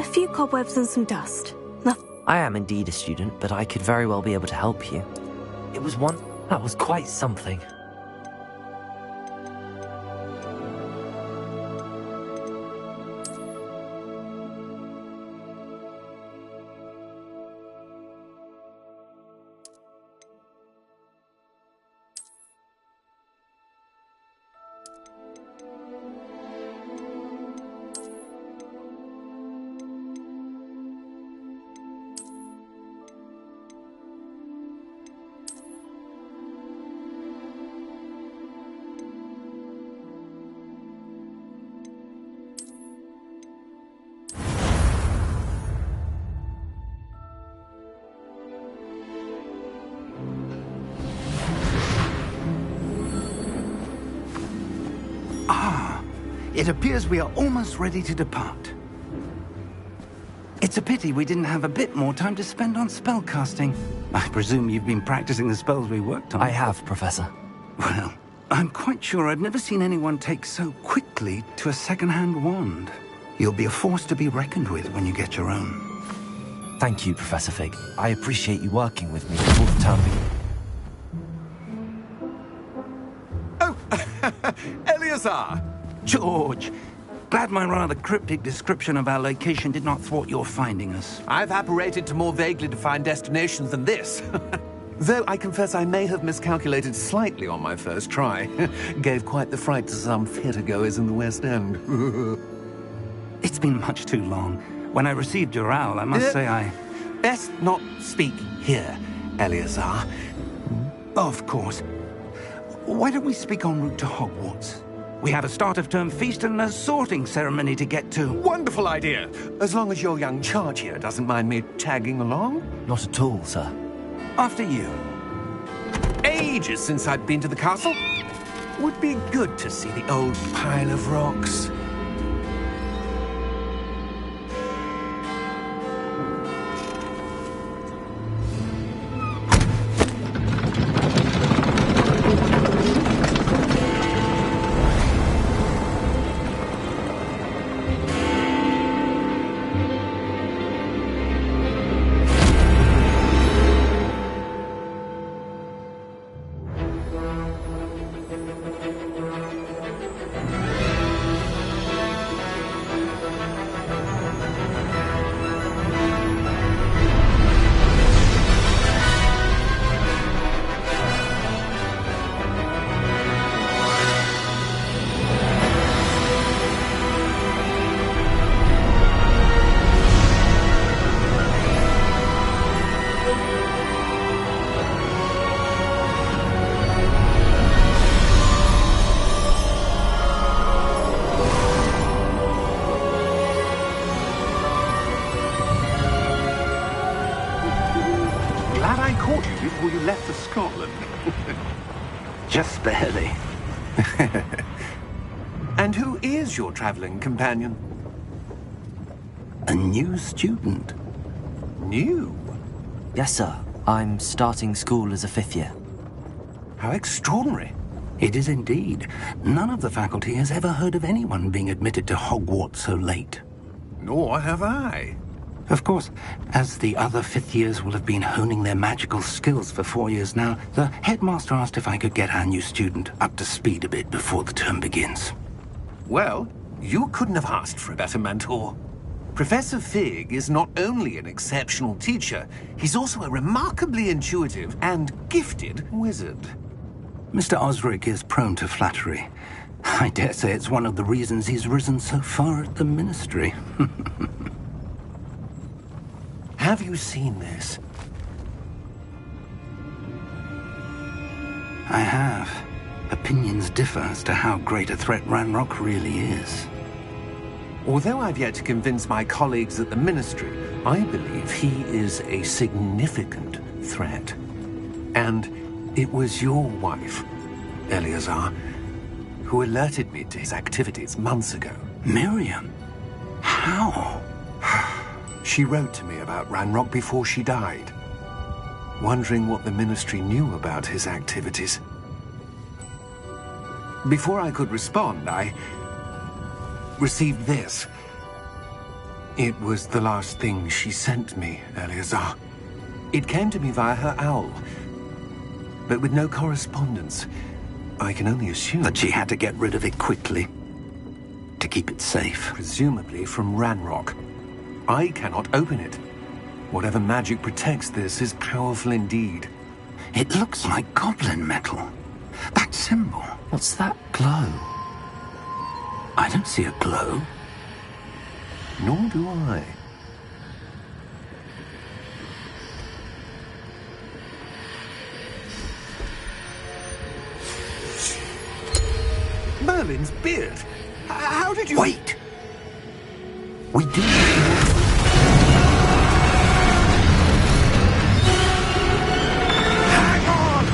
few cobwebs and some dust. Nothing. I am indeed a student, but I could very well be able to help you. It was one that was quite something. It appears we are almost ready to depart. It's a pity we didn't have a bit more time to spend on spellcasting. I presume you've been practicing the spells we worked on. I have, Professor. Well, I'm quite sure I've never seen anyone take so quickly to a second-hand wand. You'll be a force to be reckoned with when you get your own. Thank you, Professor Fig. I appreciate you working with me before the term begins. Oh, Eleazar! George, glad my rather cryptic description of our location did not thwart your finding us. I've apparated to more vaguely defined destinations than this. Though I confess I may have miscalculated slightly on my first try. Gave quite the fright to some theatre-goers in the West End. It's been much too long. When I received your owl, I must say I... Best not speak here, Eleazar. Of course. Why don't we speak en route to Hogwarts? We have a start-of-term feast and a sorting ceremony to get to. Wonderful idea! As long as your young charge here doesn't mind me tagging along. Not at all, sir. After you. Ages since I'd been to the castle. Would be good to see the old pile of rocks. Before you left for Scotland. Just barely. And who is your traveling companion? A new student. New? Yes, sir. I'm starting school as a 5th year. How extraordinary. It is indeed. None of the faculty has ever heard of anyone being admitted to Hogwarts so late. Nor have I. Of course, as the other 5th years will have been honing their magical skills for 4 years now, the headmaster asked if I could get our new student up to speed a bit before the term begins. Well, you couldn't have asked for a better mentor. Professor Fig is not only an exceptional teacher, he's also a remarkably intuitive and gifted wizard. Mr. Osric is prone to flattery. I dare say it's one of the reasons he's risen so far at the ministry. Have you seen this? I have. Opinions differ as to how great a threat Ranrock really is. Although I've yet to convince my colleagues at the Ministry, I believe he is a significant threat. And it was your wife, Eleazar, who alerted me to his activities months ago. Miriam? How? She wrote to me about Ranrock before she died, wondering what the Ministry knew about his activities. Before I could respond, I received this. It was the last thing she sent me, Eleazar. It came to me via her owl, but with no correspondence. I can only assume That she had to get rid of it quickly to keep it safe. presumably from Ranrock. I cannot open it. Whatever magic protects this is powerful indeed. It looks like goblin metal. That symbol. What's that glow? I don't see a glow. Nor do I. Merlin's beard. How did you... Wait! We do... Hang on!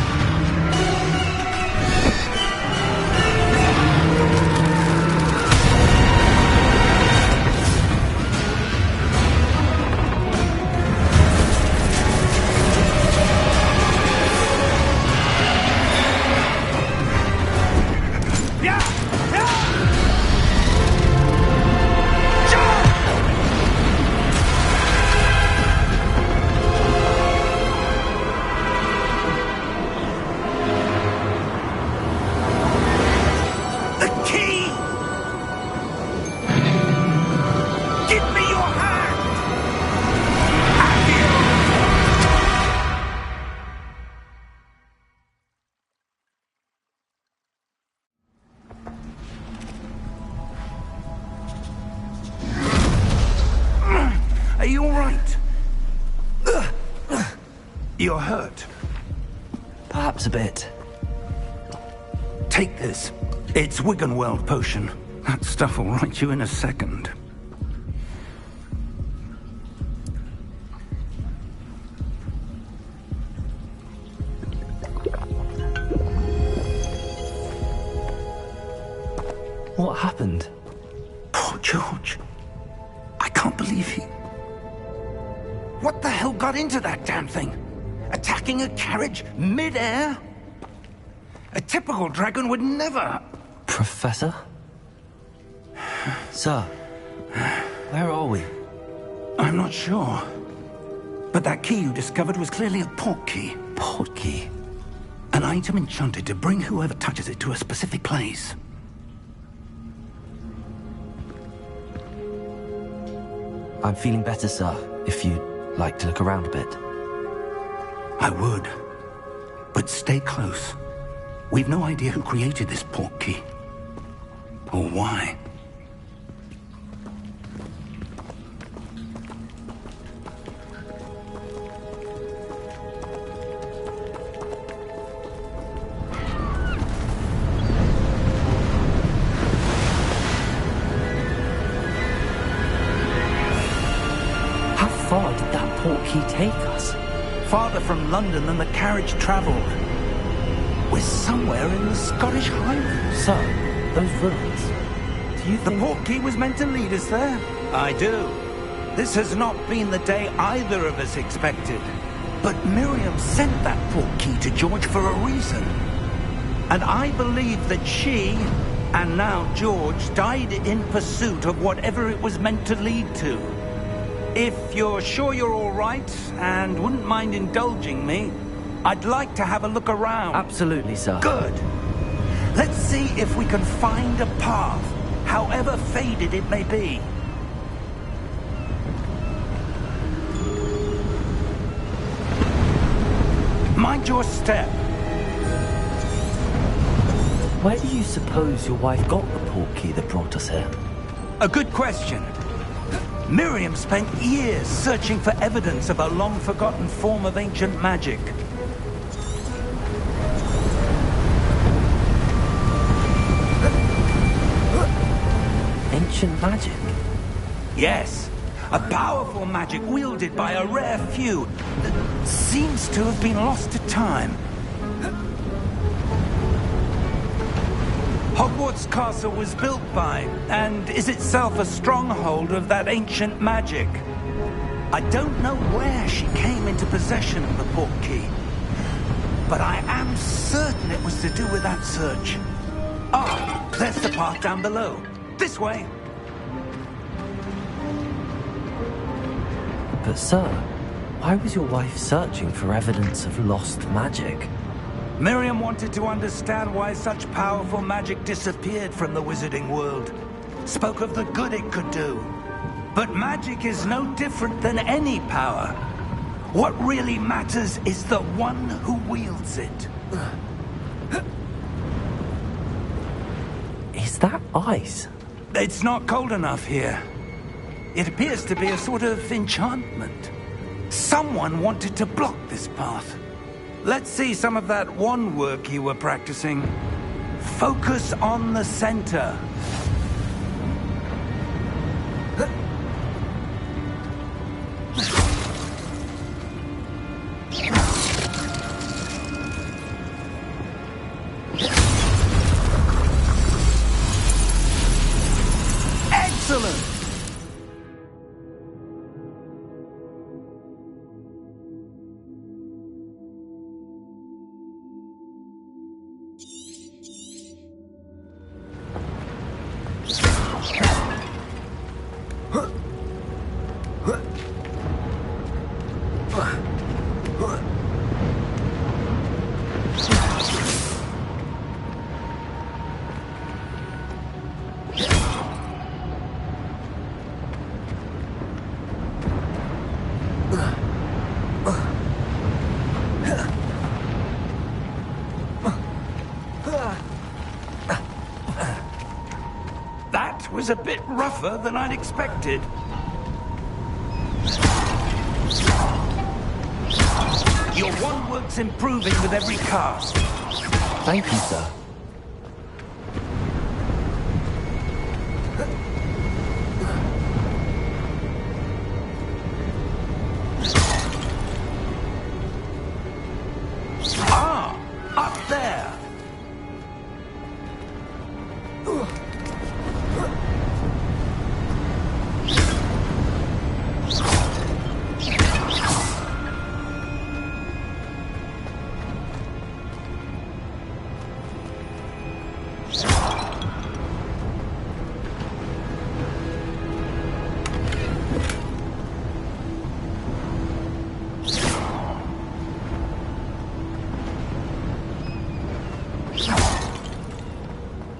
The key! Give me your hand! Are you all right? You're hurt. Perhaps a bit. Take this. It's Wiggenweld potion. That stuff will right you in a second. What happened? Poor George. I can't believe he... What the hell got into that damn thing? Attacking a carriage mid-air? A typical dragon would never... Professor? Sir, where are we? I'm not sure. But that key you discovered was clearly a port key. Port key? An item enchanted to bring whoever touches it to a specific place. I'm feeling better, sir, if you'd like to look around a bit. I would. But stay close. We've no idea who created this port key. Or why. How far did that port key take us? Farther from London than the carriage traveled. We're somewhere in the Scottish Highlands. Sir, those ruins. Do you The think... port key was meant to lead us there? I do. This has not been the day either of us expected. But Miriam sent that port key to George for a reason. And I believe that she, and now George, died in pursuit of whatever it was meant to lead to. If you're sure you're all right, and wouldn't mind indulging me, I'd like to have a look around. Absolutely, sir. Good. Let's see if we can find a path, however faded it may be. Mind your step. Where do you suppose your wife got the port key that brought us here? A good question. Miriam spent years searching for evidence of a long-forgotten form of ancient magic. Ancient magic? Yes, a powerful magic wielded by a rare few that seems to have been lost to time. Hogwarts Castle was built by, and is itself a stronghold of that ancient magic. I don't know where she came into possession of the port key, but I am certain it was to do with that search. Ah, there's the path down below. This way. But sir, why was your wife searching for evidence of lost magic? Miriam wanted to understand why such powerful magic disappeared from the wizarding world. Spoke of the good it could do. But magic is no different than any power. What really matters is the one who wields it. Is that ice? It's not cold enough here. It appears to be a sort of enchantment. Someone wanted to block this path. Let's see some of that wand work you were practicing. Focus on the center. Excellent! That was a bit rougher than I'd expected. Your wand work's improving with every cast. Thank you, sir. Ah! Up there!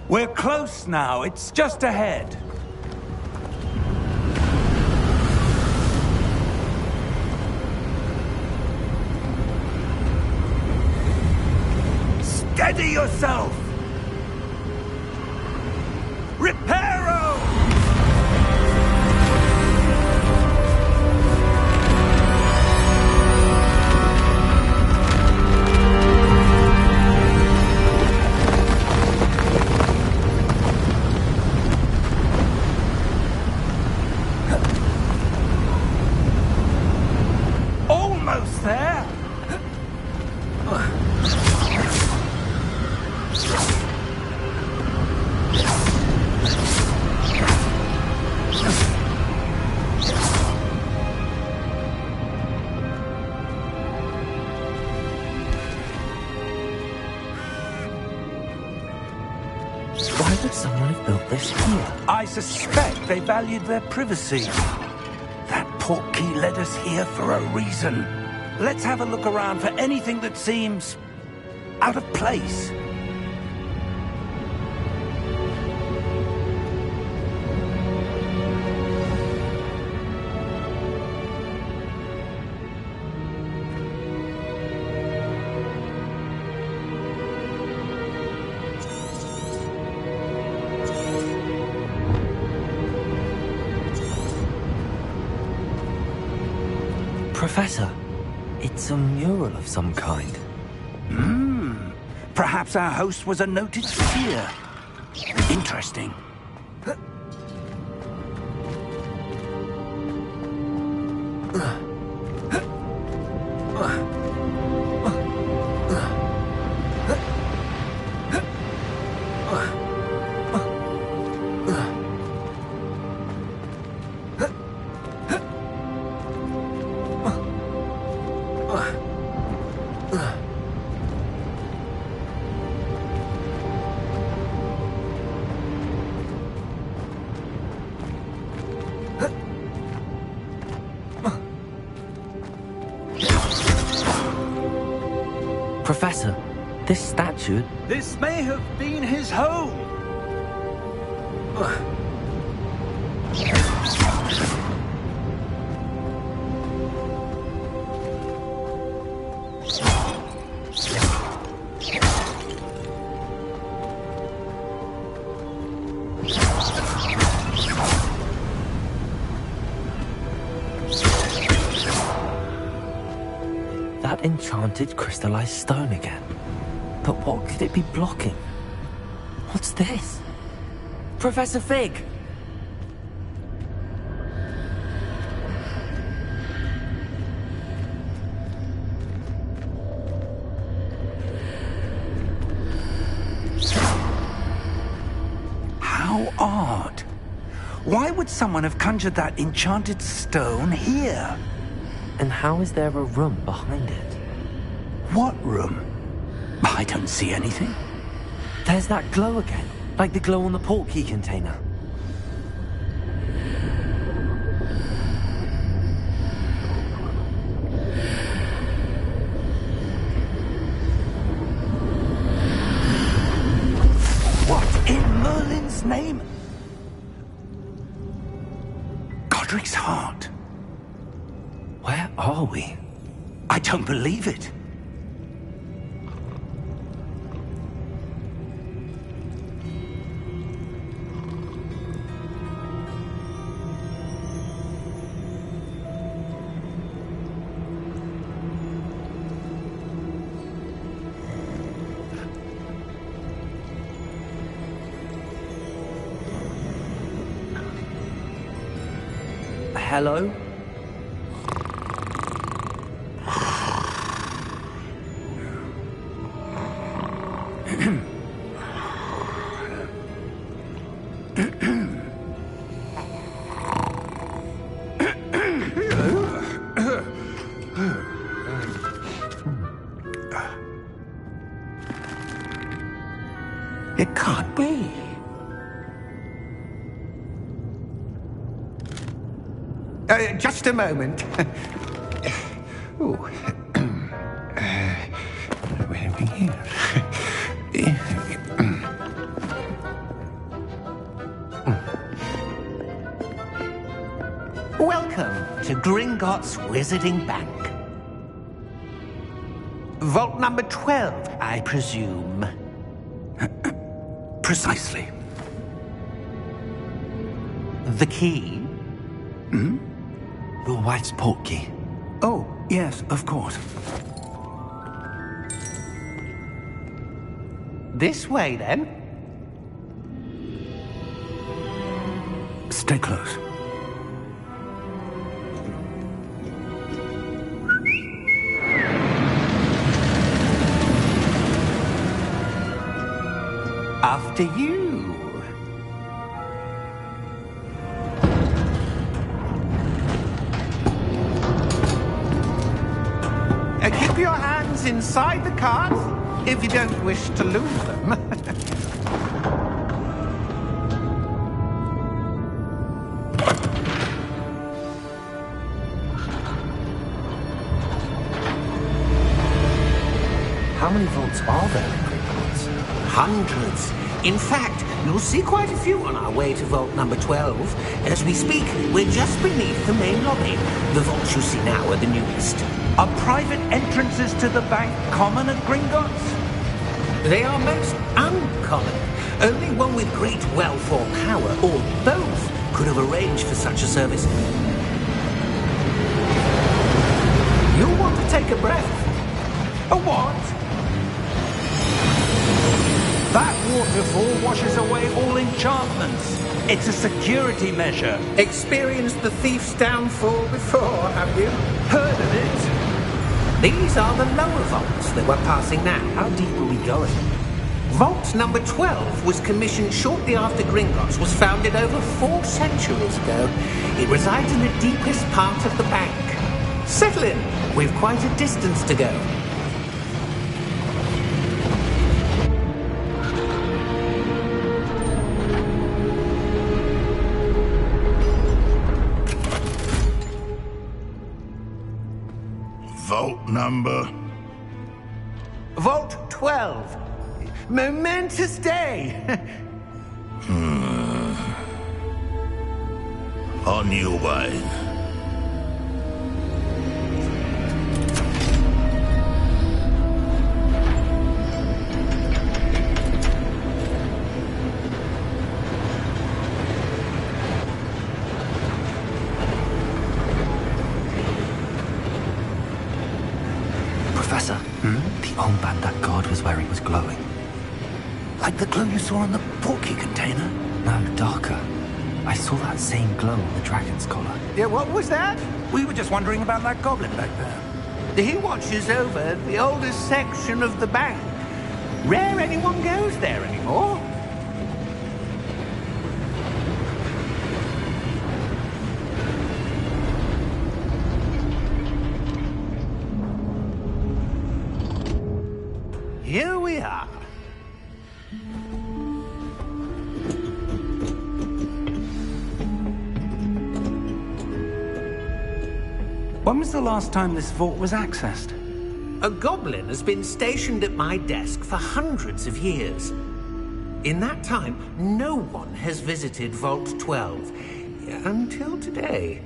We're close now. It's just ahead. Steady yourself! Reparo! Almost there! Why would someone have built this here? I suspect they valued their privacy. That portkey led us here for a reason. Let's have a look around for anything that seems out of place. Professor, it's a mural of some kind. Perhaps our host was a noted seer. Interesting. Professor, this statue... This may have been his home. That enchanted crystallized stone again. But what could it be blocking? What's this? Professor Fig! How odd. Why would someone have conjured that enchanted stone here? And how is there a room behind it? What room? I don't see anything. There's that glow again, like the glow on the portkey container. What in Merlin's name? Godric's heart. Where are we? I don't believe it. Hello? It can't be. Just a moment. Ooh. Where are we here? Welcome to Gringotts Wizarding Bank. Vault number 12, I presume. Precisely. The key? Hmm? Your wife's portkey. Oh, yes, of course. This way, then. Stay close. After you. Keep your hands inside the cart if you don't wish to lose them. How many vaults are there in Gringotts? Hundreds. In fact, you'll see quite a few on our way to vault number 12. As we speak, we're just beneath the main lobby. The vaults you see now are the newest. Are private entrances to the bank common at Gringotts? They are most uncommon. Only one with great wealth or power, or both, could have arranged for such a service. You'll want to take a breath. A what? That waterfall washes away all enchantments. It's a security measure. Experienced the thief's downfall before, have you? Heard of it? These are the lower vaults that we're passing now. How deep are we going? Vault number 12 was commissioned shortly after Gringotts was founded over 4 centuries ago. It resides in the deepest part of the bank. Settle in. We've quite a distance to go. Vault number Vault 12. Momentous day. On you, Wayne. Professor, the armband that guard was wearing was glowing. Like the glow you saw on the portkey container? No, darker. I saw that same glow on the dragon's collar. Yeah, what was that? We were just wondering about that goblin back there. He watches over the oldest section of the bank. Rare anyone goes there anymore. Here we are. When was the last time this vault was accessed? A goblin has been stationed at my desk for hundreds of years. In that time, no one has visited Vault 12. Until today.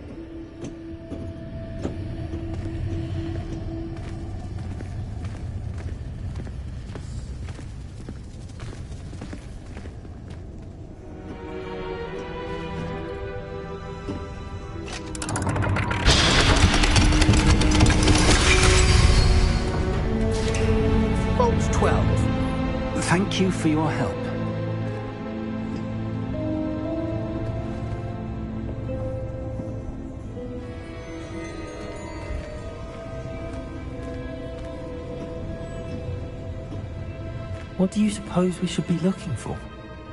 Vault 12. Thank you for your help. What do you suppose we should be looking for?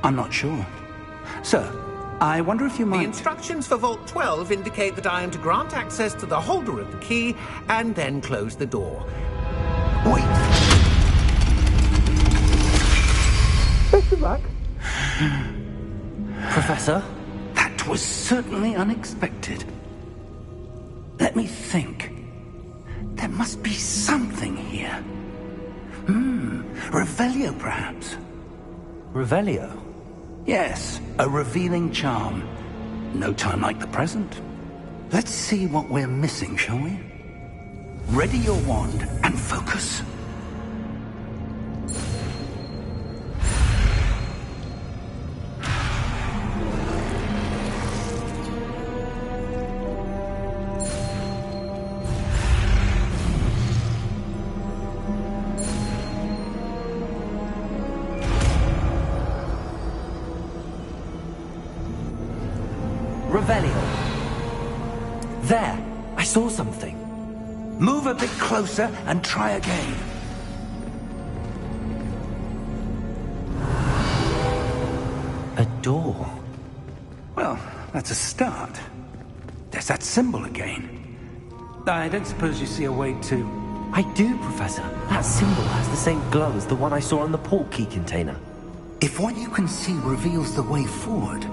I'm not sure. Sir, I wonder if you The might... instructions for Vault 12 indicate that I am to grant access to the holder of the key and then close the door. Wait! Best of luck. Professor? That was certainly unexpected. Let me think. There must be something here. Revelio, perhaps? Revelio? Yes, a revealing charm. No time like the present. Let's see what we're missing, shall we? Ready your wand and focus. Revelio. There! I saw something. Move a bit closer and try again. A door. Well, that's a start. There's that symbol again. I don't suppose you see a way to... I do, Professor. That symbol has the same glow as the one I saw on the portkey container. If what you can see reveals the way forward,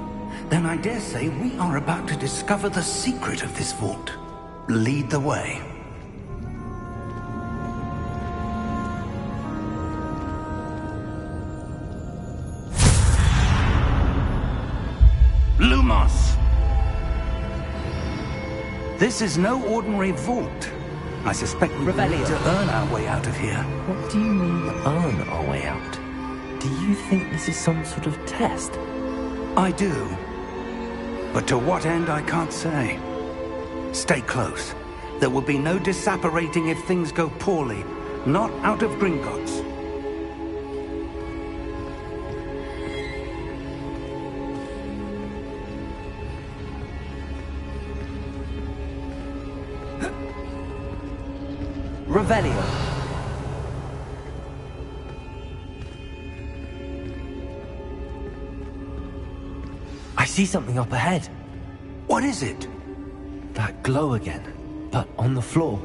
then I dare say we are about to discover the secret of this vault. Lead the way. Lumos! This is no ordinary vault. I suspect we Revelio. need to earn our way out of here. What do you mean, earn our way out? Do you think this is some sort of test? I do. But to what end, I can't say. Stay close. There will be no disapparating if things go poorly. Not out of Gringotts. Revelio. I see something up ahead. What is it? That glow again, but on the floor.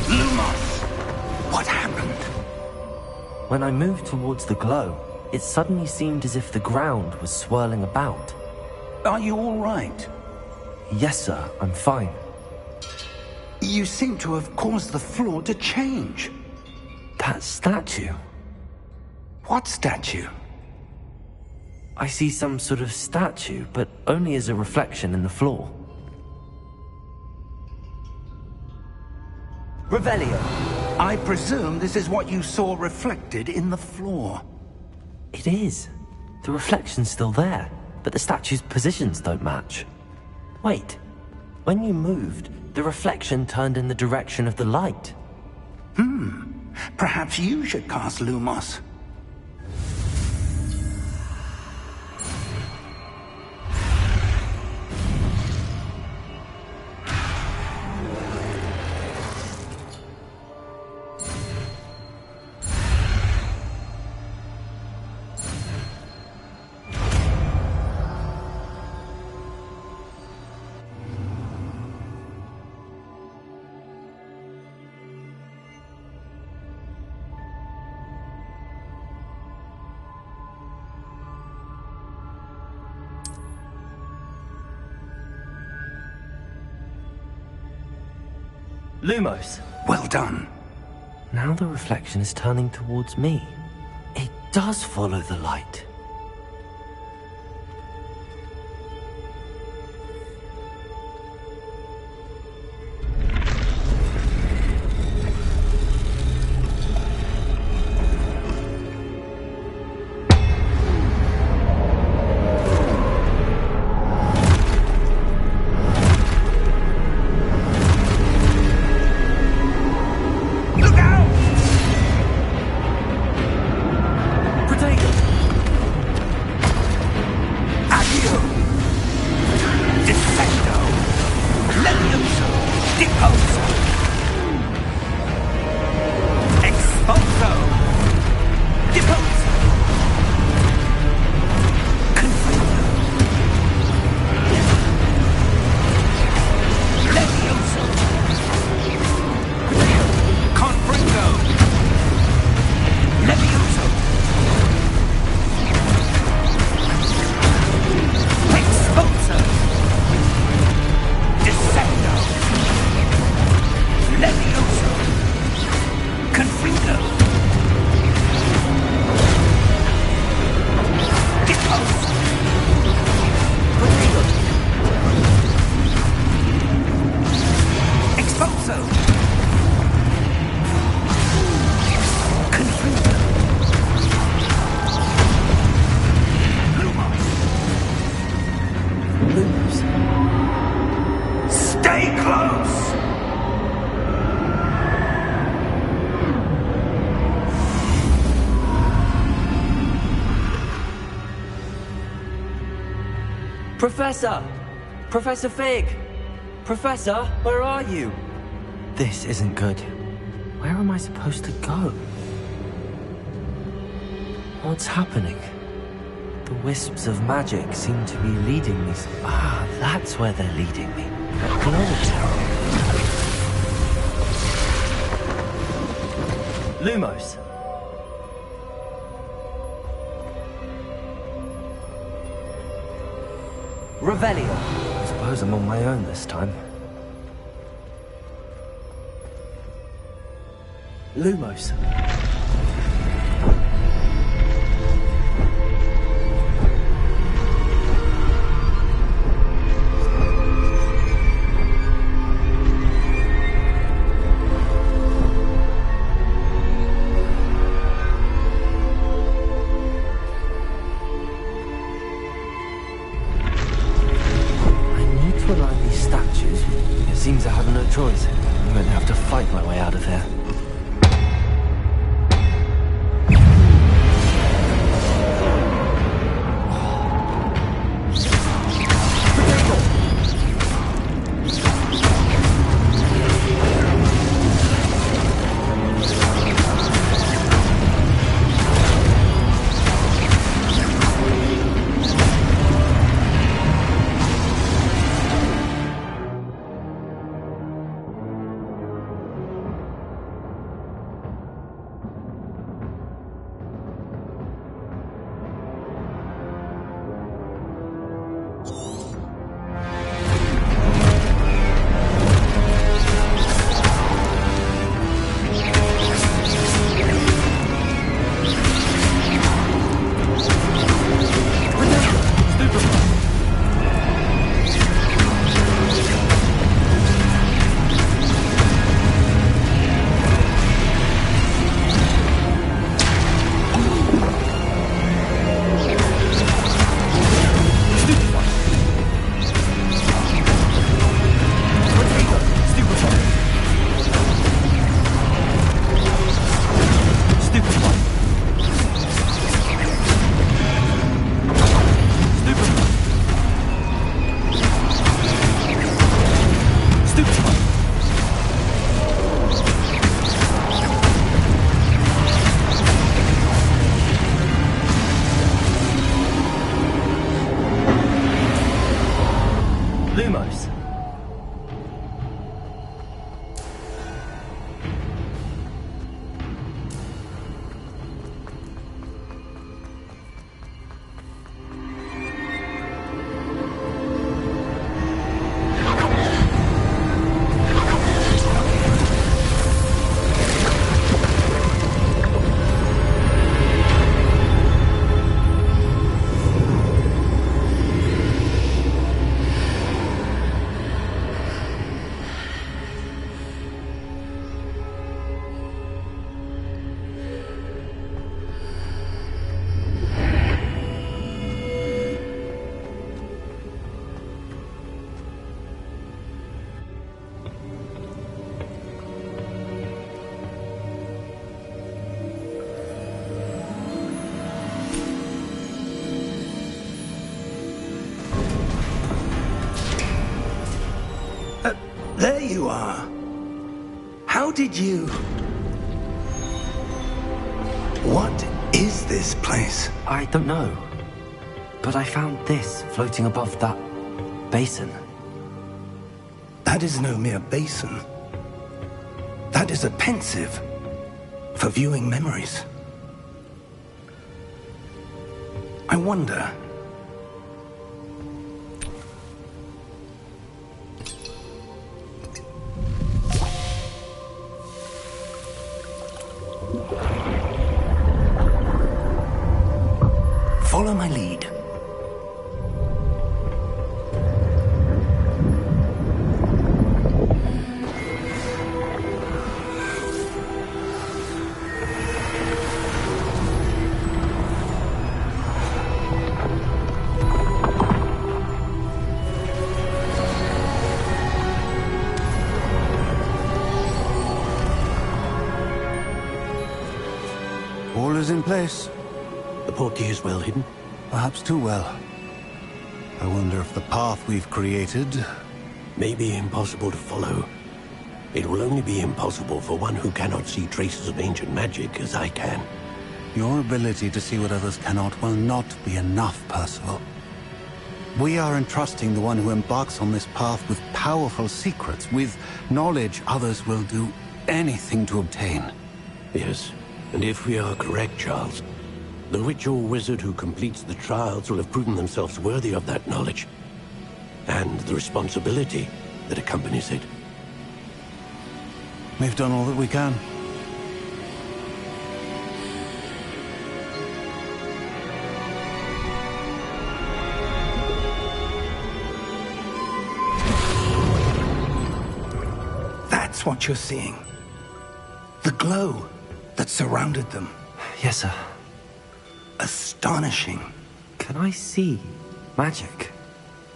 Lumos! What happened? When I moved towards the glow, it suddenly seemed as if the ground was swirling about. Are you all right? Yes, sir, I'm fine. You seem to have caused the floor to change. That statue? What statue? I see some sort of statue, but only as a reflection in the floor. Revelio! I presume this is what you saw reflected in the floor. It is. The reflection's still there, but the statue's positions don't match. Wait, when you moved, the reflection turned in the direction of the light. Perhaps you should cast Lumos. Lumos! Well done. Now the reflection is turning towards me. It does follow the light. Professor! Professor Fig! Professor, where are you? This isn't good. Where am I supposed to go? What's happening? The wisps of magic seem to be leading me. Ah, that's where they're leading me. A globe. Lumos. Revelio. I suppose I'm on my own this time. Lumos. Seems I have no choice. I'm going to have to fight my way out of here. Lumos. There you are. How did you... What is this place? I don't know. But I found this floating above that basin. That is no mere basin. That is a pensive for viewing memories. I wonder... Follow my lead. All is in place. The portkey is well hidden. Perhaps too well. I wonder if the path we've created... May be impossible to follow. It will only be impossible for one who cannot see traces of ancient magic as I can. Your ability to see what others cannot will not be enough, Percival. We are entrusting the one who embarks on this path with powerful secrets, with knowledge others will do anything to obtain. Yes, and if we are correct, Charles, the witch or wizard who completes the trials will have proven themselves worthy of that knowledge, and the responsibility that accompanies it. We've done all that we can. That's what you're seeing. The glow that surrounded them. Yes, sir. Astonishing. Can I see magic?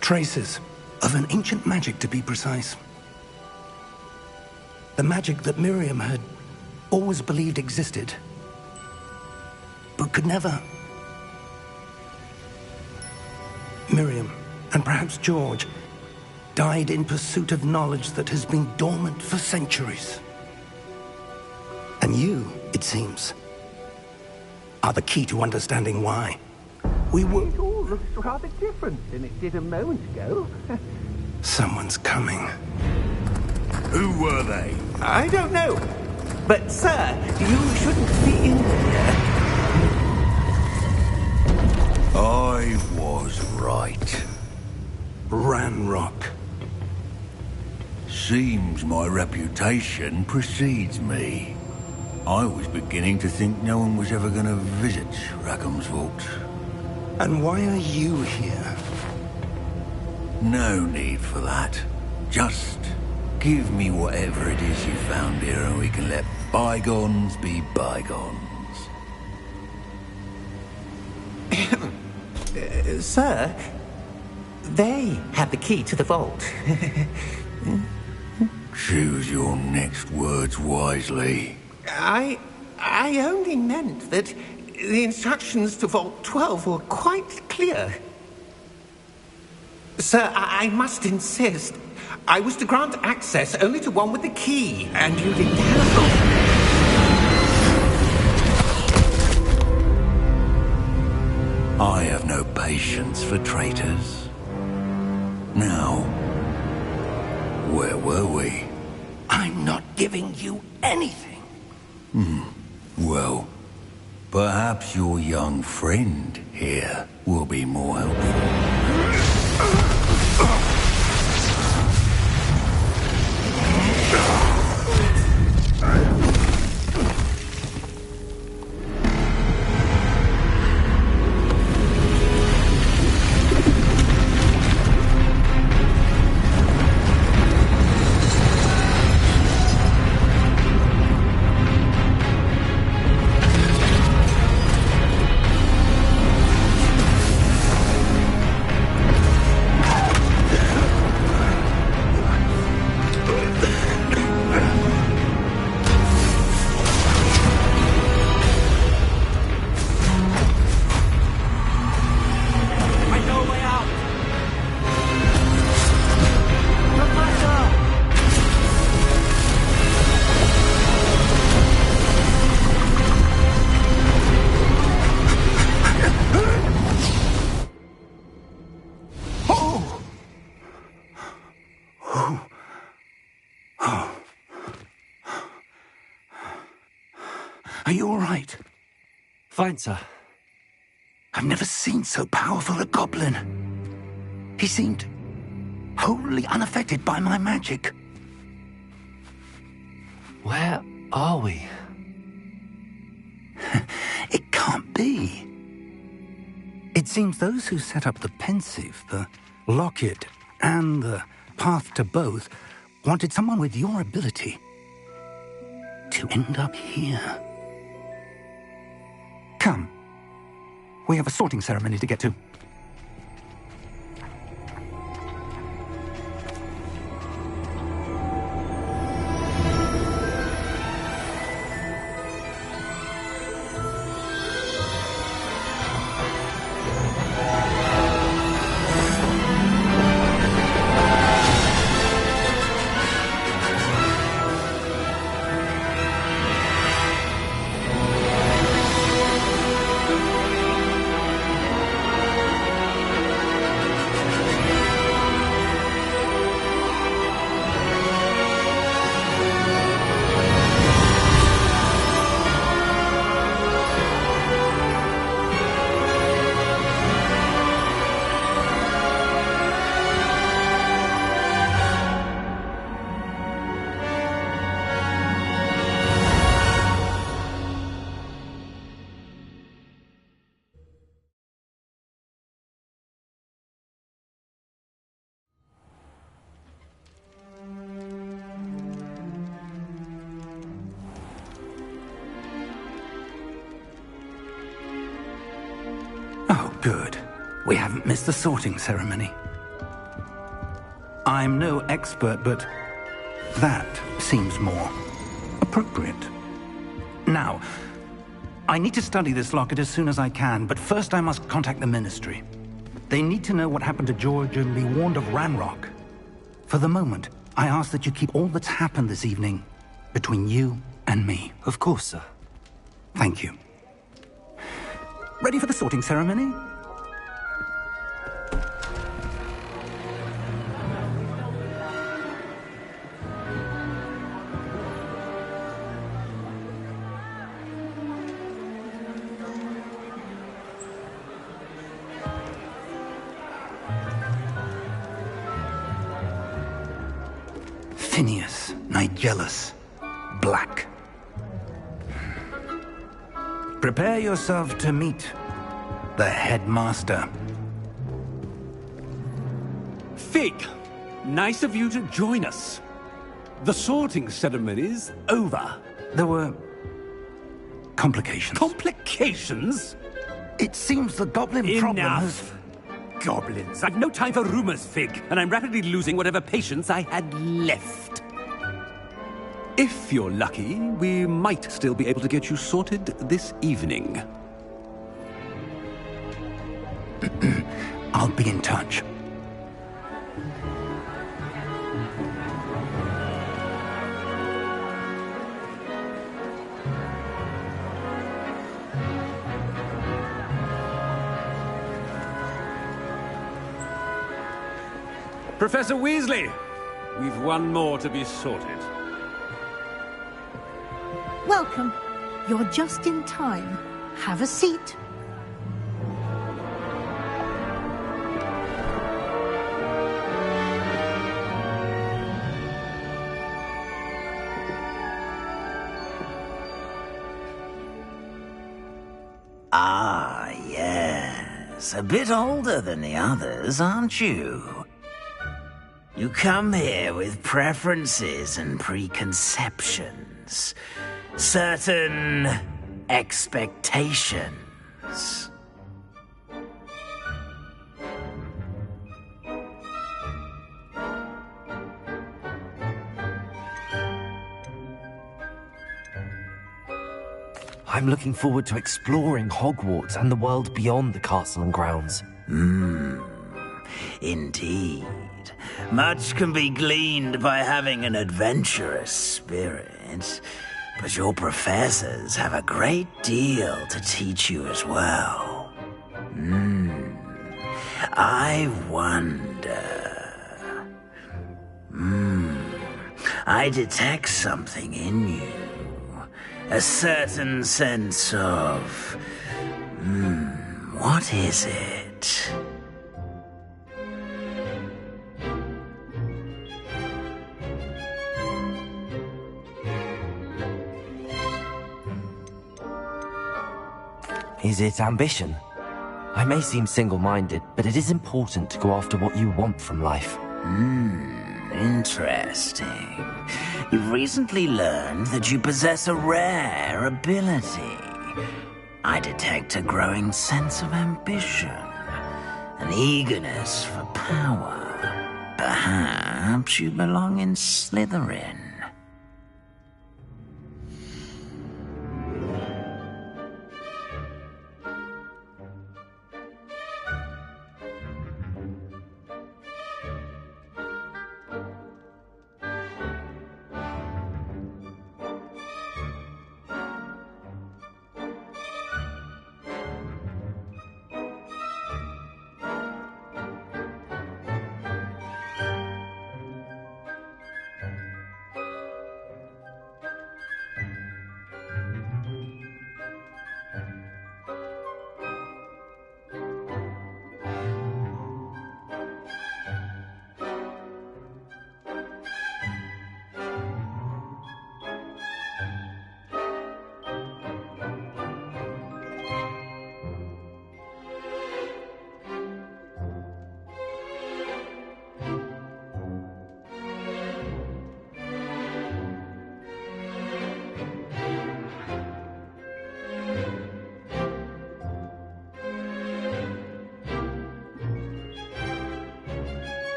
Traces of an ancient magic, to be precise. The magic that Miriam had always believed existed, but could never. Miriam, and perhaps George, died in pursuit of knowledge that has been dormant for centuries. And you, it seems, are the key to understanding why. We were... It all looks rather different than it did a moment ago. Someone's coming. Who were they? I don't know. But, sir, you shouldn't be in here. I was right. Ranrock. Seems my reputation precedes me. I was beginning to think no one was ever going to visit Rackham's Vault. And why are you here? No need for that. Just give me whatever it is you found here and we can let bygones be bygones. Sir, they had the key to the vault. Choose your next words wisely. I only meant that the instructions to Vault 12 were quite clear. Sir, I must insist. I was to grant access only to one with the key, and you didn't have. I have no patience for traitors. Now, Where were we? I'm not giving you anything. Well, perhaps your young friend here will be more helpful. Are you all right? Fine, sir. I've never seen so powerful a goblin. He seemed wholly unaffected by my magic. Where are we? It can't be. It seems those who set up the pensive, the locket, and the path to both wanted someone with your ability to end up here. Come. We have a sorting ceremony to get to. Oh, good. We haven't missed the sorting ceremony. I'm no expert, but that seems more appropriate. Now, I need to study this locket as soon as I can, but first I must contact the Ministry. They need to know what happened to George and be warned of Ranrock. For the moment, I ask that you keep all that's happened this evening between you and me. Of course, sir. Thank you. Ready for the sorting ceremony? Phineas, Nigellus, Black. Prepare yourself to meet the headmaster. Fig, nice of you to join us. The sorting ceremony's over. There were complications. Complications? It seems the goblin problem has... Enough. Goblins. I've no time for rumors, Fig, and I'm rapidly losing whatever patience I had left. If you're lucky, we might still be able to get you sorted this evening. I'll be in touch. Professor Weasley, We've one more to be sorted. Welcome. You're just in time. Have a seat. Ah, yes. A bit older than the others, aren't you? You come here with preferences and preconceptions. Certain expectations. I'm looking forward to exploring Hogwarts and the world beyond the castle and grounds. Indeed. Much can be gleaned by having an adventurous spirit, but your professors have a great deal to teach you as well. I wonder... I detect something in you. A certain sense of... what is it? Is it ambition? I may seem single-minded, but it is important to go after what you want from life. Interesting. You've recently learned that you possess a rare ability. I detect a growing sense of ambition, an eagerness for power. Perhaps you belong in Slytherin.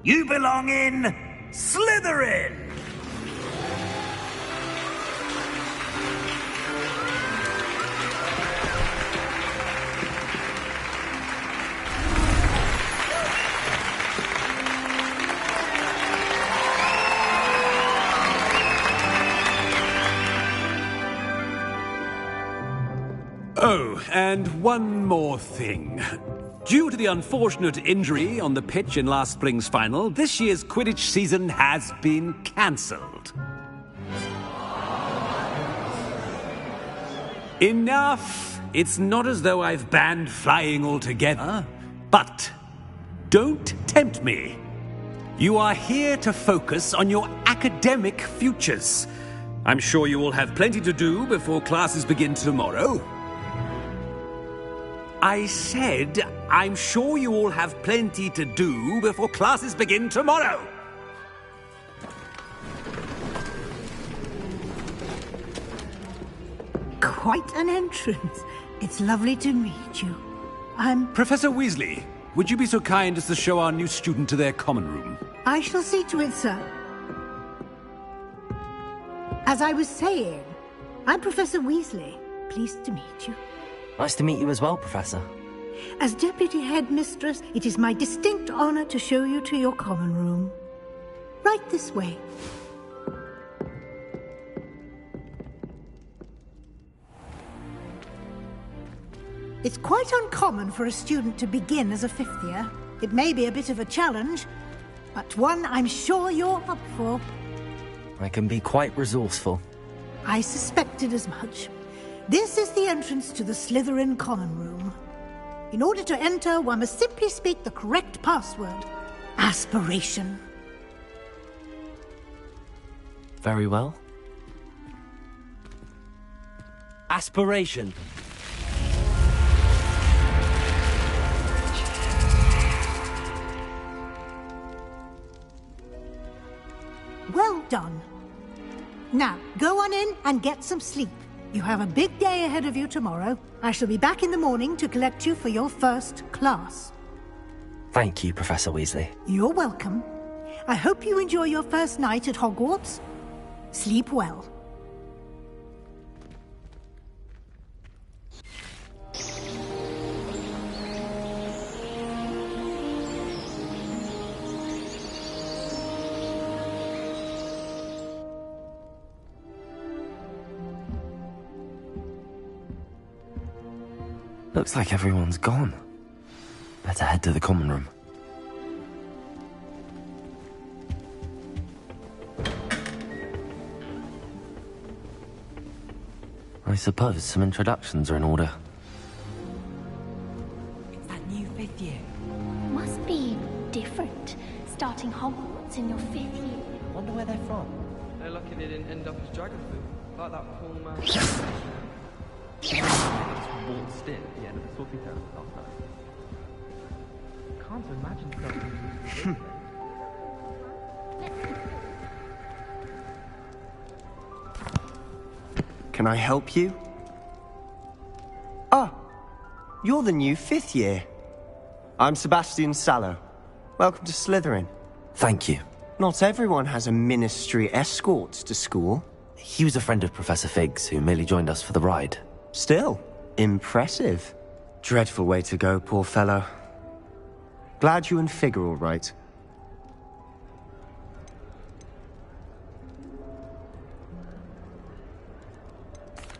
You belong in Slytherin! Oh, and one more thing. Due to the unfortunate injury on the pitch in last spring's final, this year's Quidditch season has been cancelled. Enough! It's not as though I've banned flying altogether. But don't tempt me. You are here to focus on your academic futures. I'm sure you will have plenty to do before classes begin tomorrow. I said, I'm sure you all have plenty to do before classes begin tomorrow. Quite an entrance. It's lovely to meet you. I'm... Professor Weasley, would you be so kind as to show our new student to their common room? I shall see to it, sir. As I was saying, I'm Professor Weasley. Pleased to meet you. Nice to meet you as well, Professor. As Deputy Headmistress, it is my distinct honor to show you to your common room. Right this way. It's quite uncommon for a student to begin as a fifth year. It may be a bit of a challenge, but one I'm sure you're up for. I can be quite resourceful. I suspected as much. This is the entrance to the Slytherin common room. In order to enter, one must simply speak the correct password. Aspiration. Very well. Aspiration. Well done. Now, go on in and get some sleep. You have a big day ahead of you tomorrow. I shall be back in the morning to collect you for your first class. Thank you, Professor Weasley. You're welcome. I hope you enjoy your first night at Hogwarts. Sleep well. Looks like everyone's gone. Better head to the common room. I suppose some introductions are in order. It's that new 5th year. Must be different, starting Hogwarts in your 5th year. Wonder where they're from. They're lucky they didn't end up as dragon food, like that poor man. Just waltzed in at the end of the Sorting Terrace last night. Can't imagine something. Can I help you? Ah, you're the new 5th year. I'm Sebastian Sallow. Welcome to Slytherin. Thank you. Not everyone has a ministry escort to school. He was a friend of Professor Fig's who merely joined us for the ride. Still, impressive. Dreadful way to go, poor fellow. Glad you and Fig are all right.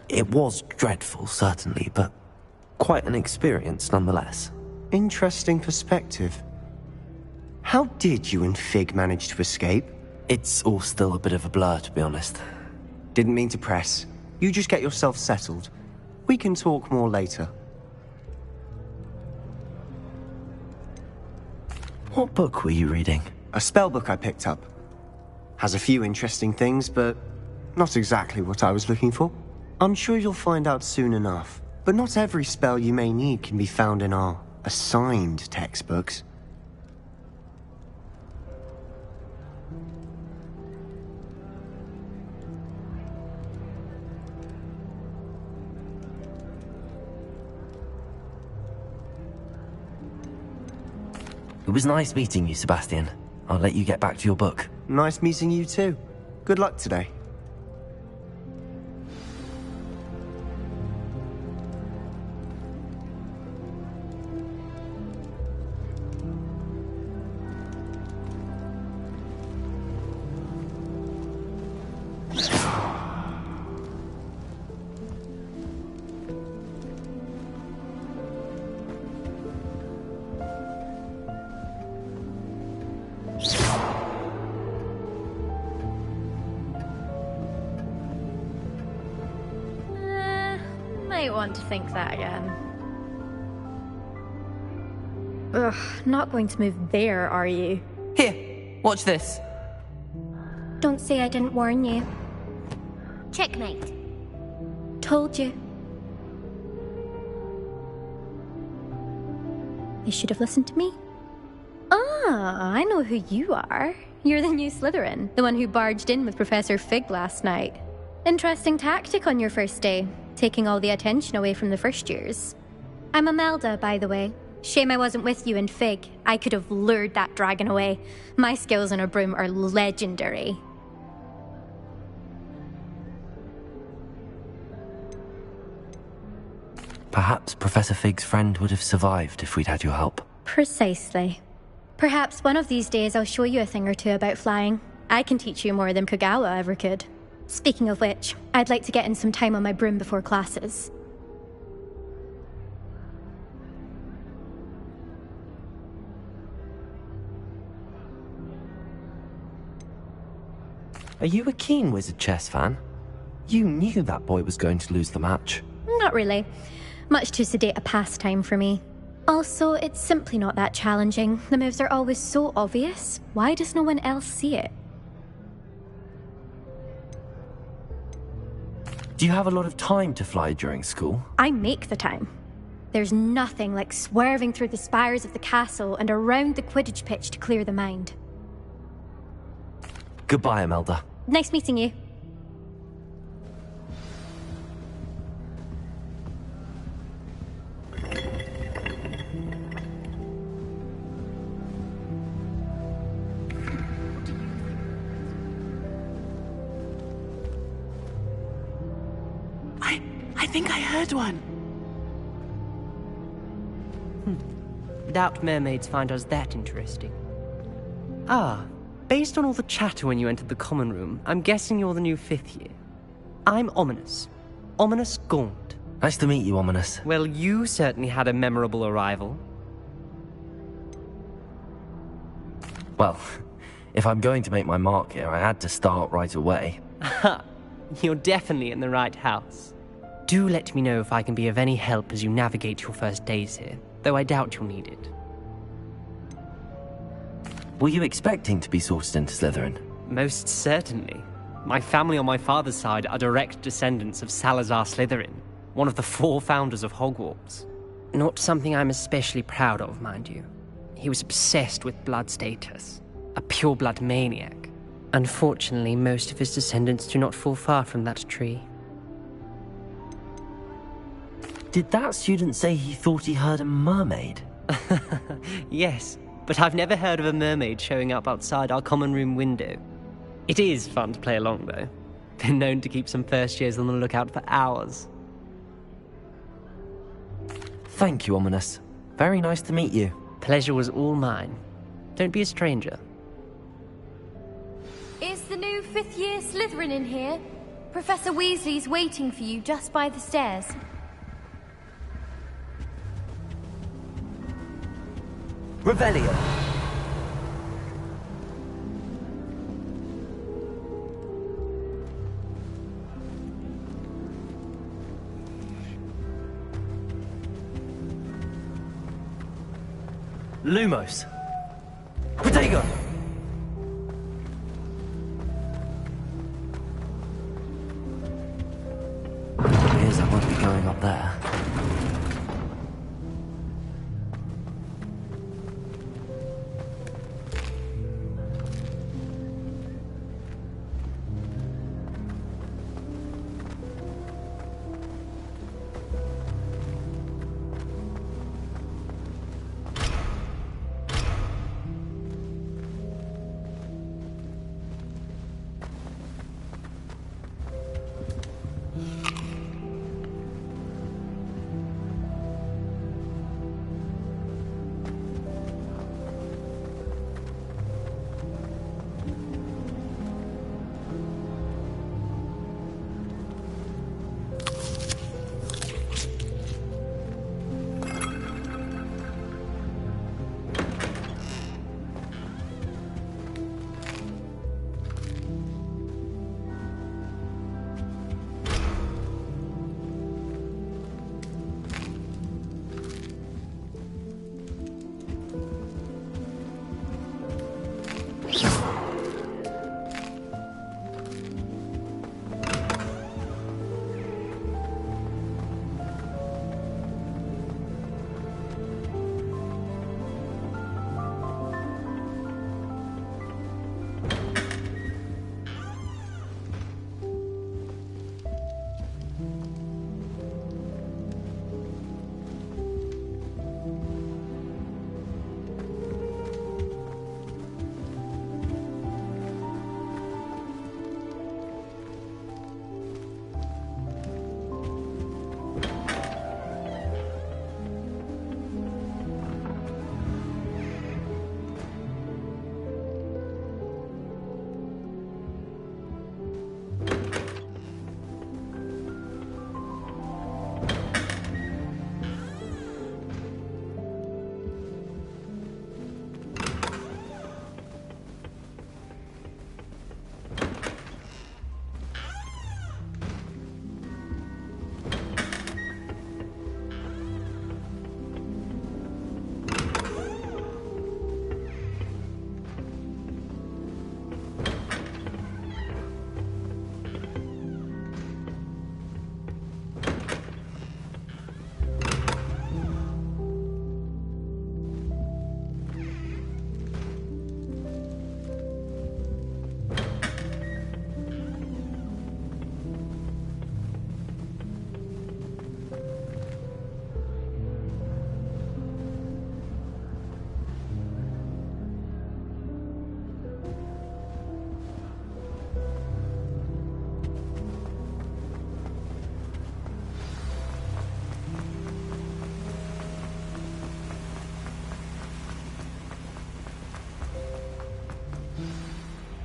It was dreadful, certainly, but quite an experience nonetheless. Interesting perspective. How did you and Fig manage to escape? It's all still a bit of a blur, to be honest. Didn't mean to press. You just get yourself settled. We can talk more later. What book were you reading? A spell book I picked up. Has a few interesting things, but not exactly what I was looking for. I'm sure you'll find out soon enough. But not every spell you may need can be found in our assigned textbooks. It was nice meeting you, Sebastian. I'll let you get back to your book. Nice meeting you too. Good luck today. Might want to think that again. Ugh, not going to move there, are you? Here, watch this. Don't say I didn't warn you. Checkmate. Told you. You should have listened to me. Ah, I know who you are. You're the new Slytherin, the one who barged in with Professor Fig last night. Interesting tactic on your first day, taking all the attention away from the first years. I'm Imelda, by the way. Shame I wasn't with you in Fig. I could have lured that dragon away. My skills on a broom are legendary. Perhaps Professor Fig's friend would have survived if we'd had your help. Precisely. Perhaps one of these days I'll show you a thing or two about flying. I can teach you more than Kogawa ever could. Speaking of which, I'd like to get in some time on my broom before classes. Are you a keen wizard chess fan? You knew that boy was going to lose the match. Not really. Much too sedate a pastime for me. Also, it's simply not that challenging. The moves are always so obvious. Why does no one else see it? Do you have a lot of time to fly during school? I make the time. There's nothing like swerving through the spires of the castle and around the Quidditch pitch to clear the mind. Goodbye, Imelda. Nice meeting you. I think I heard one. Doubt mermaids find us that interesting. Ah, based on all the chatter when you entered the common room, I'm guessing you're the new 5th year. I'm Ominous. Ominous Gaunt. Nice to meet you, Ominous. Well, you certainly had a memorable arrival. Well, if I'm going to make my mark here, I had to start right away. Ha! You're definitely in the right house. Do let me know if I can be of any help as you navigate your first days here, though I doubt you'll need it. Were you expecting to be sorted into Slytherin? Most certainly. My family on my father's side are direct descendants of Salazar Slytherin, one of the 4 founders of Hogwarts. Not something I'm especially proud of, mind you. He was obsessed with blood status, a pure-blood maniac. Unfortunately, most of his descendants do not fall far from that tree. Did that student say he thought he heard a mermaid? Yes, but I've never heard of a mermaid showing up outside our common room window. It is fun to play along, though. Been known to keep some first years on the lookout for hours. Thank you, Ominous. Very nice to meet you. Pleasure was all mine. Don't be a stranger. Is the new 5th year Slytherin in here? Professor Weasley's waiting for you just by the stairs. Revelio. Lumos. Protego. Appears I won't be going up there.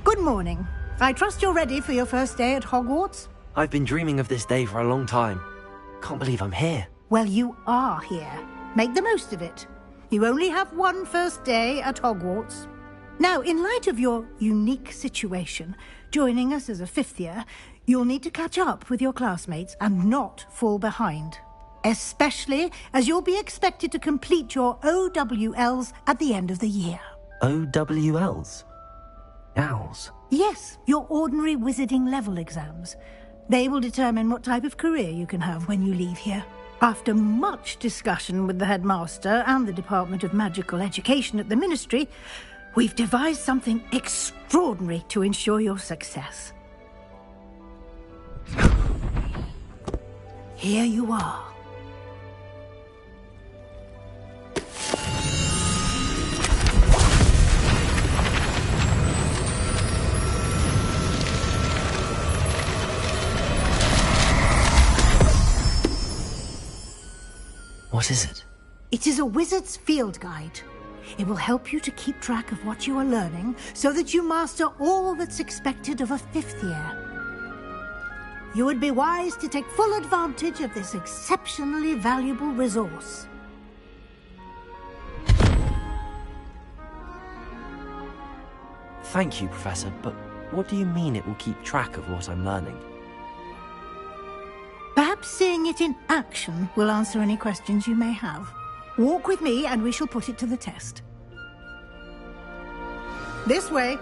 Good morning. I trust you're ready for your first day at Hogwarts? I've been dreaming of this day for a long time. Can't believe I'm here. Well, you are here. Make the most of it. You only have one first day at Hogwarts. Now, in light of your unique situation, joining us as a fifth year, you'll need to catch up with your classmates and not fall behind. Especially as you'll be expected to complete your OWLs at the end of the year. OWLs? Owls? Yes, your ordinary wizarding level exams. They will determine what type of career you can have when you leave here. After much discussion with the headmaster and the Department of Magical Education at the Ministry, we've devised something extraordinary to ensure your success. Here you are. What is it? It is a wizard's field guide. It will help you to keep track of what you are learning so that you master all that's expected of a fifth year. You would be wise to take full advantage of this exceptionally valuable resource. Thank you, Professor, but what do you mean it will keep track of what I'm learning? Perhaps seeing it in action will answer any questions you may have. Walk with me and we shall put it to the test. This way.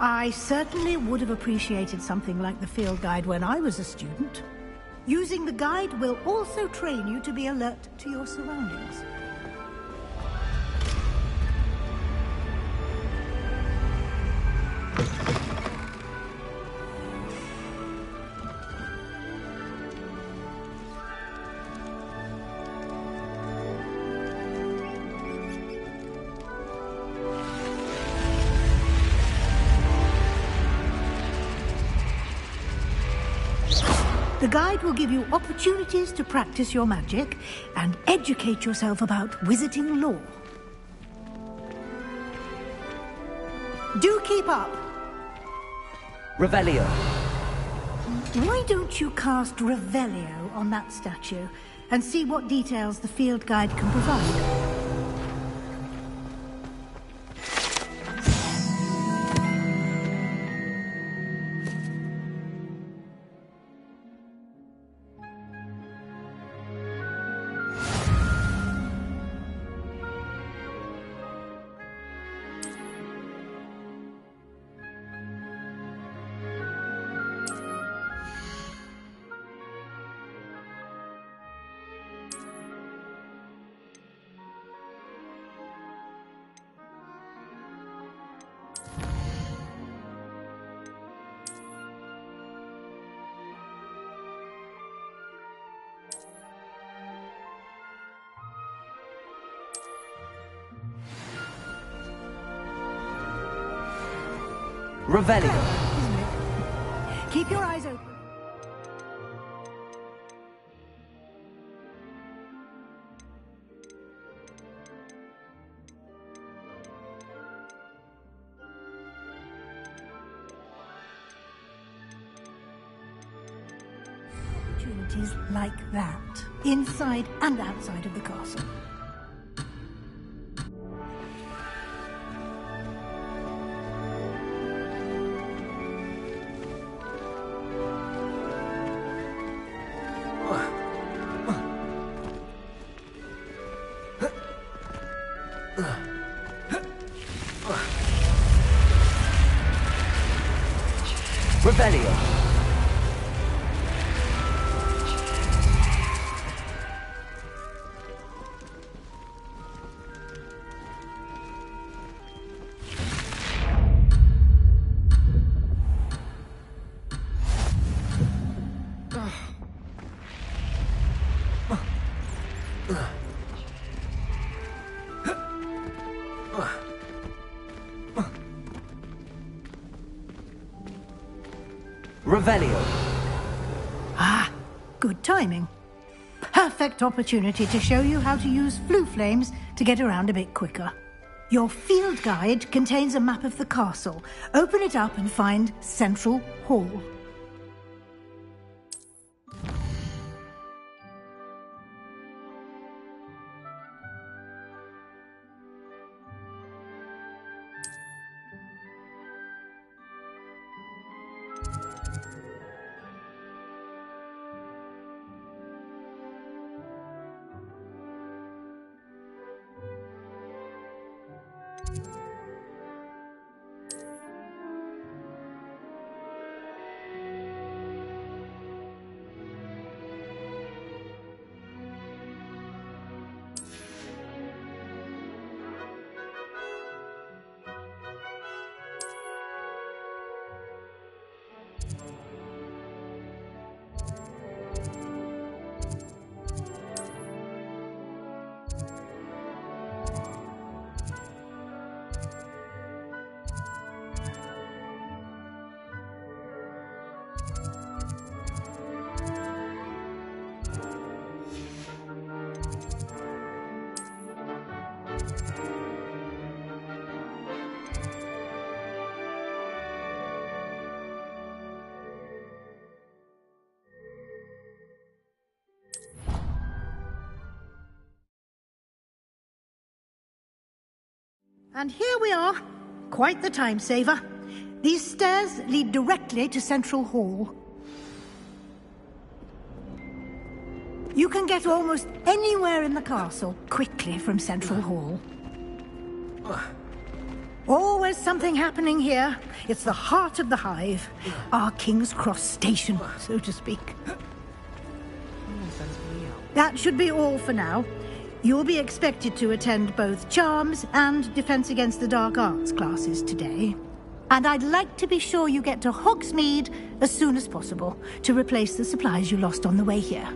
I certainly would have appreciated something like the field guide when I was a student. Using the guide will also train you to be alert to your surroundings. The guide will give you opportunities to practice your magic and educate yourself about wizarding lore. Do keep up! Revelio. Why don't you cast Revelio on that statue and see what details the field guide can provide? Revelio. Keep your eyes open. Opportunities like that, inside and outside of the castle. Revelio. Revelio. Ah, good timing. Perfect opportunity to show you how to use flue flames to get around a bit quicker. Your field guide contains a map of the castle. Open it up and find Central Hall. And here we are. Quite the time saver. These stairs lead directly to Central Hall. You can get almost anywhere in the castle quickly from Central Hall. Always something happening here. It's the heart of the hive. Our King's Cross station, so to speak. That should be all for now. You'll be expected to attend both Charms and Defense Against the Dark Arts classes today. And I'd like to be sure you get to Hogsmeade as soon as possible to replace the supplies you lost on the way here.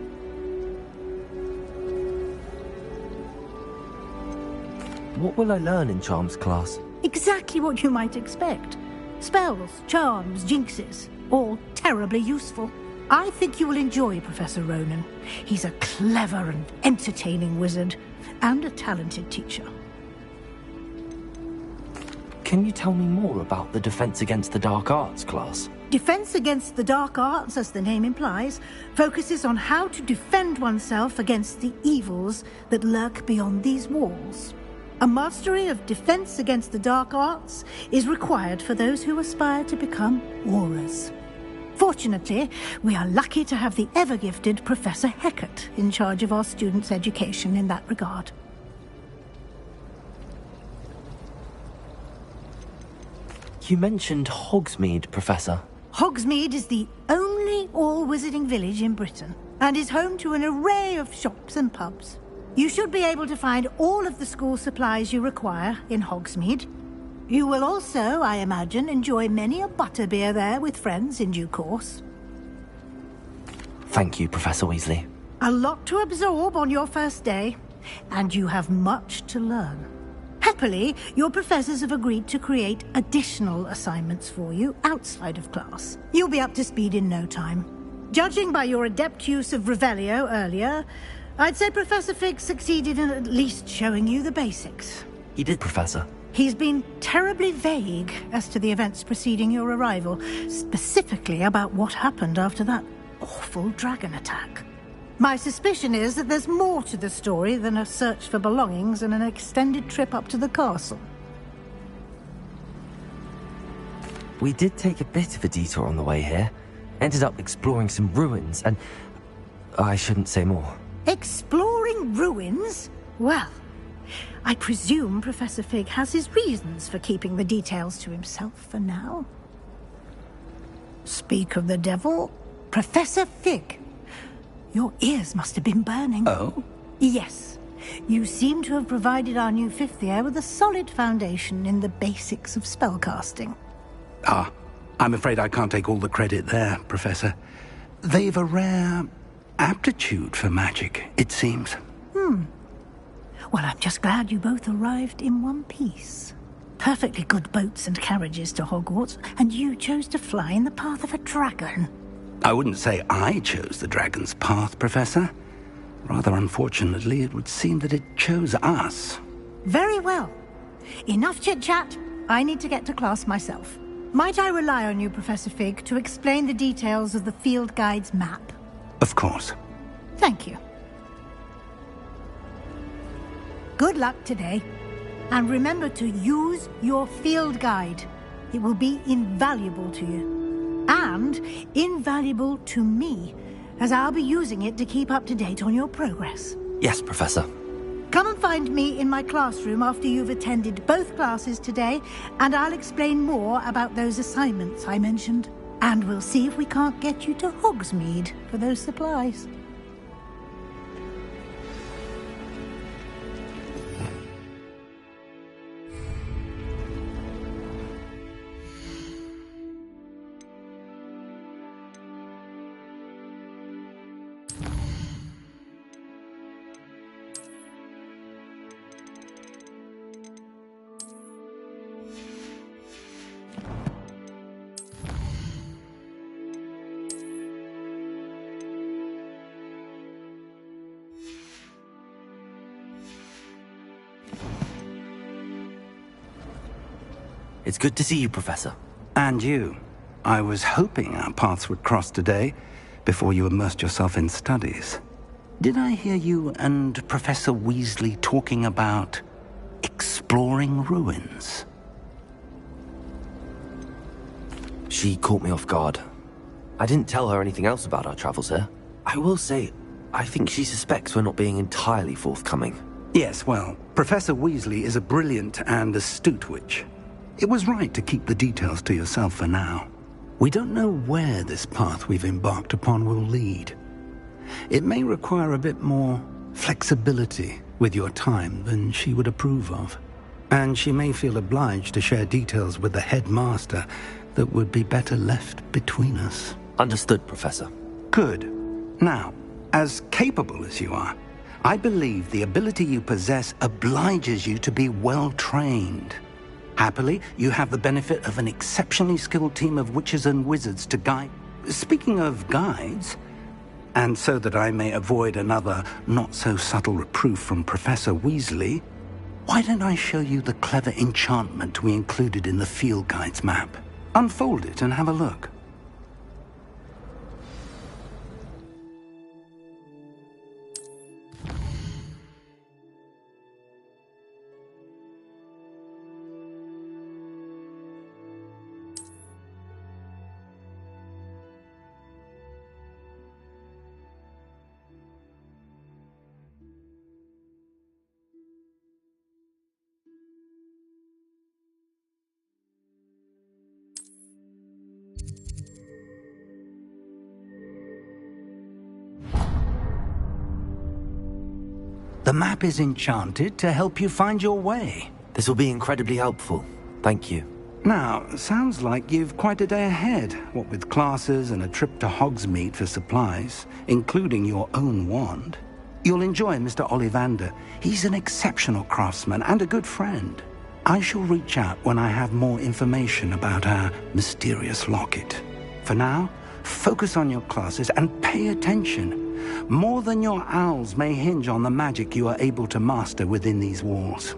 What will I learn in Charms class? Exactly what you might expect. Spells, charms, jinxes, all terribly useful. I think you will enjoy Professor Ronan. He's a clever and entertaining wizard, and a talented teacher. Can you tell me more about the Defense Against the Dark Arts class? Defense Against the Dark Arts, as the name implies, focuses on how to defend oneself against the evils that lurk beyond these walls. A mastery of Defense Against the Dark Arts is required for those who aspire to become Aurors. Fortunately, we are lucky to have the ever-gifted Professor Hecat in charge of our students' education in that regard. You mentioned Hogsmeade, Professor. Hogsmeade is the only all-wizarding village in Britain, and is home to an array of shops and pubs. You should be able to find all of the school supplies you require in Hogsmeade. You will also, I imagine, enjoy many a butterbeer there with friends in due course. Thank you, Professor Weasley. A lot to absorb on your first day, and you have much to learn. Happily, your professors have agreed to create additional assignments for you outside of class. You'll be up to speed in no time. Judging by your adept use of Revelio earlier, I'd say Professor Fig succeeded in at least showing you the basics. He did, Professor. He's been terribly vague as to the events preceding your arrival, specifically about what happened after that awful dragon attack. My suspicion is that there's more to the story than a search for belongings and an extended trip up to the castle. We did take a bit of a detour on the way here. Ended up exploring some ruins, and I shouldn't say more. Exploring ruins? Well, I presume Professor Fig has his reasons for keeping the details to himself for now. Speak of the devil, Professor Fig. Your ears must have been burning. Oh? Yes. You seem to have provided our new fifth year with a solid foundation in the basics of spellcasting. Ah, I'm afraid I can't take all the credit there, Professor. They've a rare aptitude for magic, it seems. Well, I'm just glad you both arrived in one piece. Perfectly good boats and carriages to Hogwarts, and you chose to fly in the path of a dragon. I wouldn't say I chose the dragon's path, Professor. Rather unfortunately, it would seem that it chose us. Very well. Enough chit-chat. I need to get to class myself. Might I rely on you, Professor Fig, to explain the details of the field guide's map? Of course. Thank you. Good luck today. And remember to use your field guide. It will be invaluable to you. And invaluable to me, as I'll be using it to keep up to date on your progress. Yes, Professor. Come and find me in my classroom after you've attended both classes today, and I'll explain more about those assignments I mentioned. And we'll see if we can't get you to Hogsmeade for those supplies. It's good to see you, Professor. And you. I was hoping our paths would cross today, before you immersed yourself in studies. Did I hear you and Professor Weasley talking about exploring ruins? She caught me off guard. I didn't tell her anything else about our travels here. I will say, I think she suspects we're not being entirely forthcoming. Yes, well, Professor Weasley is a brilliant and astute witch. It was right to keep the details to yourself for now. We don't know where this path we've embarked upon will lead. It may require a bit more flexibility with your time than she would approve of. And she may feel obliged to share details with the headmaster that would be better left between us. Understood, Professor. Good. Now, as capable as you are, I believe the ability you possess obliges you to be well trained. Happily, you have the benefit of an exceptionally skilled team of witches and wizards to guide. Speaking of guides, and so that I may avoid another not-so-subtle reproof from Professor Weasley, why don't I show you the clever enchantment we included in the field guide's map? Unfold it and have a look. The map is enchanted to help you find your way. This will be incredibly helpful. Thank you. Now, sounds like you've quite a day ahead, what with classes and a trip to Hogsmeade for supplies, including your own wand. You'll enjoy Mr. Ollivander. He's an exceptional craftsman and a good friend. I shall reach out when I have more information about our mysterious locket. For now, focus on your classes and pay attention. More than your owls may hinge on the magic you are able to master within these walls.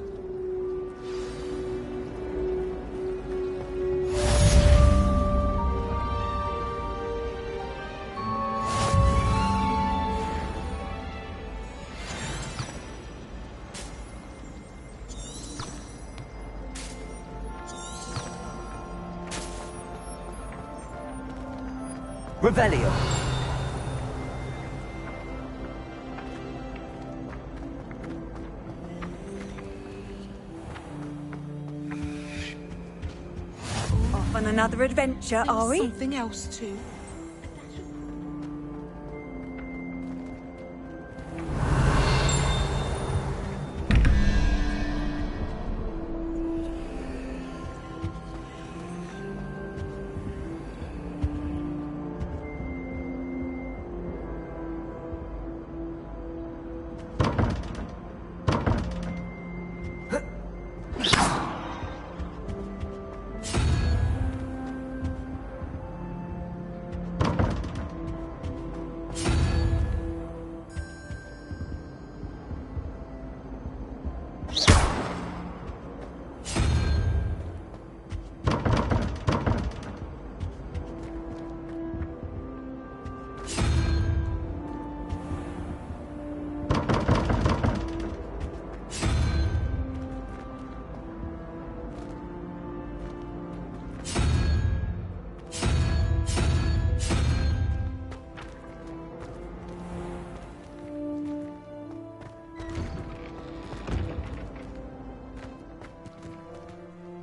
Revelio. Off on another adventure, are we? Something else too.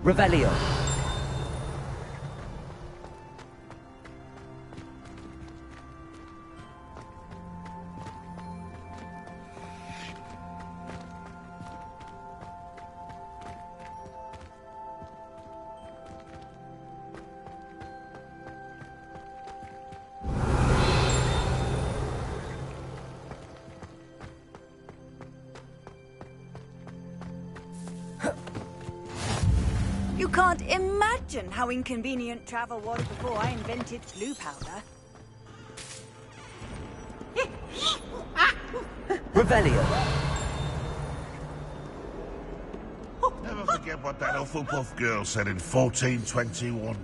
Revelio. You can't imagine how inconvenient travel was before I invented blue powder. Revelio. Never forget what that Hufflepuff girl said in 1421.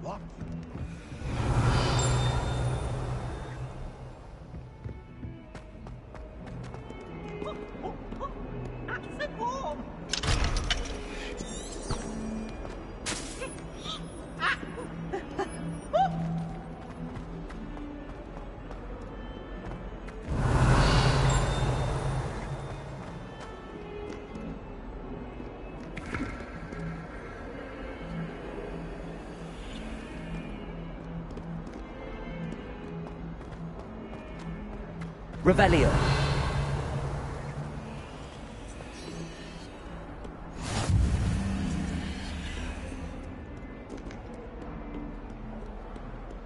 What? Revelio.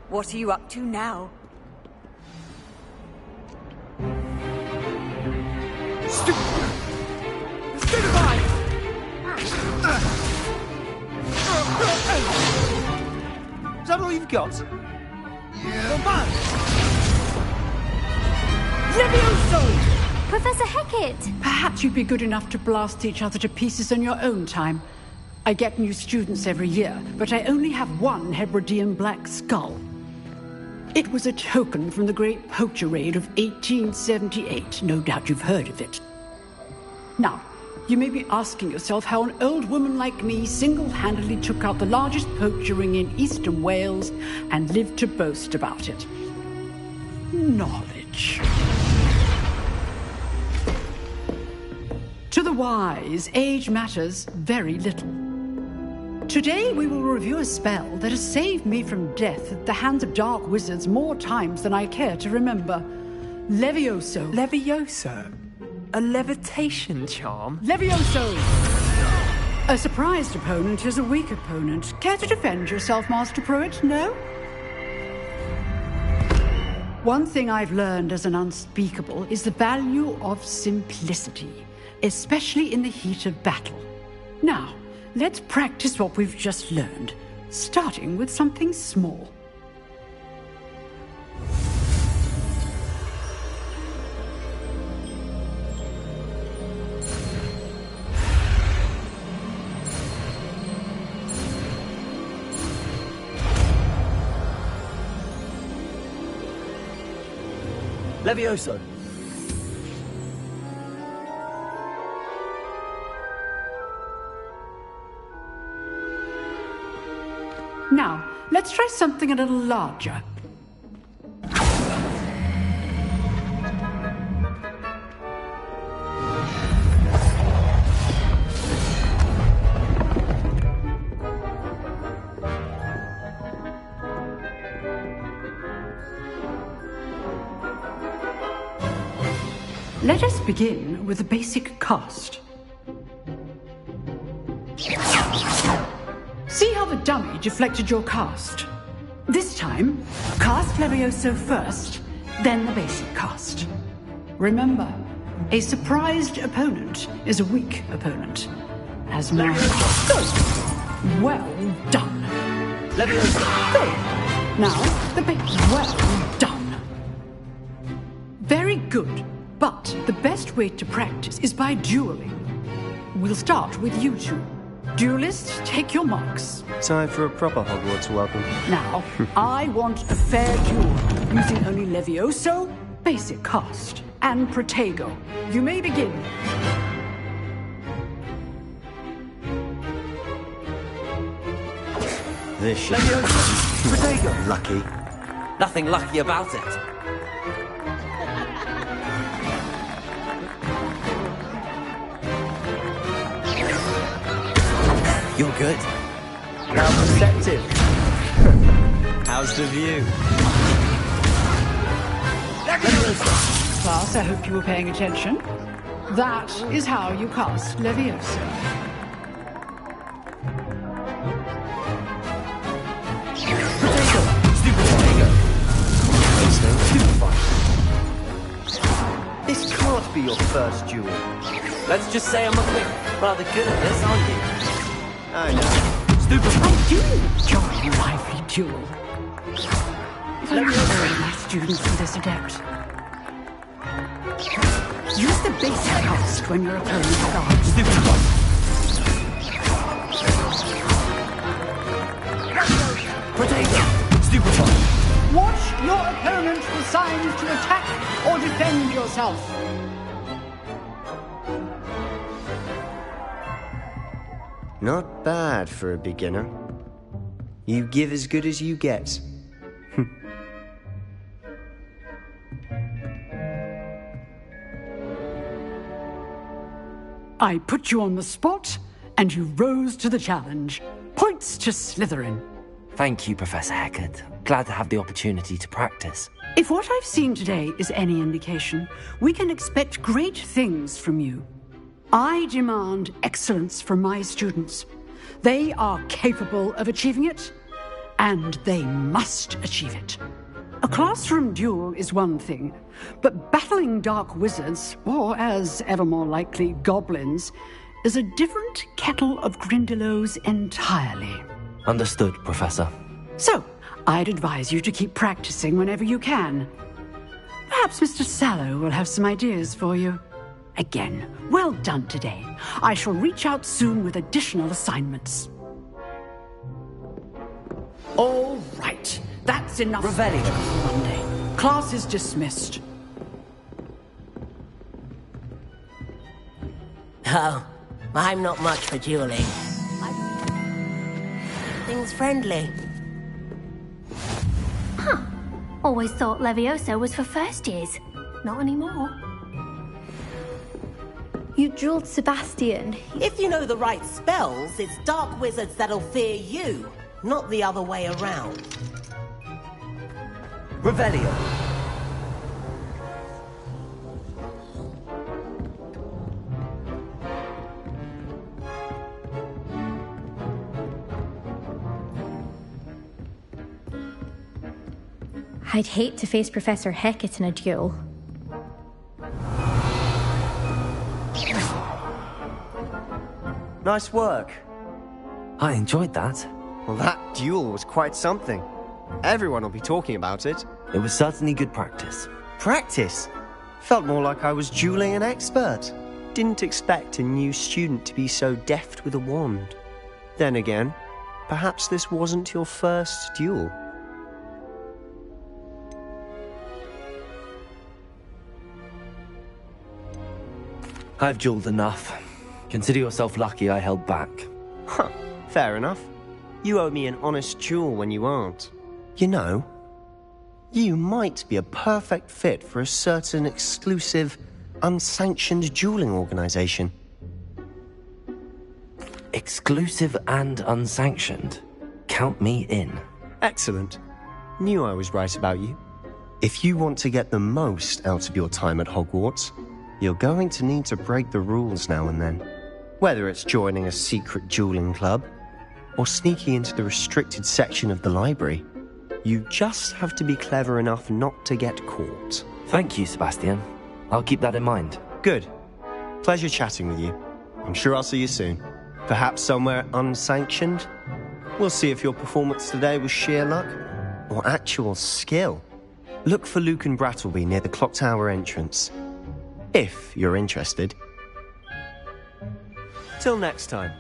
What are you up to now? Stupefy! Is that all you've got? Yeah. Levioso! Professor Hecat! Perhaps you'd be good enough to blast each other to pieces in your own time. I get new students every year, but I only have one Hebridean black skull. It was a token from the Great Poacher Raid of 1878. No doubt you've heard of it. Now, you may be asking yourself how an old woman like me single-handedly took out the largest poacher ring in eastern Wales and lived to boast about it. Knowledge. To the wise, age matters very little. Today we will review a spell that has saved me from death at the hands of dark wizards more times than I care to remember. Levioso. Levioso? A levitation charm? Levioso! A surprised opponent is a weak opponent. Care to defend yourself, Master Pruitt? No? One thing I've learned as an unspeakable is the value of simplicity, especially in the heat of battle. Now, let's practice what we've just learned, starting with something small. Levioso. Now, let's try something a little larger. Let us begin with a basic cast. See how the dummy deflected your cast? This time, cast Levioso first, then the basic cast. Remember, a surprised opponent is a weak opponent. As my... Good. Well done. Levioso. Good. Now, the basic... Well done. Very good. But the best way to practice is by dueling. We'll start with you two. Duelists, take your marks. Time for a proper Hogwarts welcome. Now, I want a fair duel, using only Levioso, basic cast, and Protego. You may begin. This should Levioso. Protego. Lucky. Nothing lucky about it. You're good. How perceptive. How's the view? Class, I hope you were paying attention. That is how you cast Leviosa. This can't be your first duel. Let's just say I'm rather good at this, aren't you? I know. I do enjoy a lively duel. Very my students in this adept. Use the basic cast when your opponent guards. Protego! Stupefy! Watch your opponent for signs to attack or defend yourself. Not bad for a beginner. You give as good as you get. I put you on the spot, and you rose to the challenge. Points to Slytherin. Thank you, Professor Hecat. Glad to have the opportunity to practice. If what I've seen today is any indication, we can expect great things from you. I demand excellence from my students. They are capable of achieving it, and they must achieve it. A classroom duel is one thing, but battling dark wizards, or as ever more likely, goblins, is a different kettle of Grindylows entirely. Understood, Professor. So, I'd advise you to keep practicing whenever you can. Perhaps Mr. Sallow will have some ideas for you. Again, well done today. I shall reach out soon with additional assignments. All right. That's enough for Monday. Class is dismissed. Oh, I'm not much for dueling. Things friendly. Huh. Always thought Leviosa was for first years. Not anymore. You drilled Sebastian. If you know the right spells, it's dark wizards that'll fear you, not the other way around. Revelio. I'd hate to face Professor Hecat in a duel. Nice work. I enjoyed that. Well, that duel was quite something. Everyone will be talking about it. It was certainly good practice. Practice? Felt more like I was dueling an expert. Didn't expect a new student to be so deft with a wand. Then again, perhaps this wasn't your first duel. I've dueled enough. Consider yourself lucky I held back. Huh, fair enough. You owe me an honest duel when you aren't. You know, you might be a perfect fit for a certain exclusive, unsanctioned dueling organization. Exclusive and unsanctioned? Count me in. Excellent. Knew I was right about you. If you want to get the most out of your time at Hogwarts, you're going to need to break the rules now and then. Whether it's joining a secret dueling club, or sneaking into the restricted section of the library, you just have to be clever enough not to get caught. Thank you, Sebastian. I'll keep that in mind. Good. Pleasure chatting with you. I'm sure I'll see you soon. Perhaps somewhere unsanctioned? We'll see if your performance today was sheer luck, or actual skill. Look for Luke and Brattleby near the clock tower entrance. If you're interested. Till next time.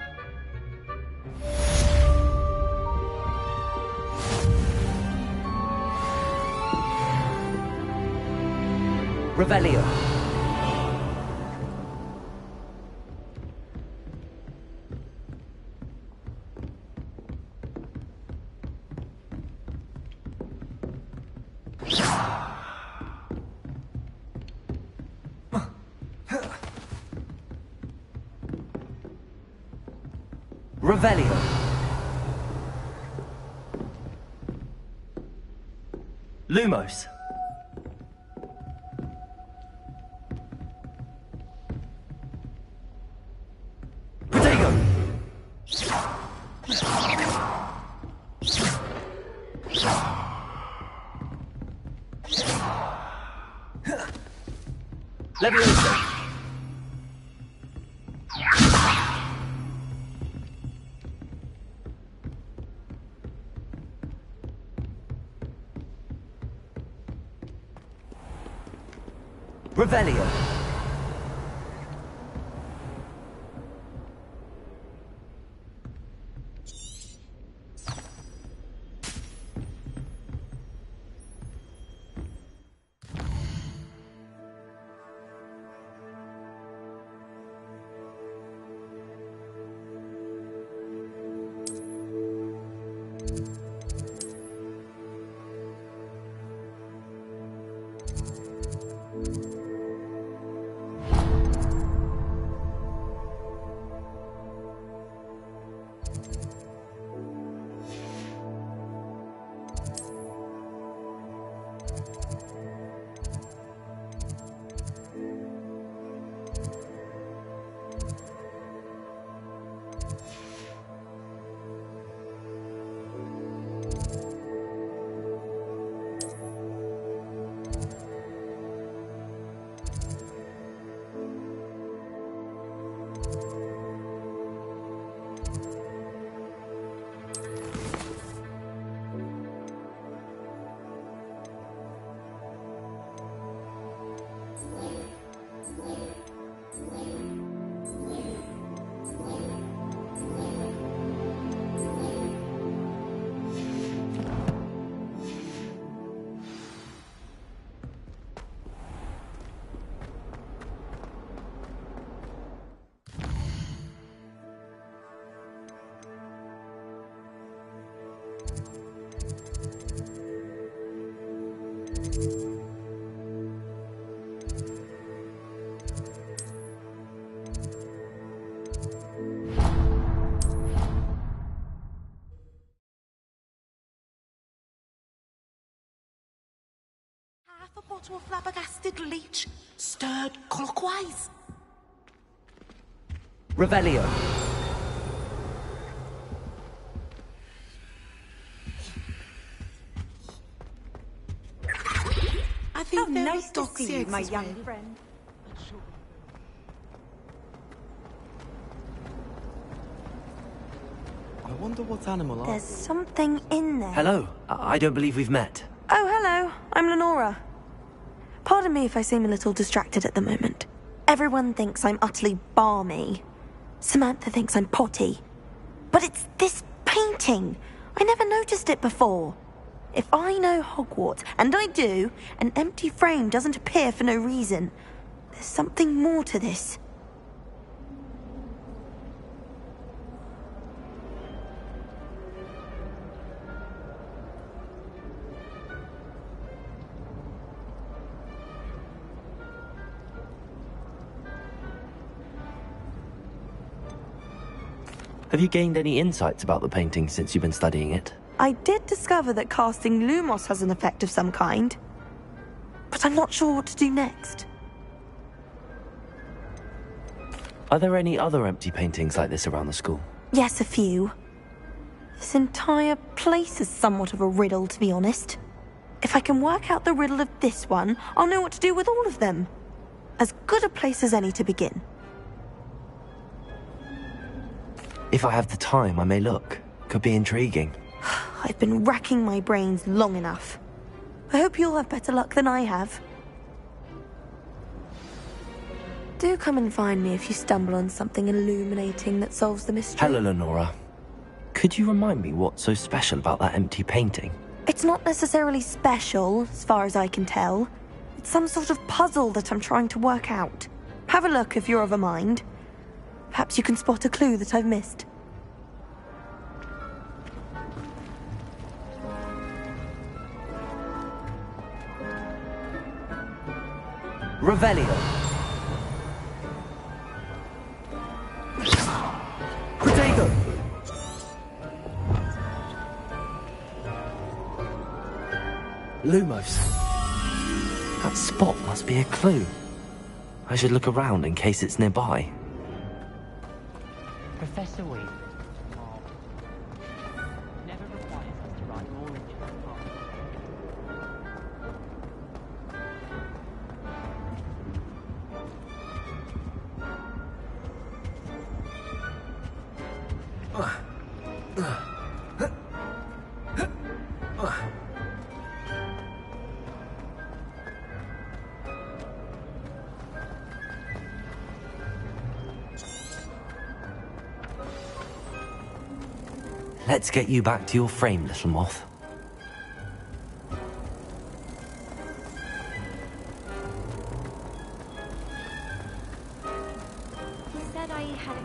Revelio. Revelio. Lumos. Protego. Leviosa. Revelio. Half a bottle of flabbergasted leech, stirred clockwise. Revelio. I think How there nice was to Doc see you, my Sears' young way. friend. I wonder what animal There's something in there. Hello. I don't believe we've met. Oh, hello. I'm Lenora. Pardon me if I seem a little distracted at the moment. Everyone thinks I'm utterly balmy. Samantha thinks I'm potty. But it's this painting. I never noticed it before. If I know Hogwarts, and I do, an empty frame doesn't appear for no reason. There's something more to this. Have you gained any insights about the painting since you've been studying it? I did discover that casting Lumos has an effect of some kind. But I'm not sure what to do next. Are there any other empty paintings like this around the school? Yes, a few. This entire place is somewhat of a riddle, to be honest. If I can work out the riddle of this one, I'll know what to do with all of them. As good a place as any to begin. If I have the time, I may look. Could be intriguing. I've been racking my brains long enough. I hope you'll have better luck than I have. Do come and find me if you stumble on something illuminating that solves the mystery. Hello, Lenora. Could you remind me what's so special about that empty painting? It's not necessarily special, as far as I can tell. It's some sort of puzzle that I'm trying to work out. Have a look if you're of a mind. Perhaps you can spot a clue that I've missed. Revelio. Protego. Lumos. That spot must be a clue. I should look around in case it's nearby. Professor Weasley never requires us to write more into the Let's get you back to your frame, little moth. You said I had a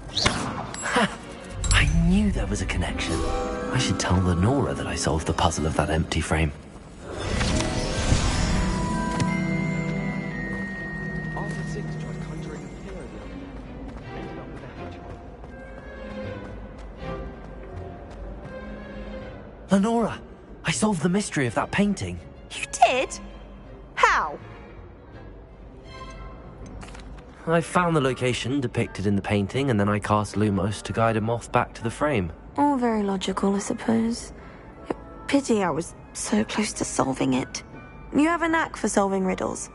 complexion. I knew there was a connection. I should tell Lenora that I solved the puzzle of that empty frame. Lenora, I solved the mystery of that painting. You did? How? I found the location depicted in the painting, and then I cast Lumos to guide a moth back to the frame. All very logical, I suppose. Pity I was so close to solving it. You have a knack for solving riddles.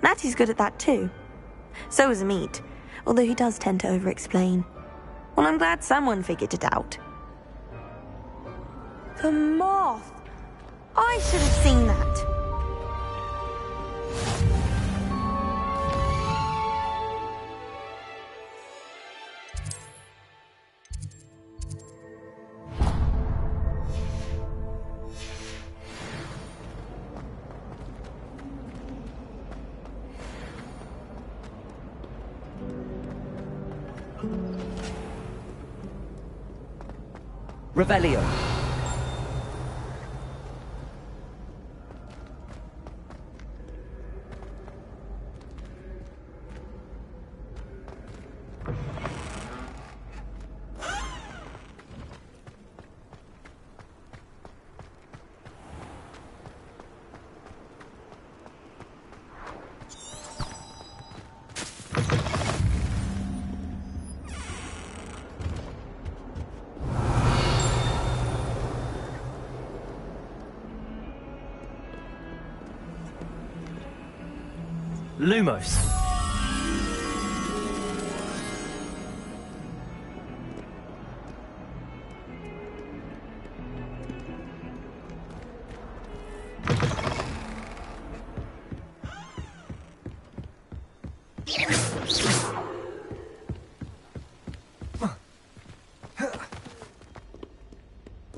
Natty's good at that too. So is Meat, although he does tend to over-explain. Well, I'm glad someone figured it out. The moth! I should have seen that. Revelio. Lumos.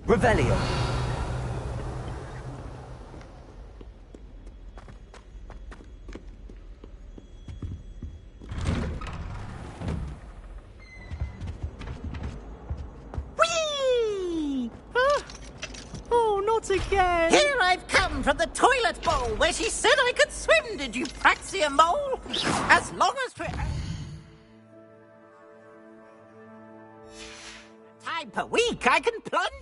Revelio. Again. Here I've come from the toilet bowl where she said I could swim, did you praxia mole? As long as... time per week I can plunge...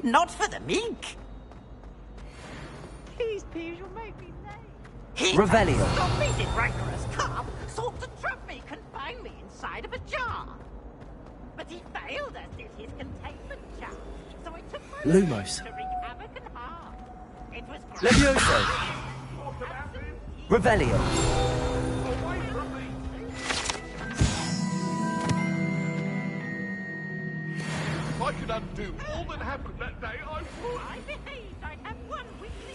Not for the meek. Please, you'll make me late. Revelio. Stop-beated rancorous carp sought to trap me, confine me inside of a jar. But he failed, as did his containment charge. So I took my Lumos. to wreak havoc and harm. It was Levioso. Revelio. If I could undo all that happened that day, I would. I behaved. I'd have one weekly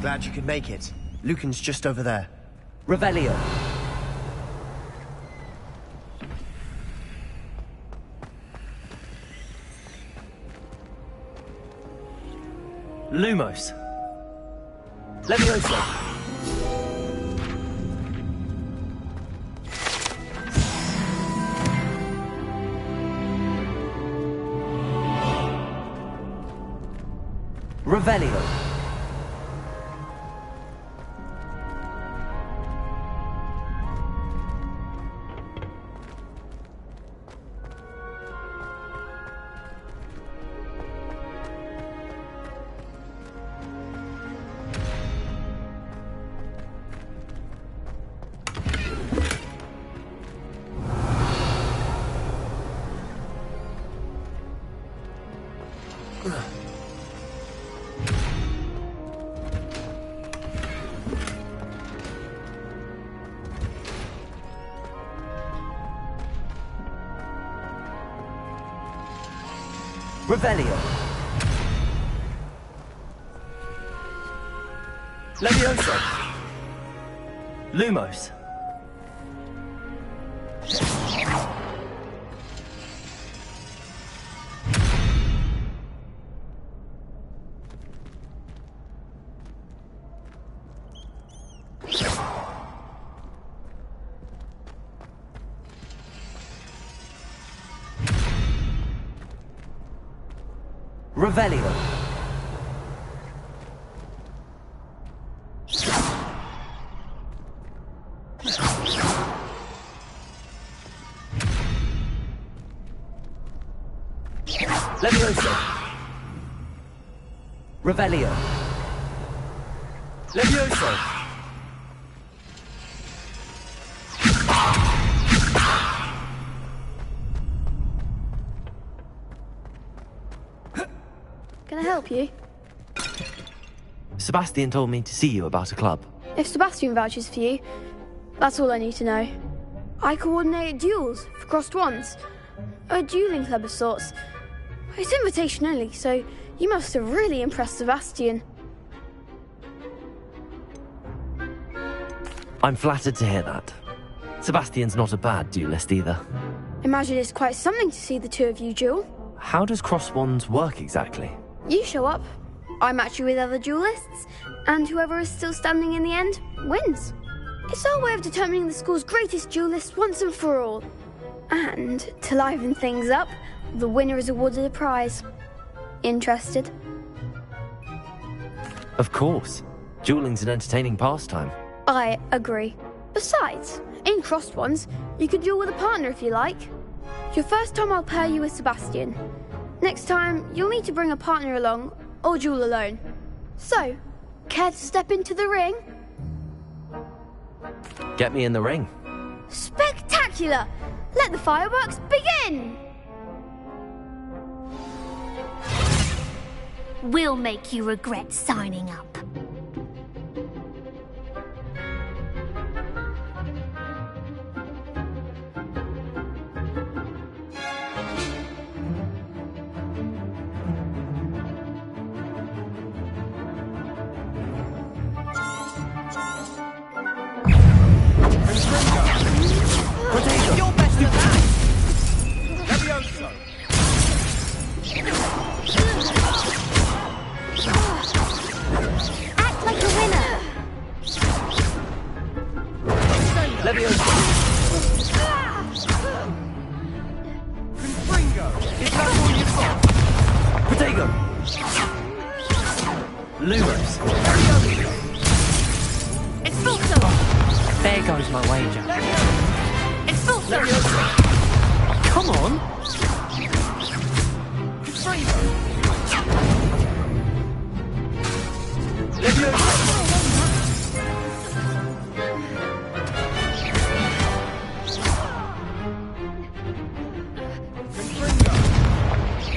Glad you could make it. Lucan's just over there. Revelio. Lumos. Levioso. Revelio. Revelio. Levioso. Lumos. Revelio. Levioso. Revelio. Levioso. Can I help you? Sebastian told me to see you about a club. If Sebastian vouches for you, that's all I need to know. I coordinate duels for crossed wands. A dueling club of sorts. It's invitation only, so you must have really impressed Sebastian. I'm flattered to hear that. Sebastian's not a bad duelist either. Imagine it's quite something to see the two of you duel. How does cross wands work exactly? You show up, I match you with other duelists, and whoever is still standing in the end wins. It's our way of determining the school's greatest duelist once and for all. And to liven things up, the winner is awarded a prize. Interested? Of course. Dueling's an entertaining pastime. I agree. Besides, in crossed ones, you can duel with a partner if you like. Your first time I'll pair you with Sebastian. Next time, you'll need to bring a partner along, or duel alone. So, care to step into the ring? Get me in the ring. Spectacular! Let the fireworks begin! We'll make you regret signing up. You're best at that! Levioso! Act like a winner! Levioso! Confringo! Is that all you've got? Protego! Lumos! Expulso! There goes my wager. Expulso! Come on!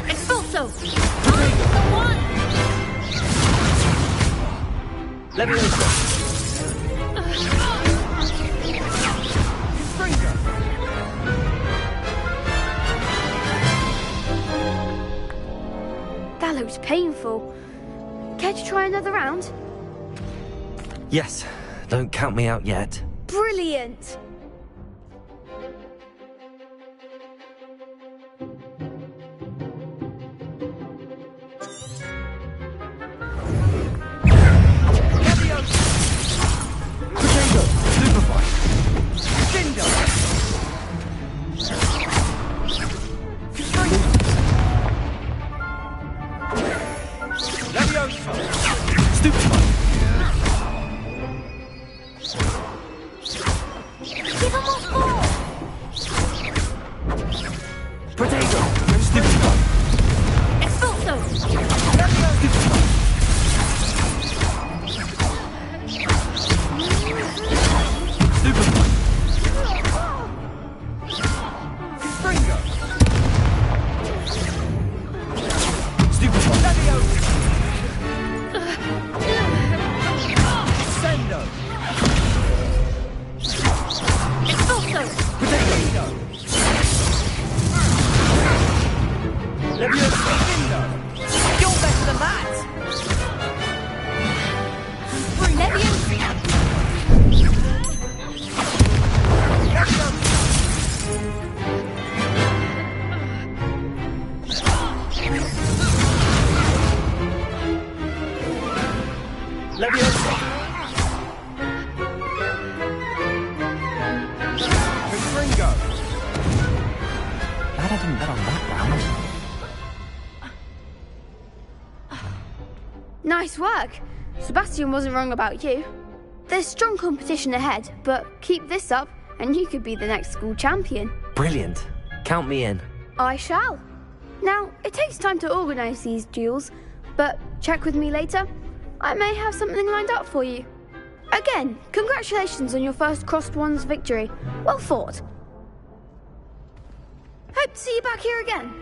Expulso! Levioso! That looks painful. Care to try another round? Yes, don't count me out yet. Brilliant! Glad I didn't bet on that round. Nice work. Sebastian wasn't wrong about you. There's strong competition ahead, but keep this up and you could be the next school champion. Brilliant. Count me in. I shall. Now, it takes time to organise these duels, but check with me later. I may have something lined up for you. Again, congratulations on your first Crossed Wands victory. Well fought. Hope to see you back here again.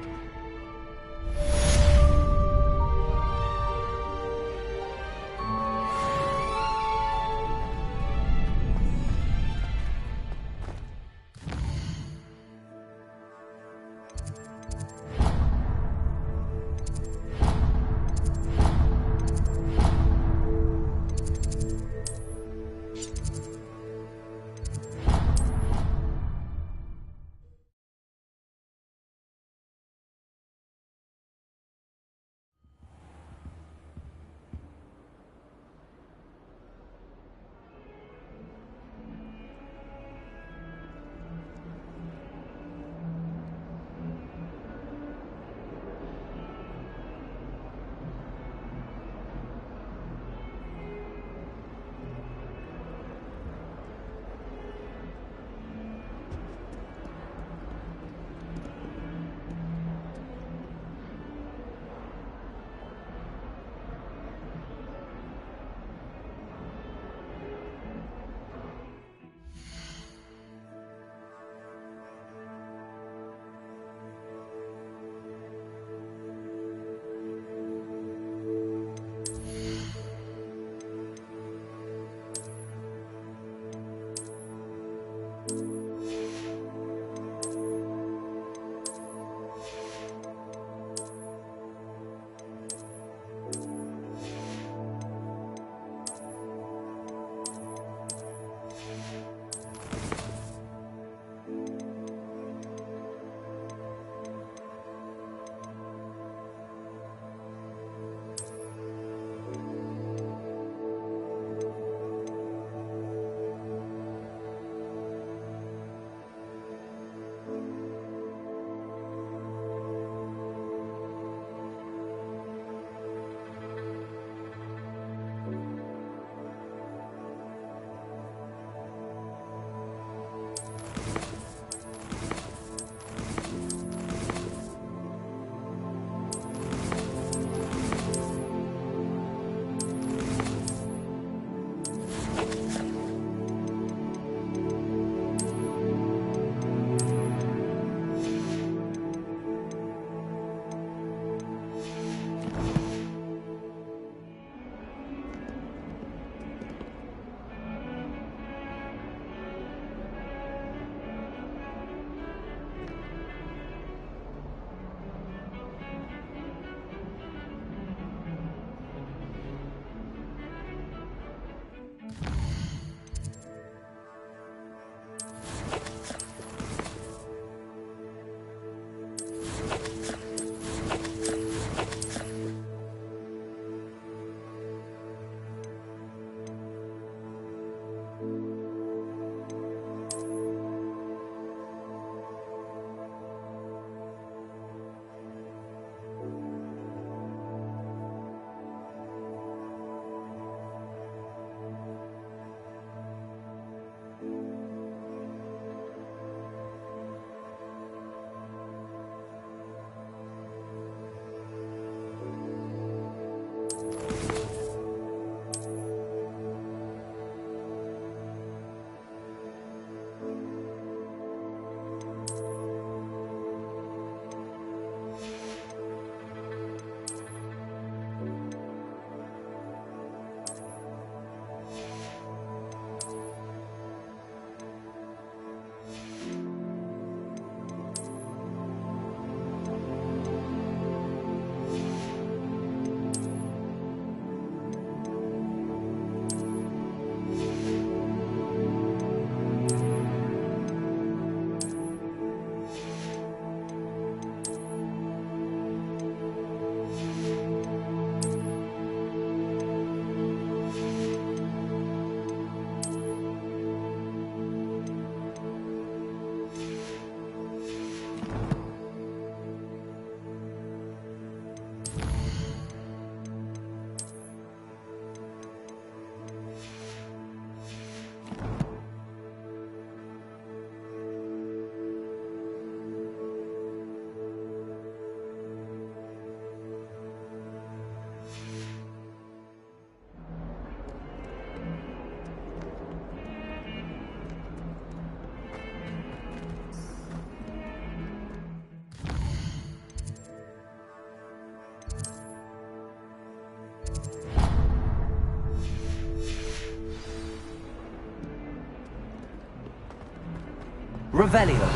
Revelio.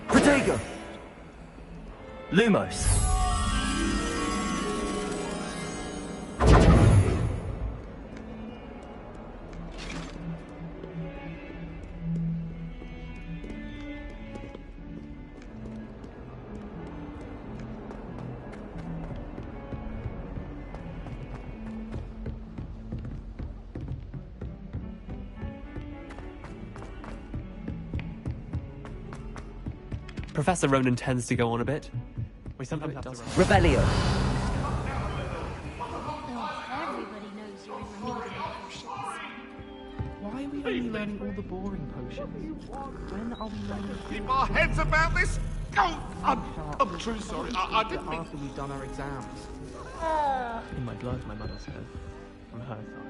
Protego. Lumos. Professor Ronan tends to go on a bit. We sometimes have to... Revelio. Everybody knows you're in remedial potions. Why are we only learning all the boring potions? When are we learning... Keep our heads about this! Oh, I'm true sorry. I didn't mean... After we've done our exams. In my blood, my mother said. From her side.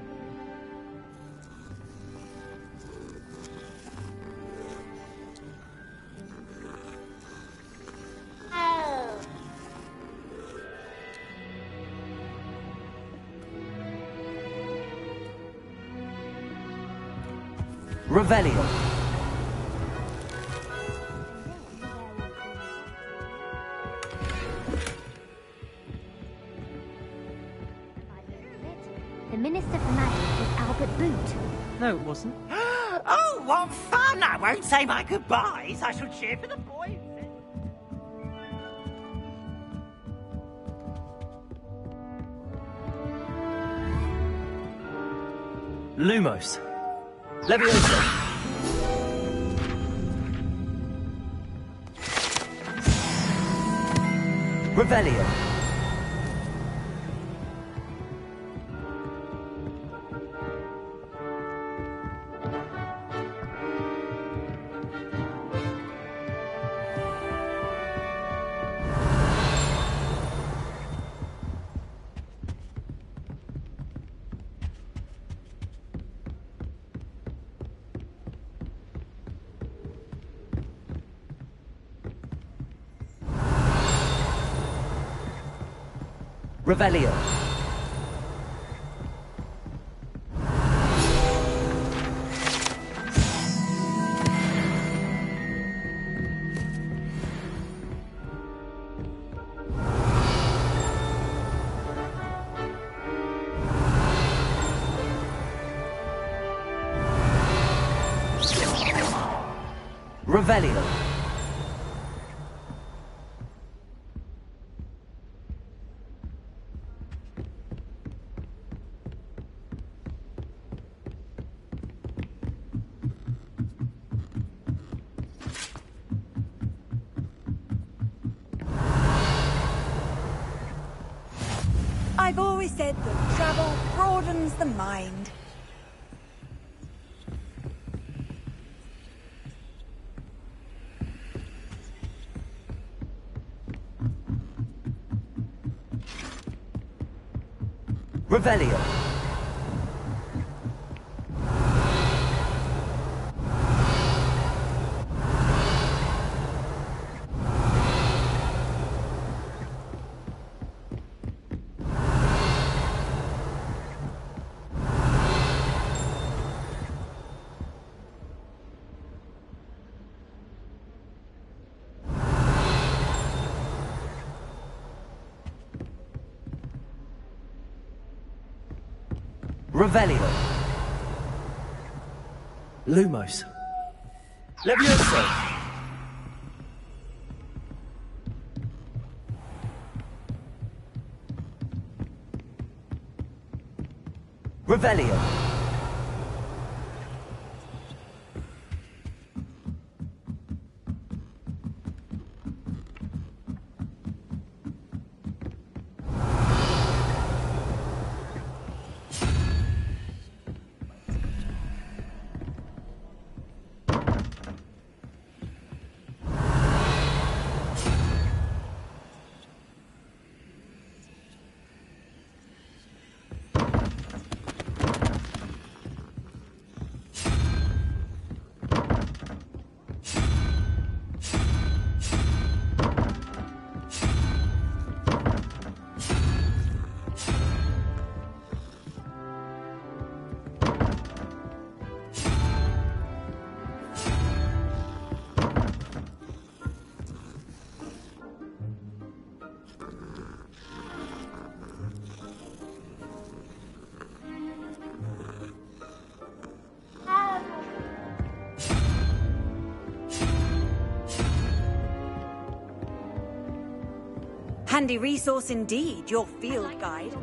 Revelio. The Minister for Magic was Albert Boot. No, it wasn't. Oh, what fun! I won't say my goodbyes. I shall cheer for the boy. Lumos. Levioso. Revelio. Revelio. Revelio. I've always said that travel broadens the mind. Revelio. Revelio. Lumos. Levioso. Revelio. Handy resource indeed, your field guide.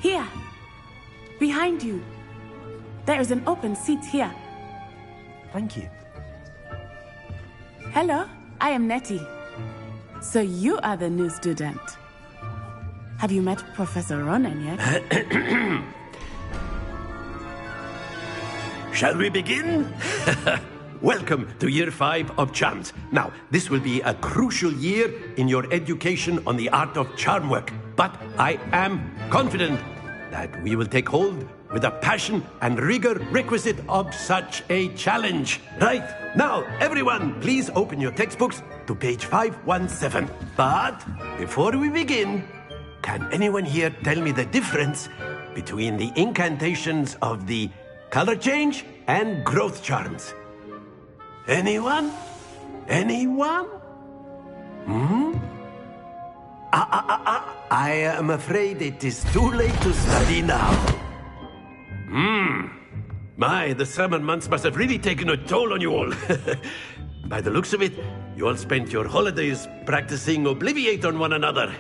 Here. Behind you. There is an open seat here. Thank you. Hello, I am Nettie. So you are the new student. Have you met Professor Ronan yet? Shall we begin? Welcome to Year 5 of Charms. Now, this will be a crucial year in your education on the art of charm work. But I am confident that we will take hold with the passion and rigor requisite of such a challenge. Right, now, everyone, please open your textbooks to page 517. But before we begin, can anyone here tell me the difference between the incantations of the color change and growth charms? Anyone? Anyone? I am afraid it is too late to study now. My, the summer months must have really taken a toll on you all. By the looks of it, you all spent your holidays practicing Obliviate on one another.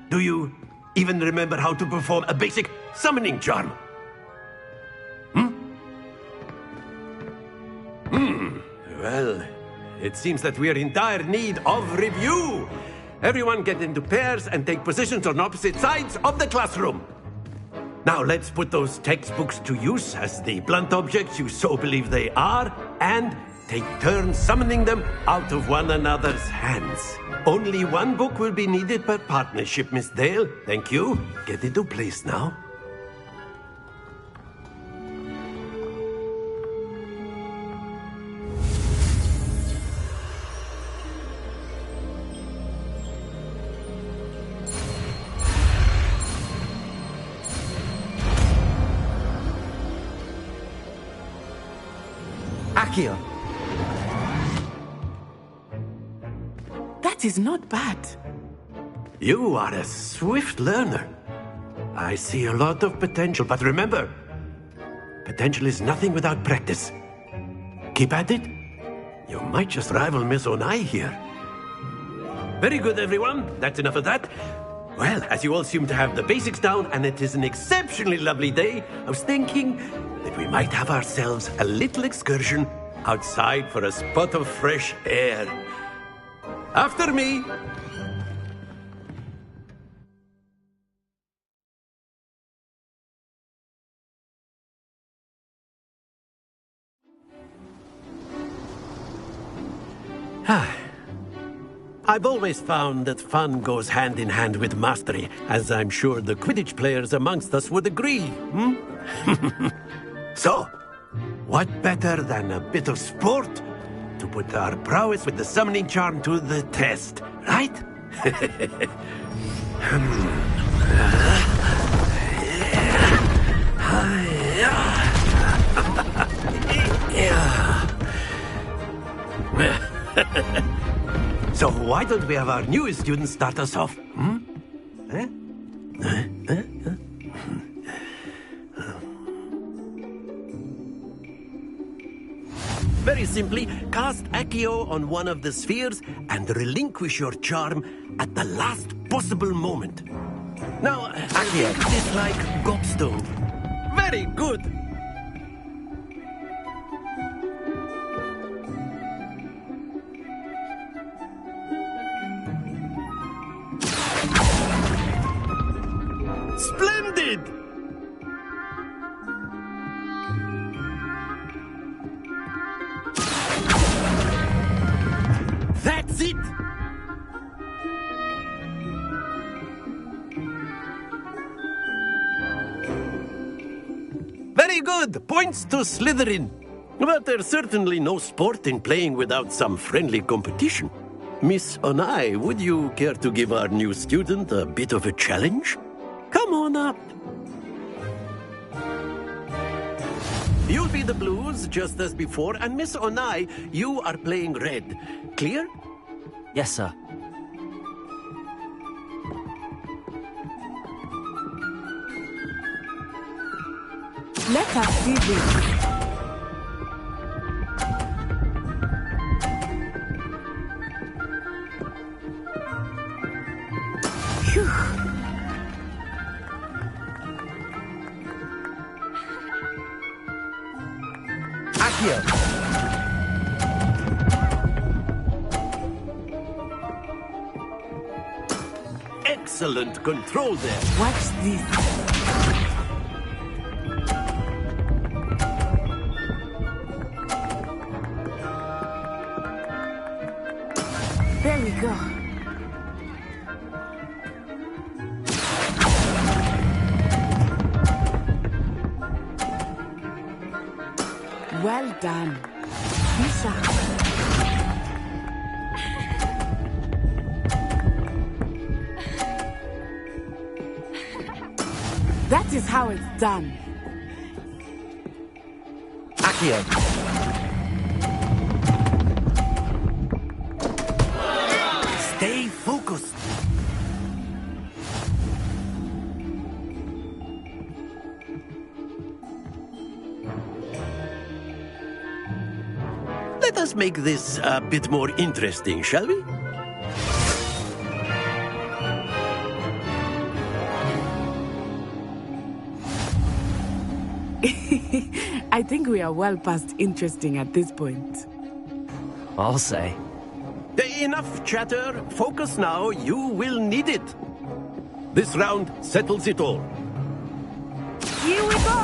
Do you even remember how to perform a basic summoning charm? Well, it seems that we are in dire need of review. Everyone get into pairs and take positions on opposite sides of the classroom. Now let's put those textbooks to use as the blunt objects you so believe they are, and take turns summoning them out of one another's hands. Only one book will be needed per partnership, Miss Dale. Thank you. Get into place now. Accio. That is not bad. You are a swift learner. I see a lot of potential, but remember, potential is nothing without practice. Keep at it. You might just rival Miss Onai here. Very good, everyone. That's enough of that. Well, as you all seem to have the basics down, and it is an exceptionally lovely day, I was thinking that we might have ourselves a little excursion outside for a spot of fresh air. After me. I've always found that fun goes hand in hand with mastery, as I'm sure the Quidditch players amongst us would agree. So, what better than a bit of sport to put our prowess with the summoning charm to the test, right? So why don't we have our newest student start us off? Very simply, cast Accio on one of the spheres and relinquish your charm at the last possible moment. Now, Accio is like gobstone. Very good. Splendid! That's it! Very good! Points to Slytherin. But there's certainly no sport in playing without some friendly competition. Miss Onai, would you care to give our new student a bit of a challenge? Come on up. You'll be the blues, just as before, and Miss Onai, you are playing red. Clear? Yes, sir. Let us see this. Phew. Accio! Excellent control there. Watch this. There we go. Well done. Lisa. That is how it's done. Accio. Stay focused. Let us make this a bit more interesting, shall we? I think we are well past interesting at this point. I'll say. Enough chatter. Focus now. You will need it. This round settles it all. Here we go.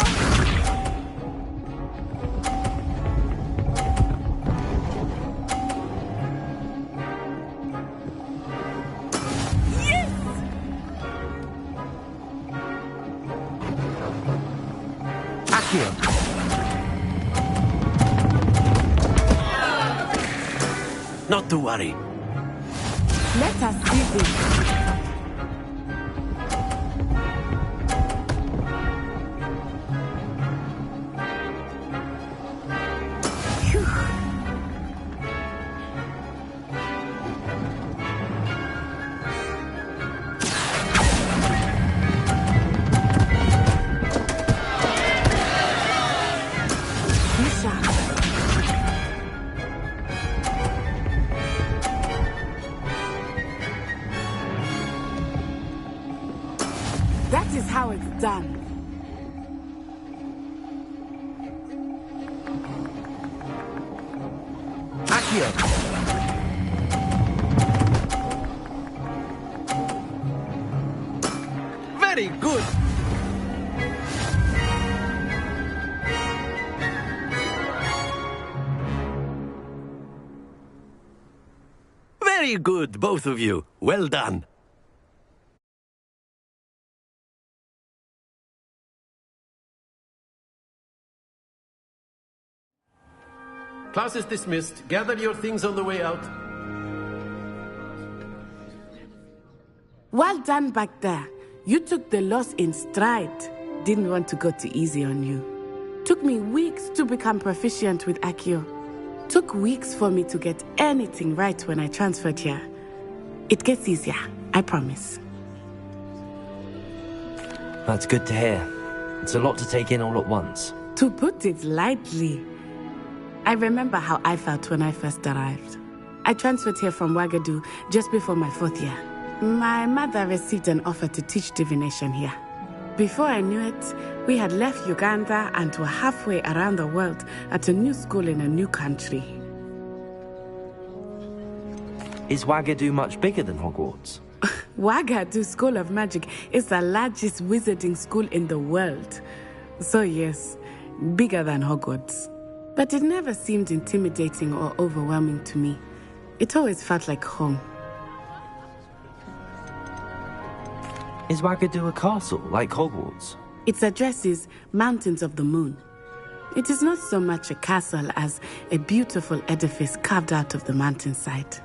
Yes! Accio. Not to worry. Let us see this. That is how it's done. Accio. Very good. Very good, both of you. Well done. Class is dismissed. Gather your things on the way out. Well done back there. You took the loss in stride. Didn't want to go too easy on you. Took me weeks to become proficient with Accio. Took weeks for me to get anything right when I transferred here. It gets easier, I promise. That's good to hear. It's a lot to take in all at once. To put it lightly, I remember how I felt when I first arrived. I transferred here from Wagadu just before my 4th year. My mother received an offer to teach divination here. Before I knew it, we had left Uganda and were halfway around the world at a new school in a new country. Is Wagadu much bigger than Hogwarts? Wagadu School of Magic is the largest wizarding school in the world. So yes, bigger than Hogwarts. But it never seemed intimidating or overwhelming to me. It always felt like home. Is Wagadu a castle, like Hogwarts? Its address is Mountains of the Moon. It is not so much a castle as a beautiful edifice carved out of the mountainside.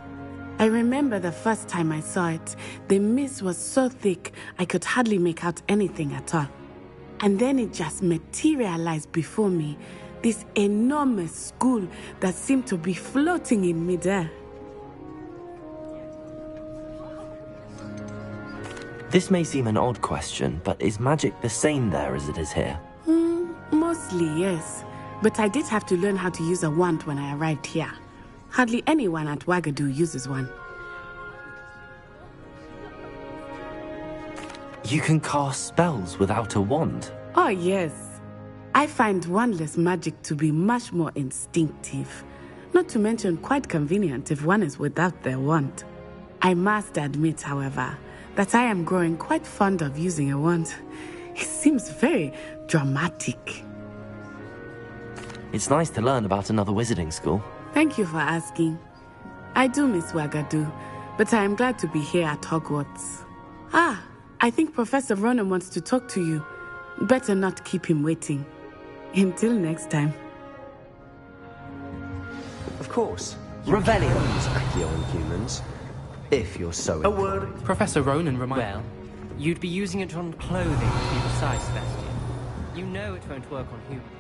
I remember the first time I saw it, the mist was so thick I could hardly make out anything at all. And then it just materialized before me, this enormous school that seemed to be floating in midair. This may seem an odd question, but is magic the same there as it is here? Most Mostly, yes. But I did have to learn how to use a wand when I arrived here. Hardly anyone at Wagadu uses one. You can cast spells without a wand? Oh, yes. I find wandless magic to be much more instinctive. Not to mention quite convenient if one is without their wand. I must admit, however, that I am growing quite fond of using a wand. It seems very dramatic. It's nice to learn about another wizarding school. Thank you for asking. I do miss Wagadu, but I am glad to be here at Hogwarts. Ah, I think Professor Ronan wants to talk to you. Better not keep him waiting. Until next time. Of course. Revelio. Use Accio on humans, if you're so A word. inclined. Professor Ronan reminded. Well, you'd be using it on clothing to be precise, Sebastian. You know it won't work on humans.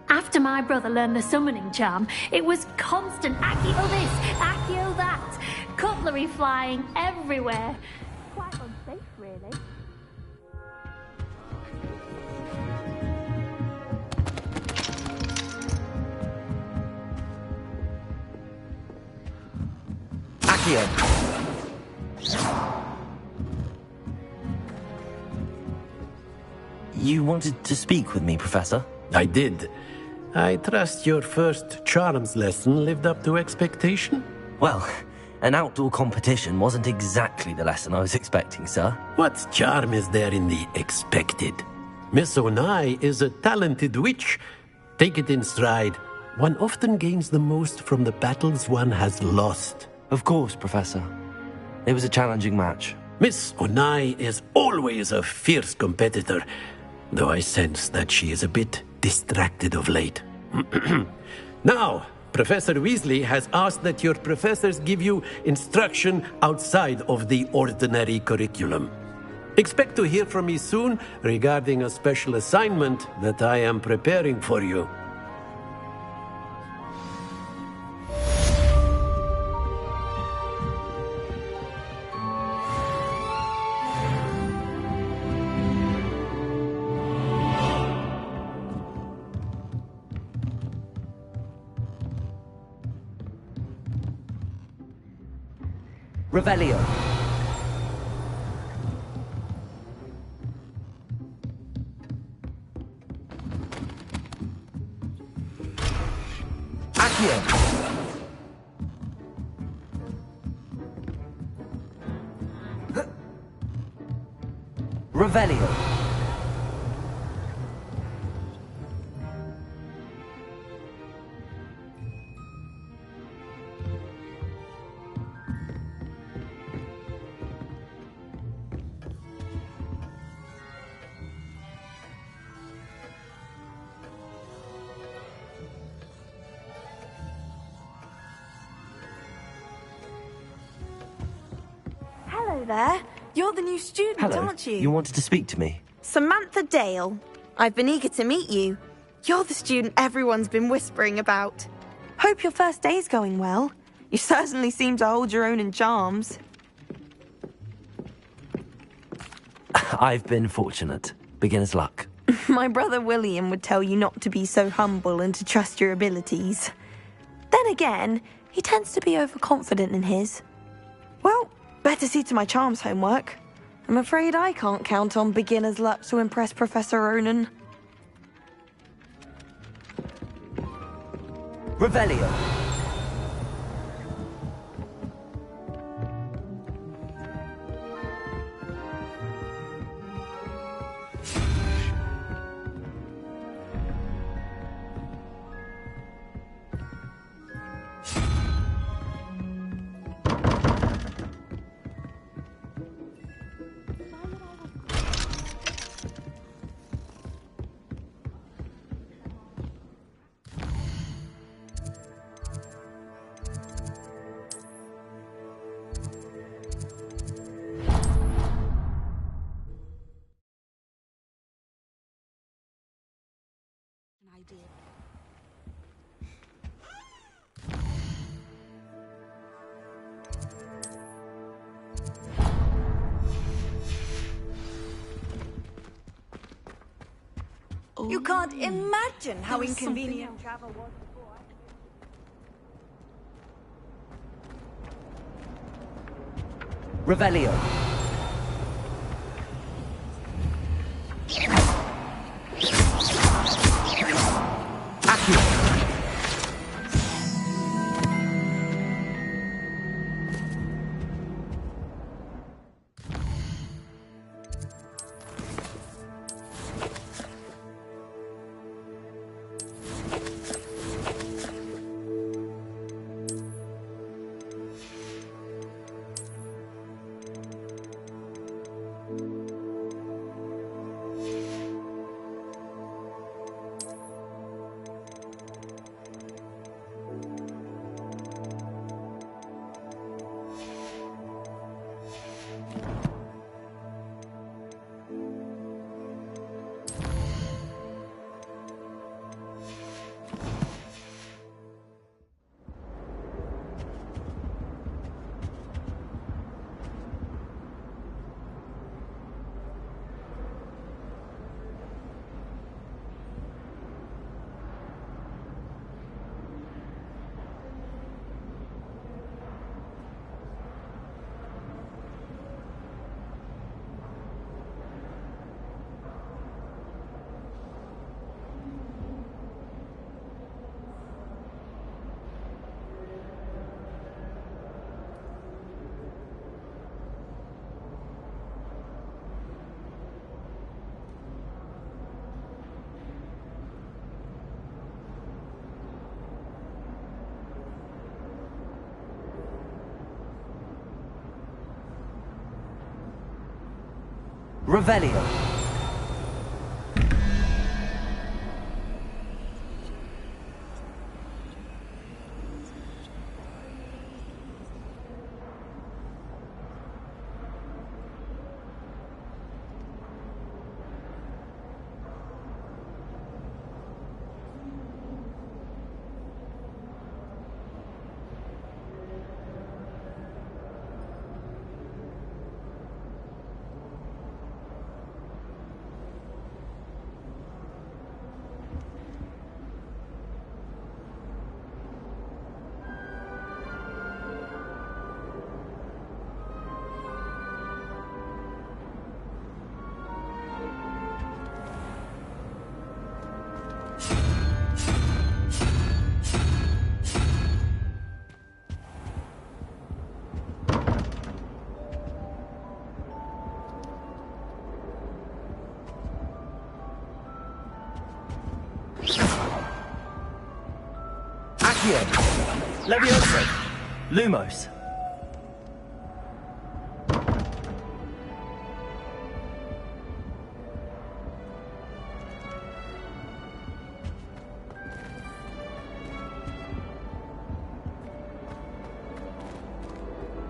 After my brother learned the summoning charm, it was constant Accio this, Accio that. Cutlery flying everywhere. Quite unsafe, really. Accio! You wanted to speak with me, Professor? I did. I trust your first charms lesson lived up to expectation? Well, an outdoor competition wasn't exactly the lesson I was expecting, sir. What charm is there in the expected? Miss Onai is a talented witch. Take it in stride. One often gains the most from the battles one has lost. Of course, Professor. It was a challenging match. Miss Onai is always a fierce competitor, though I sense that she is a bit distracted of late. Now, Professor Weasley has asked that your professors give you instruction outside of the ordinary curriculum. Expect to hear from me soon regarding a special assignment that I am preparing for you. Revelio. Accio. Revelio. Hello there. You're the new student, Hello. aren't you? You wanted to speak to me? Samantha Dale. I've been eager to meet you. You're the student everyone's been whispering about. Hope your first day's going well. You certainly seem to hold your own in charms. I've been fortunate. Beginner's luck. My brother William would tell you not to be so humble and to trust your abilities. Then again, he tends to be overconfident in his. Well, better see to my charms homework. I'm afraid I can't count on beginner's luck to impress Professor Ronan. Revelio. You can't imagine how inconvenient travel was before Revelio. Accio. Revelio. Accio. Levioso. Lumos.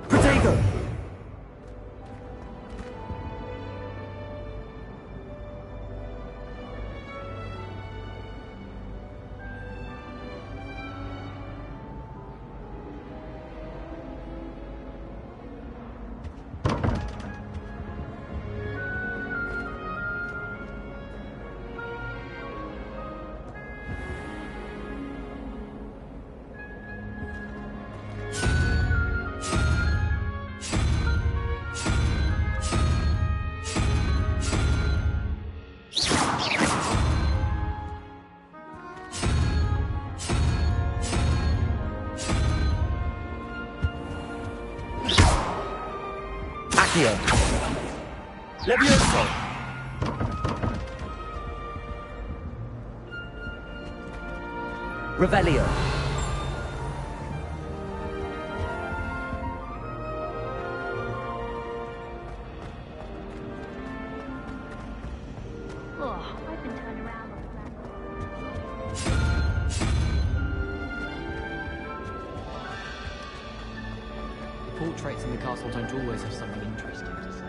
Protego. Accio. Levioso. Revelio. Oh, I've been turned around on that. Portraits in the castle don't always have something interesting to say.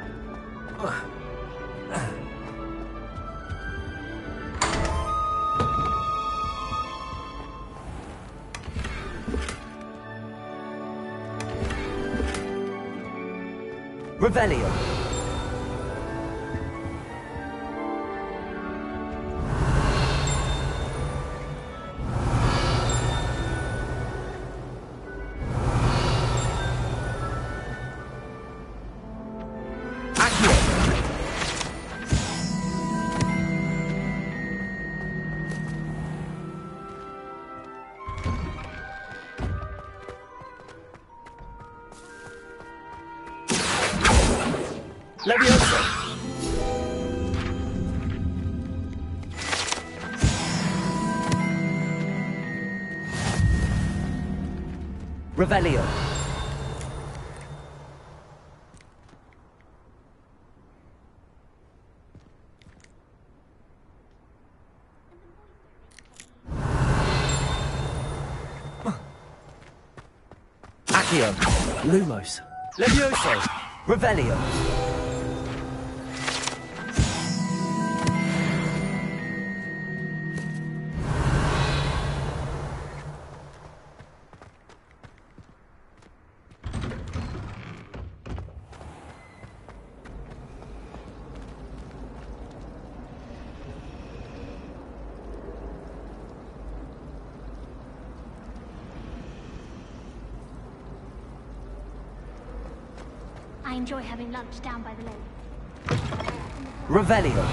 Revelio. Leviosa! Revelio! Accio! Lumos! Levioso! Revelio! I enjoy having lunch down by the lake. Revelio!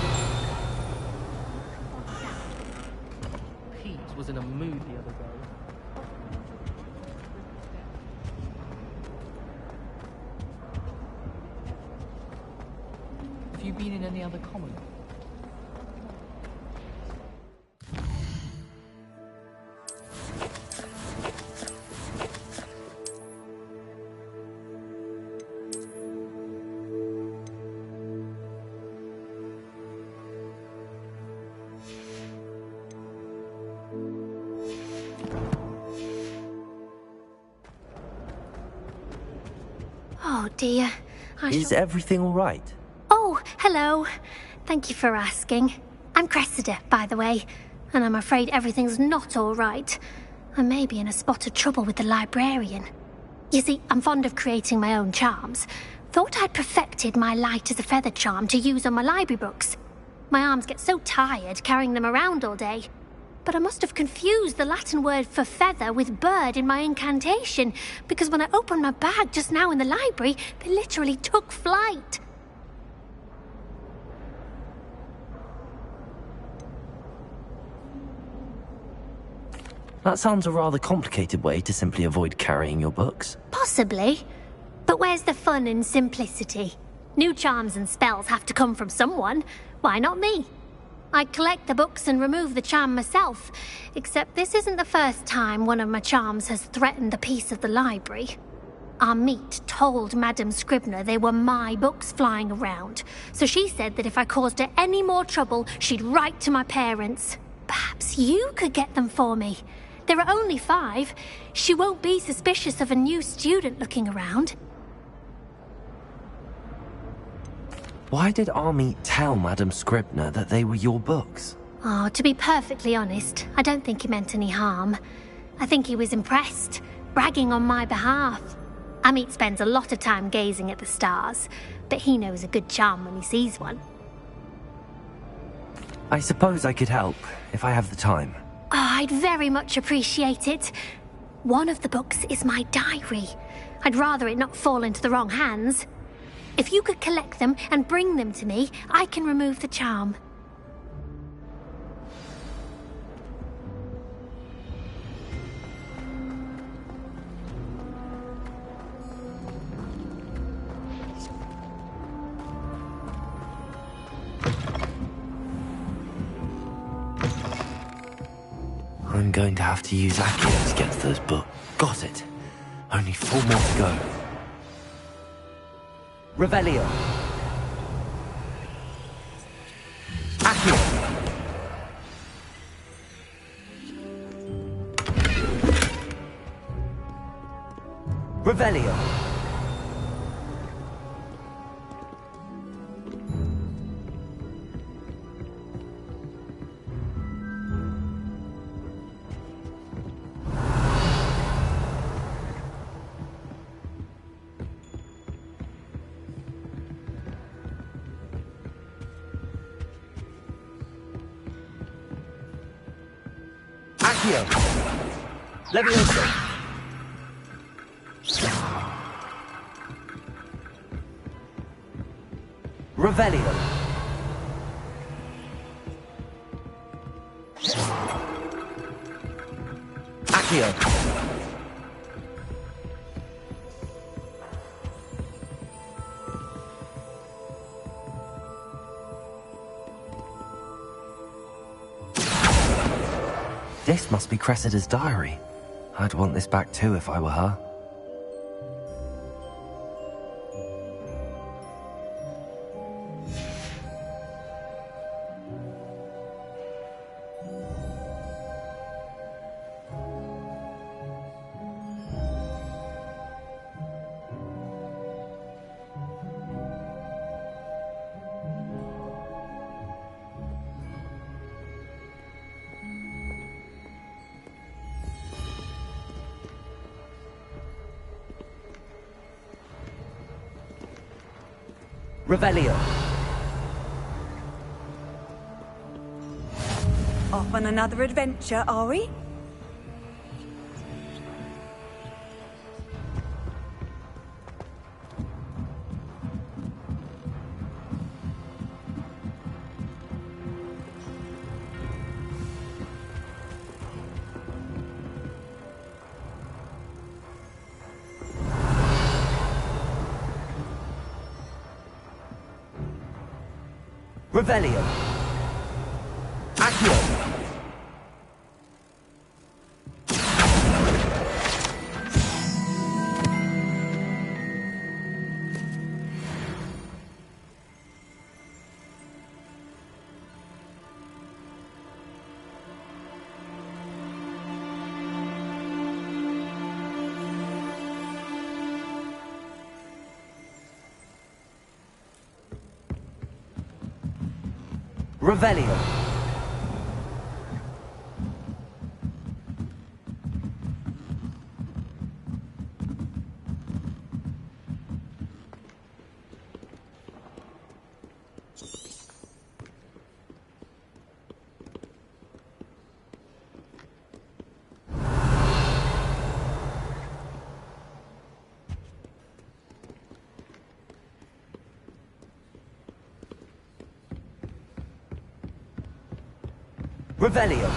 Pete was in a mood the other day. Have you been in any other common? Oh dear. Is everything all right? Oh, hello. Thank you for asking. I'm Cressida, by the way, and I'm afraid everything's not all right. I may be in a spot of trouble with the librarian. You see, I'm fond of creating my own charms. Thought I'd perfected my light as a feather charm to use on my library books. My arms get so tired carrying them around all day. But I must have confused the Latin word for feather with bird in my incantation, because when I opened my bag just now in the library, they literally took flight. That sounds a rather complicated way to simply avoid carrying your books. Possibly. But where's the fun in simplicity? New charms and spells have to come from someone. Why not me? I collect the books and remove the charm myself, except this isn't the first time one of my charms has threatened the peace of the library. Our meet told Madame Scribner they were my books flying around, so she said that if I caused her any more trouble, she'd write to my parents. Perhaps you could get them for me. There are only 5. She won't be suspicious of a new student looking around. Why did Army tell Madame Scribner that they were your books? Oh, to be perfectly honest, I don't think he meant any harm. I think he was impressed, bragging on my behalf. Amit spends a lot of time gazing at the stars, but he knows a good charm when he sees one. I suppose I could help, if I have the time. Oh, I'd very much appreciate it. One of the books is my diary. I'd rather it not fall into the wrong hands. If you could collect them and bring them to me, I can remove the charm. I'm going to have to use Accio to get to those books. Got it. Only 4 more to go. Revelio. Accio. Revelio. Accio. Levioso. Revelio. Accio. Accio! This must be Cressida's diary. I'd want this back too if I were her. Revelio. Off on another adventure, are we? Revelio. Accio. Revelio. Revelio.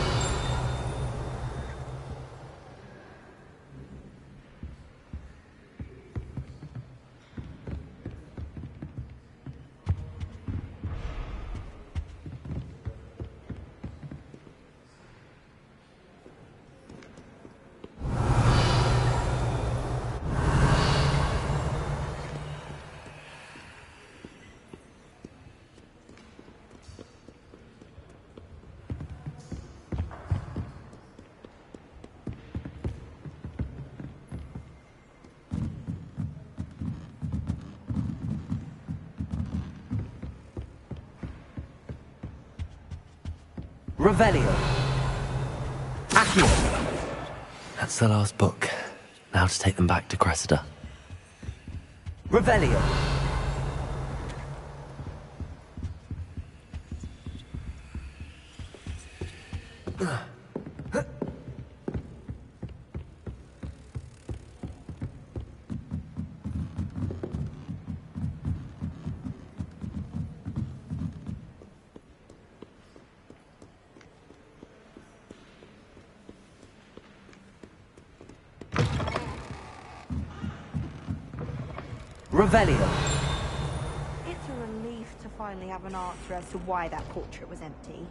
Revelio. Accio. That's the last book. Now to take them back to Cressida. Revelio. Revelio. It's a relief to finally have an answer as to why that portrait was empty.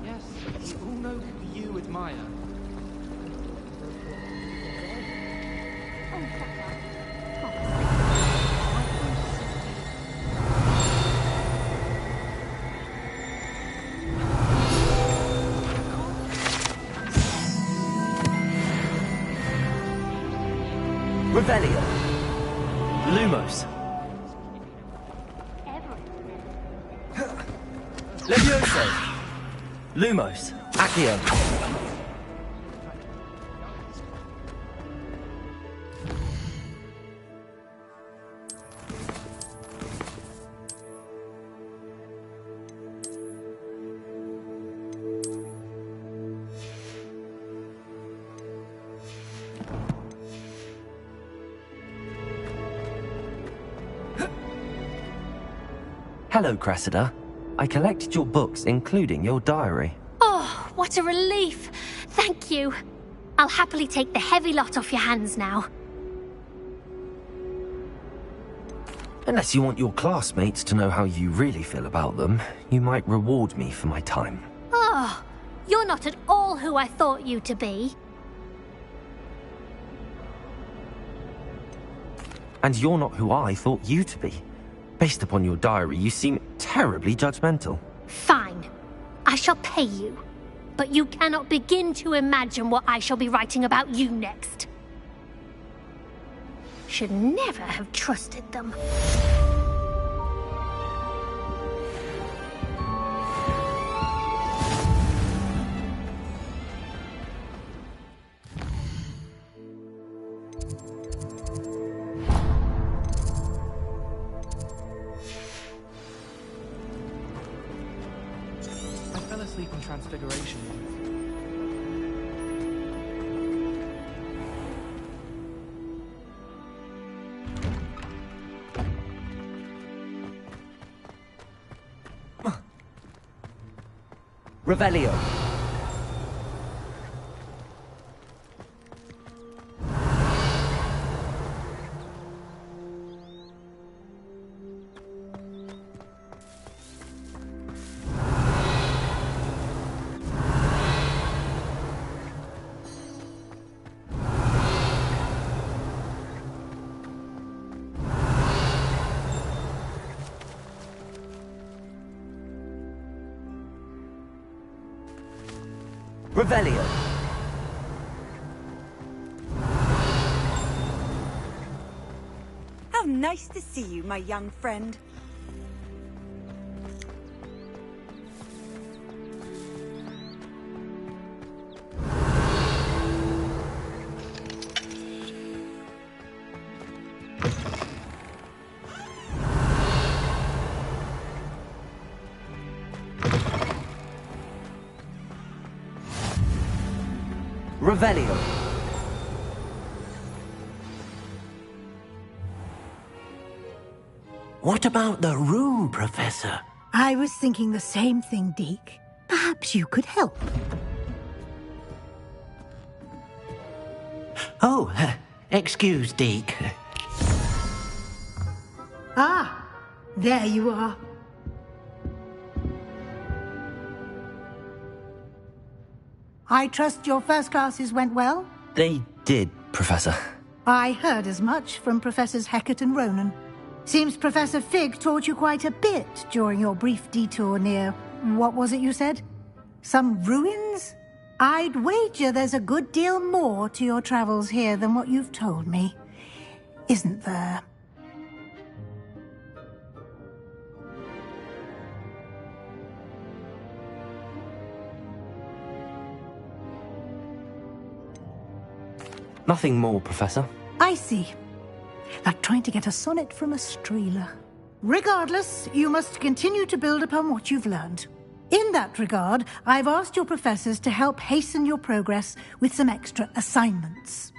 Yes, we all know who you admire. Revelio. Lumos. Levioso. Lumos. Accio. Hello, Cressida. I collected your books, including your diary. Oh, what a relief. Thank you. I'll happily take the heavy lot off your hands now. Unless you want your classmates to know how you really feel about them, you might reward me for my time. Oh, you're not at all who I thought you to be. And you're not who I thought you to be. Based upon your diary, you seem terribly judgmental. Fine. I shall pay you. But you cannot begin to imagine what I shall be writing about you next. Should never have trusted them. I fell asleep in Transfiguration. Revelio. Revelio. How nice to see you, my young friend. Revelio. What about the room, Professor? I was thinking the same thing, Deke. Perhaps you could help. Oh, excuse, Deke. Ah, there you are. I trust your first classes went well? They did, Professor. I heard as much from Professors Hecat and Ronan. Seems Professor Fig taught you quite a bit during your brief detour near... what was it you said? Some ruins? I'd wager there's a good deal more to your travels here than what you've told me. Isn't there? Nothing more, Professor. I see. Like trying to get a sonnet from a streeler. Regardless, you must continue to build upon what you've learned. In that regard, I've asked your professors to help hasten your progress with some extra assignments.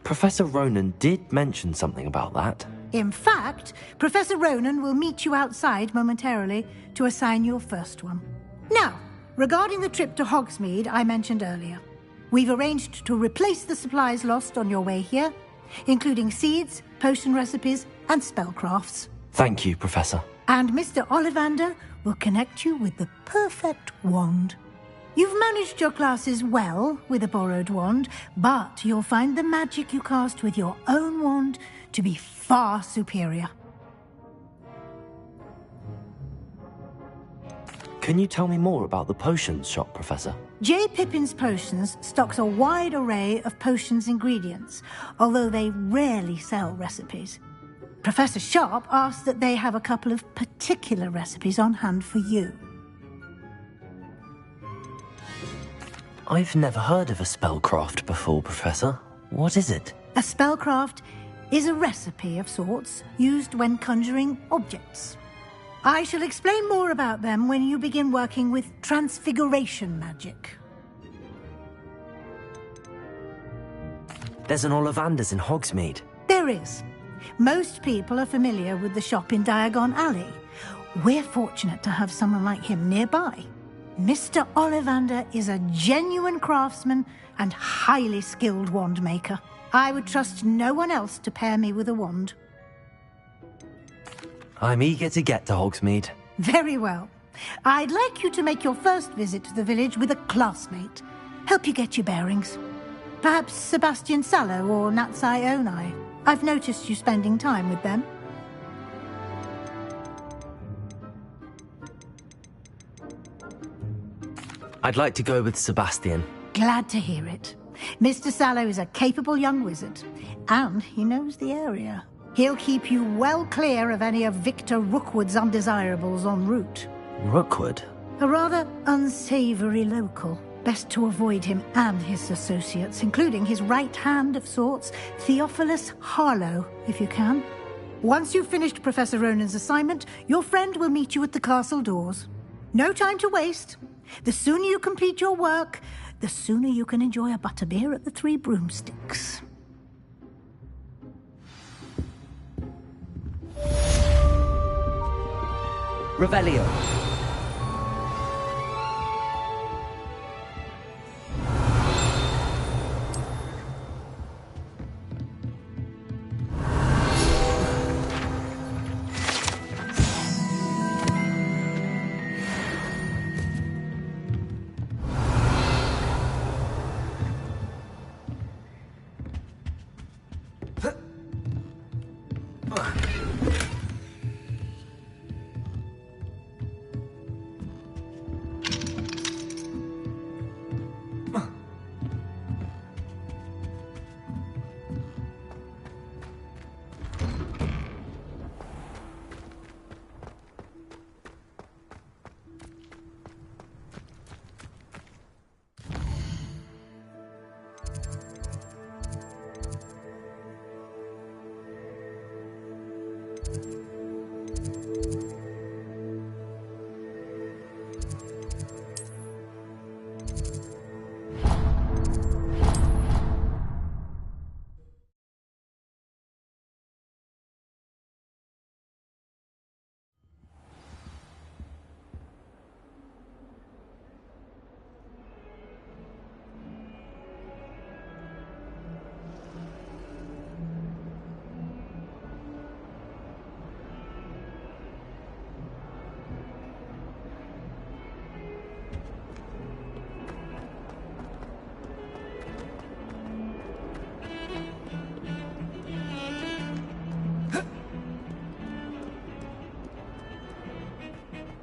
Professor Ronan did mention something about that. In fact, Professor Ronan will meet you outside momentarily to assign your first one. Now, regarding the trip to Hogsmeade I mentioned earlier, we've arranged to replace the supplies lost on your way here, including seeds, potion recipes, and spellcrafts. Thank you, Professor. And Mr. Ollivander will connect you with the perfect wand. You've managed your classes well with a borrowed wand, but you'll find the magic you cast with your own wand to be far superior. Can you tell me more about the potions shop, Professor? J. Pippin's Potions stocks a wide array of potions ingredients, although they rarely sell recipes. Professor Sharp asked that they have a couple of particular recipes on hand for you. I've never heard of a spellcraft before, Professor. What is it? A spellcraft is a recipe of sorts used when conjuring objects. I shall explain more about them when you begin working with transfiguration magic. There's an Ollivander's in Hogsmeade. There is. Most people are familiar with the shop in Diagon Alley. We're fortunate to have someone like him nearby. Mr. Ollivander is a genuine craftsman and highly skilled wand maker. I would trust no one else to pair me with a wand. I'm eager to get to Hogsmeade. Very well. I'd like you to make your first visit to the village with a classmate. Help you get your bearings. Perhaps Sebastian Sallow or Natsai Onai. I've noticed you spending time with them. I'd like to go with Sebastian. Glad to hear it. Mr. Sallow is a capable young wizard, and he knows the area. He'll keep you well clear of any of Victor Rookwood's undesirables en route. Rookwood? A rather unsavory local. Best to avoid him and his associates, including his right hand of sorts, Theophilus Harlow, if you can. Once you've finished Professor Ronan's assignment, your friend will meet you at the castle doors. No time to waste. The sooner you complete your work, the sooner you can enjoy a butterbeer at the Three Broomsticks. Revelio.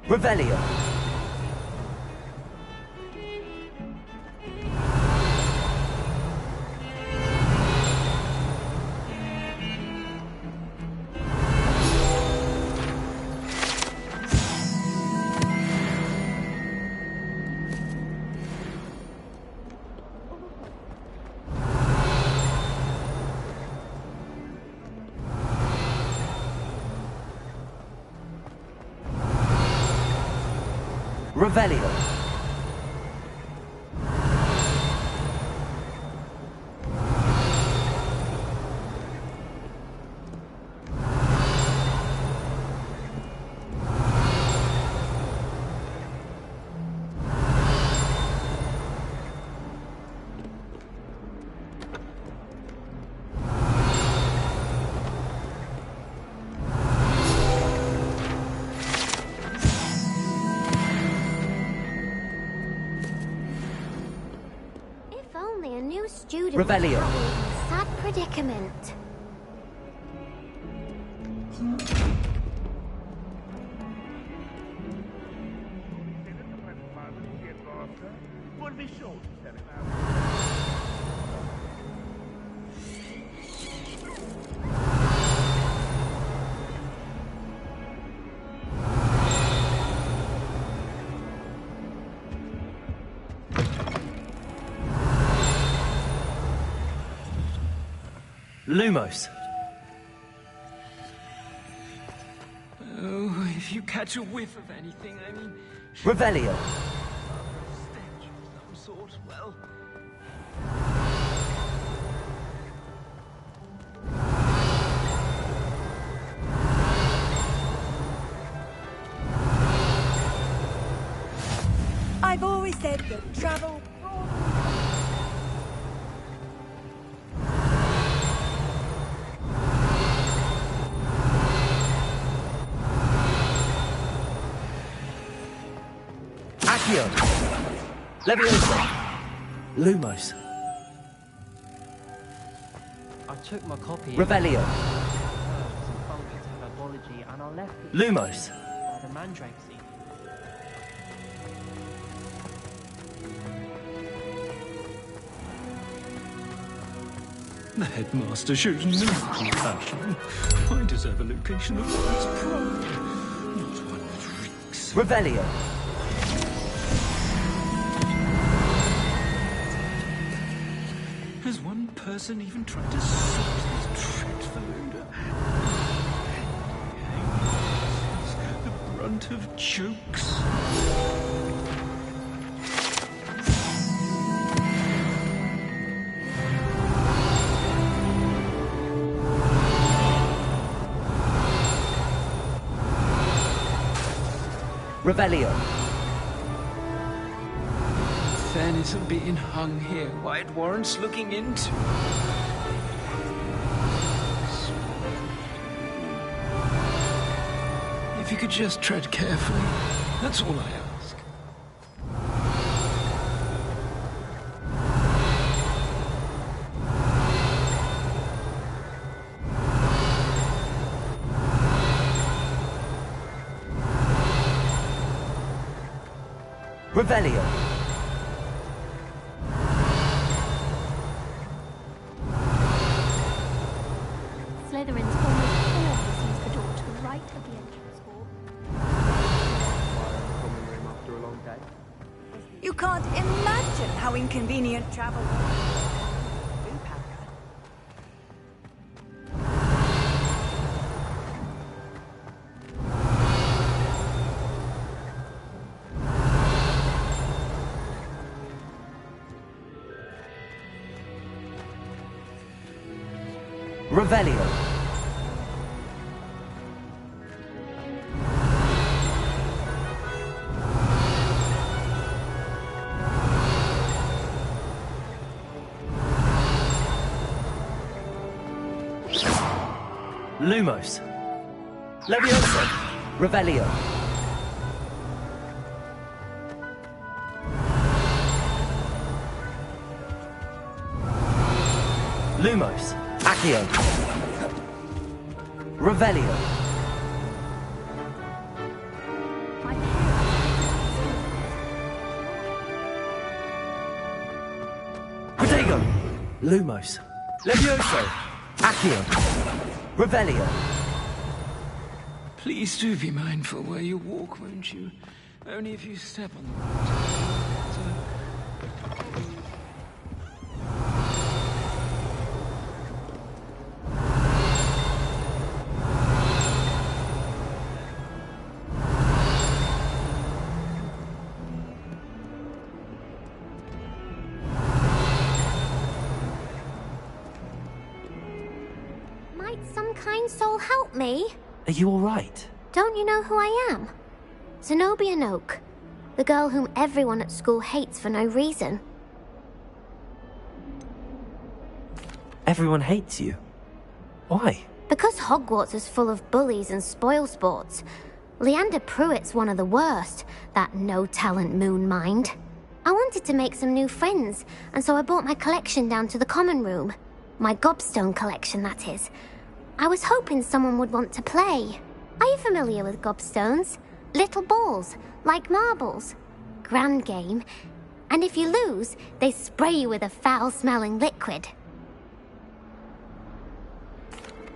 Revelio. Revelio. Student Revelio. Sad predicament. Would be sure to tell him out. Lumos. Oh, if you catch a whiff of anything, I mean... Revelio. Stench of some sort, well... I've always said that travel... Accio. Leviosa. Lumos. I took my copy. Revelio. Herbs and fungus of herbology, and I left it Lumos. by the mandrake seed. The headmaster shows no compassion. I deserve a location of one's pride, not one that reeks. Revelio. Has one person even tried to sort this dreadful odor? The brunt of jokes. Revelio. Fairness of being hung here, why it warrants looking into. If you could just tread carefully, that's all I ask. Revelio. Slytherin's almost always use the door to the right of the entrance hall. Common room after a long day. You can't imagine how inconvenient travel was. Revelio. Lumos. Leviosa. Revelio. Lumos. Accio. Revelio. Protego. Lumos. Levioso. Accio. Revelio. Please do be mindful where you walk, won't you? Only if you step on the right. Might some kind soul help me? Are you alright? Don't you know who I am? Zenobia Noak, the girl whom everyone at school hates for no reason. Everyone hates you. Why? Because Hogwarts is full of bullies and spoilsports. Leander Pruitt's one of the worst, that no-talent moon mind. I wanted to make some new friends, and so I brought my collection down to the common room. My gobstone collection, that is. I was hoping someone would want to play. Are you familiar with gobstones? Little balls, like marbles. Grand game. And if you lose, they spray you with a foul-smelling liquid.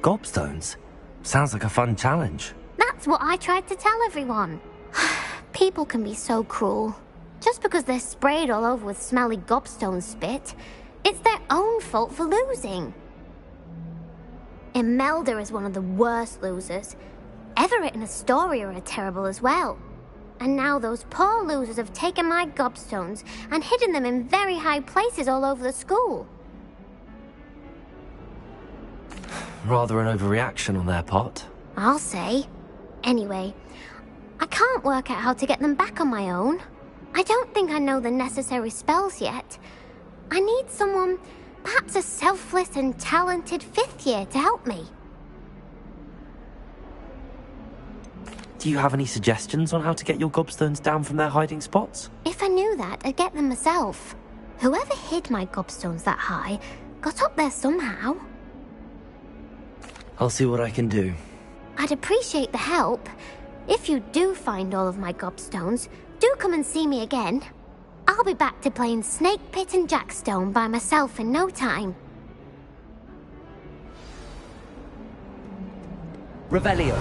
Gobstones? Sounds like a fun challenge. That's what I tried to tell everyone. People can be so cruel. Just because they're sprayed all over with smelly gobstone spit, it's their own fault for losing. Imelda is one of the worst losers. Everett and Astoria are terrible as well. And now those poor losers have taken my gobstones and hidden them in very high places all over the school. Rather an overreaction on their part. I'll say. Anyway, I can't work out how to get them back on my own. I don't think I know the necessary spells yet. I need someone, perhaps a selfless and talented 5th year to help me. Do you have any suggestions on how to get your gobstones down from their hiding spots? If I knew that, I'd get them myself. Whoever hid my gobstones that high got up there somehow. I'll see what I can do. I'd appreciate the help. If you do find all of my gobstones, do come and see me again. I'll be back to playing Snake Pit and Jackstone by myself in no time. Revelio.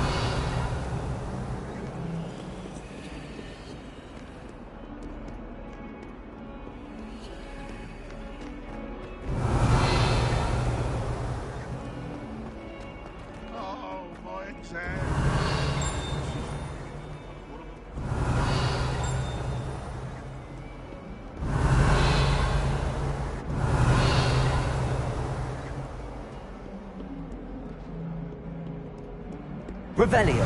Oh, my exam. Revelio.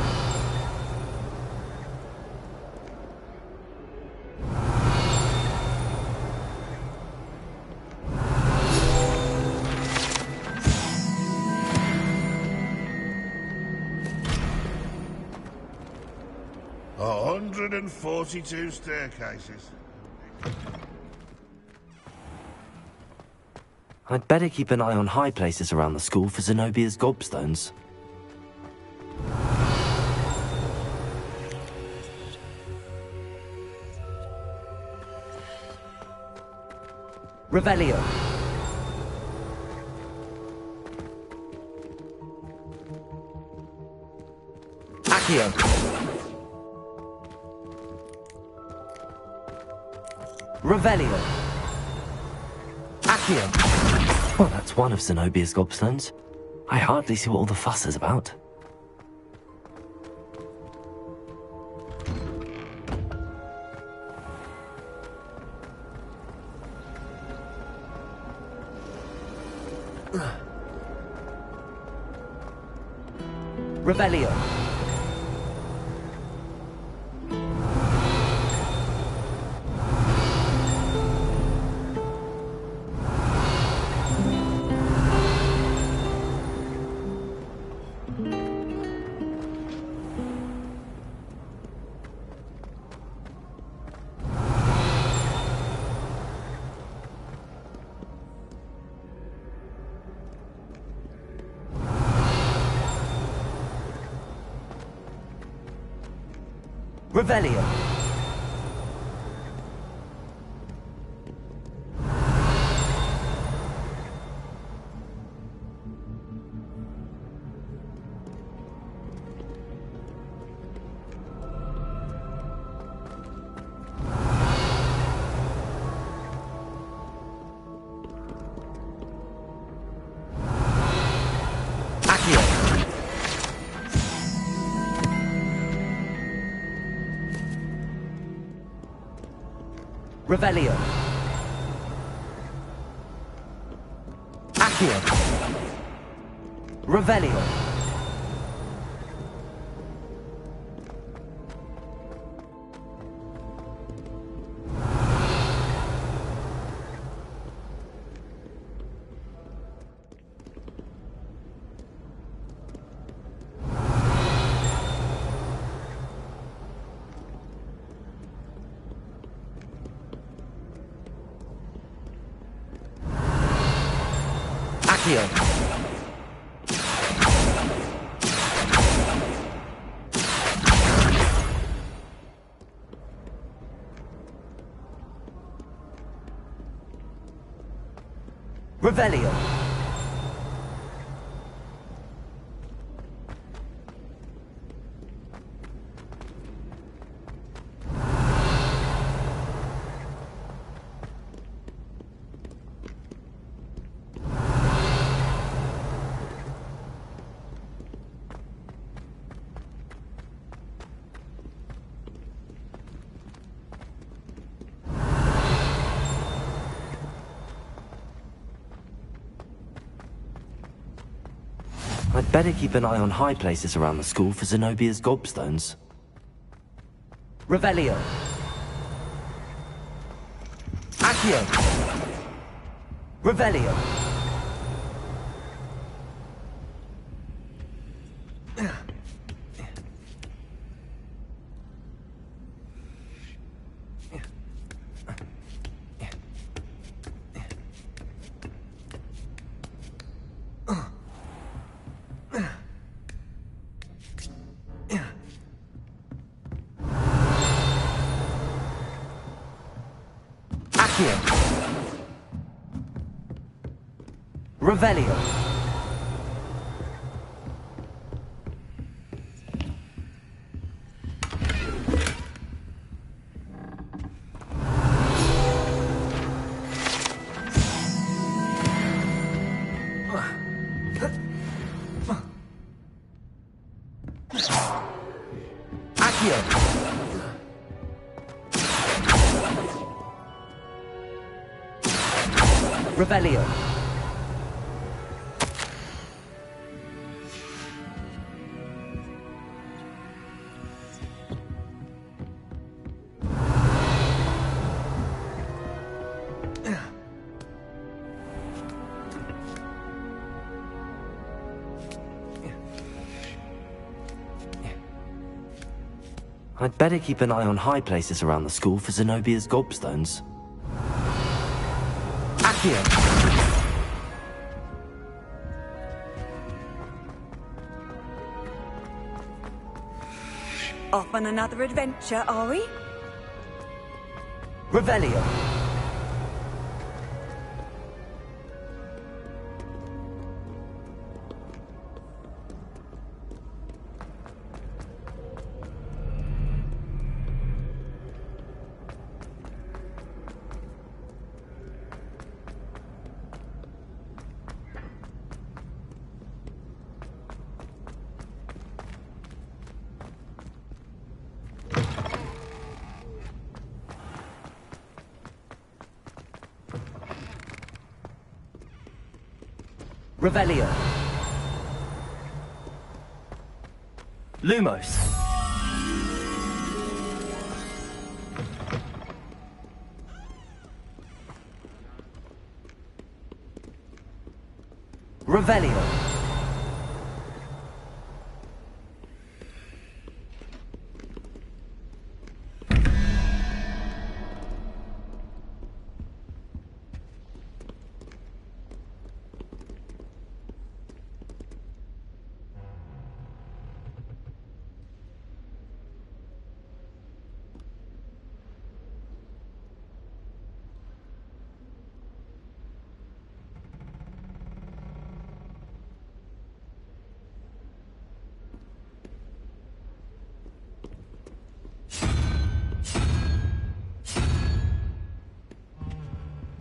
A 142 staircases. I'd better keep an eye on high places around the school for Zenobia's gobstones. Revelio. Accio. Revelio. Accio. Well, that's one of Zenobia's gobstones. I hardly see what all the fuss is about. Revelio. Revelio. Accio. Revelio. Accio. Revelio. Accio. Revelio. I'd better keep an eye on high places around the school for Zenobia's gobstones. Revelio. Accio. Revelio. Revelio. Accio. Revelio. I'd better keep an eye on high places around the school for Zenobia's gobstones. Accio. Off on another adventure, are we? Revelio. Revelio. Lumos. Revelio.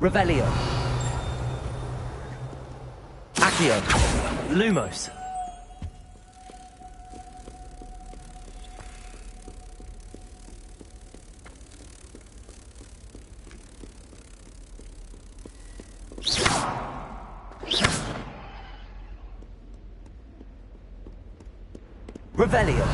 Revelio. Accio. Lumos. Revelio.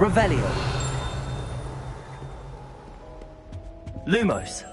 Revelio. Lumos.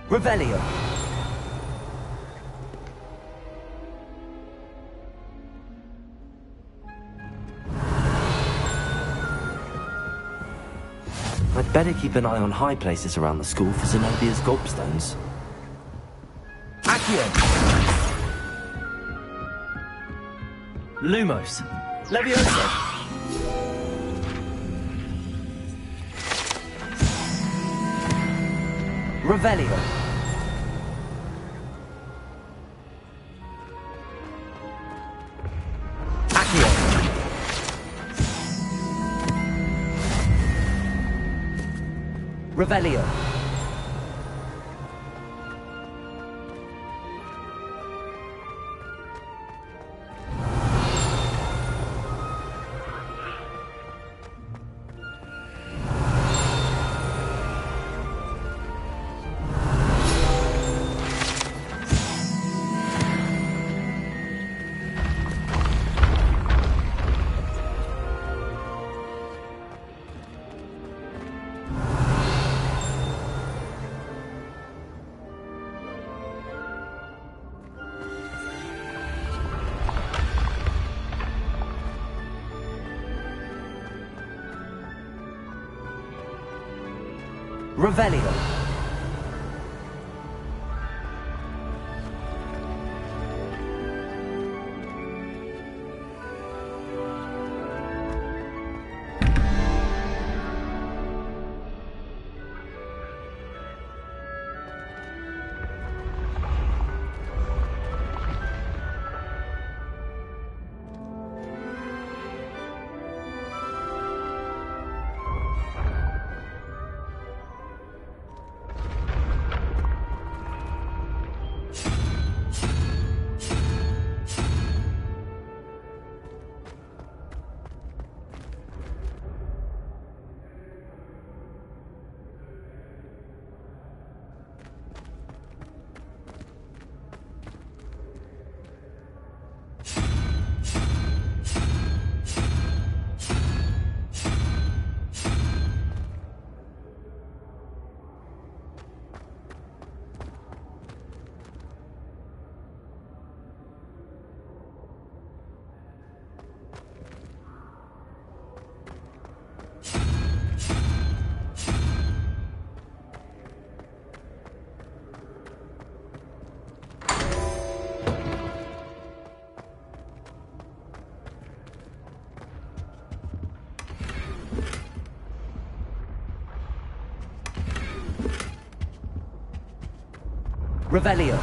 Revelio. I'd better keep an eye on high places around the school for Zenobia's gobstones. Accio! Lumos! Levioso! Revelio! Accio! Revelio! Revelio. Revelio.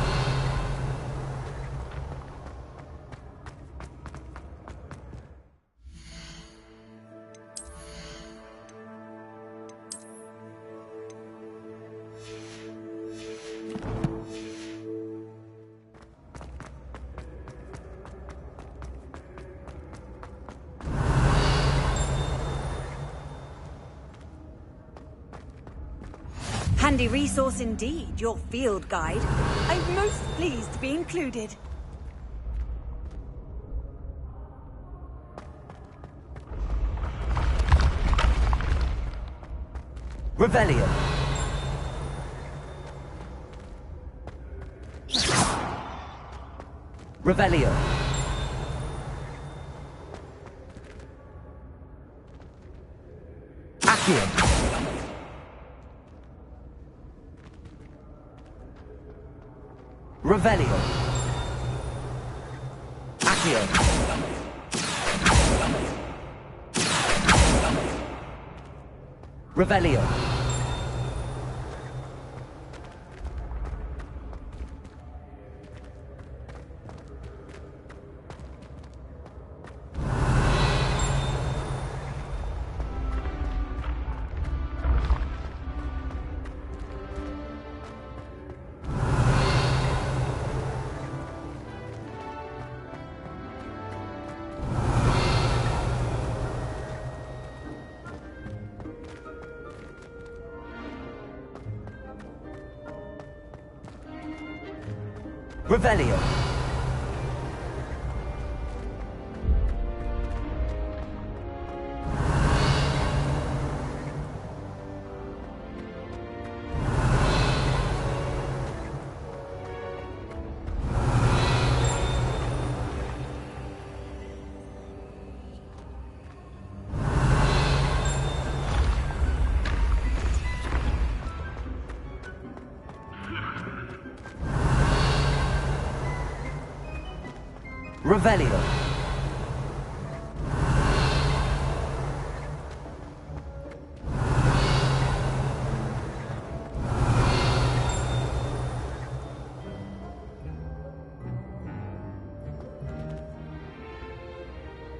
Handy resource indeed, your field guide. I'm most pleased to be included. Revelio. Revelio. Accio. Revelio. Accio. Revelio. Revelio. Revelio.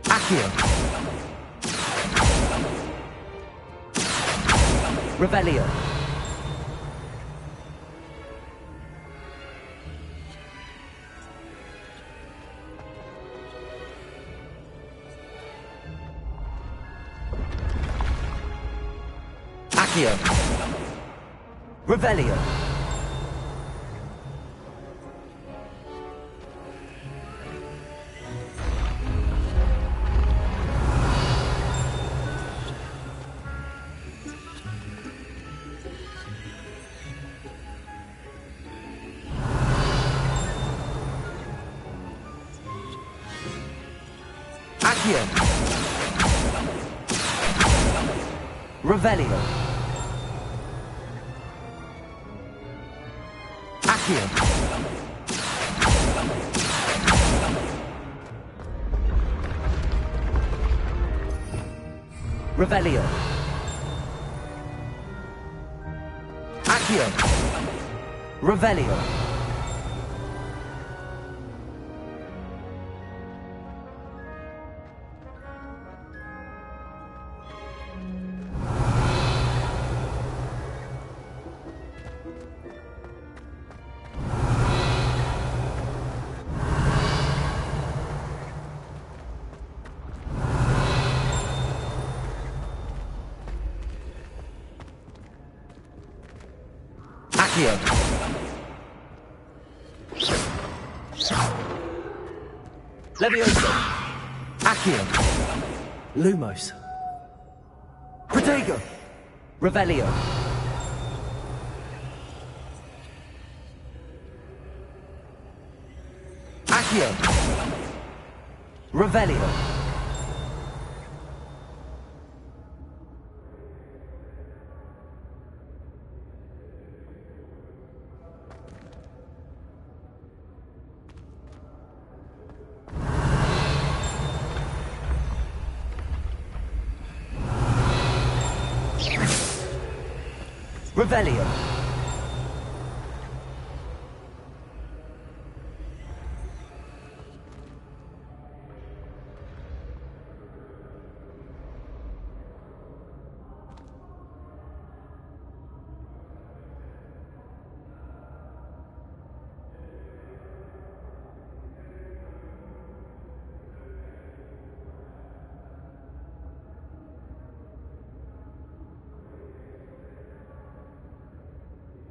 Accio. Revelio. Accio. Revelio. Accio. Revelio. Accio. Revelio. Accio. Revelio. Accio. Levioso. Accio. Lumos. Protego. Revelio. Accio. Revelio. Revelio.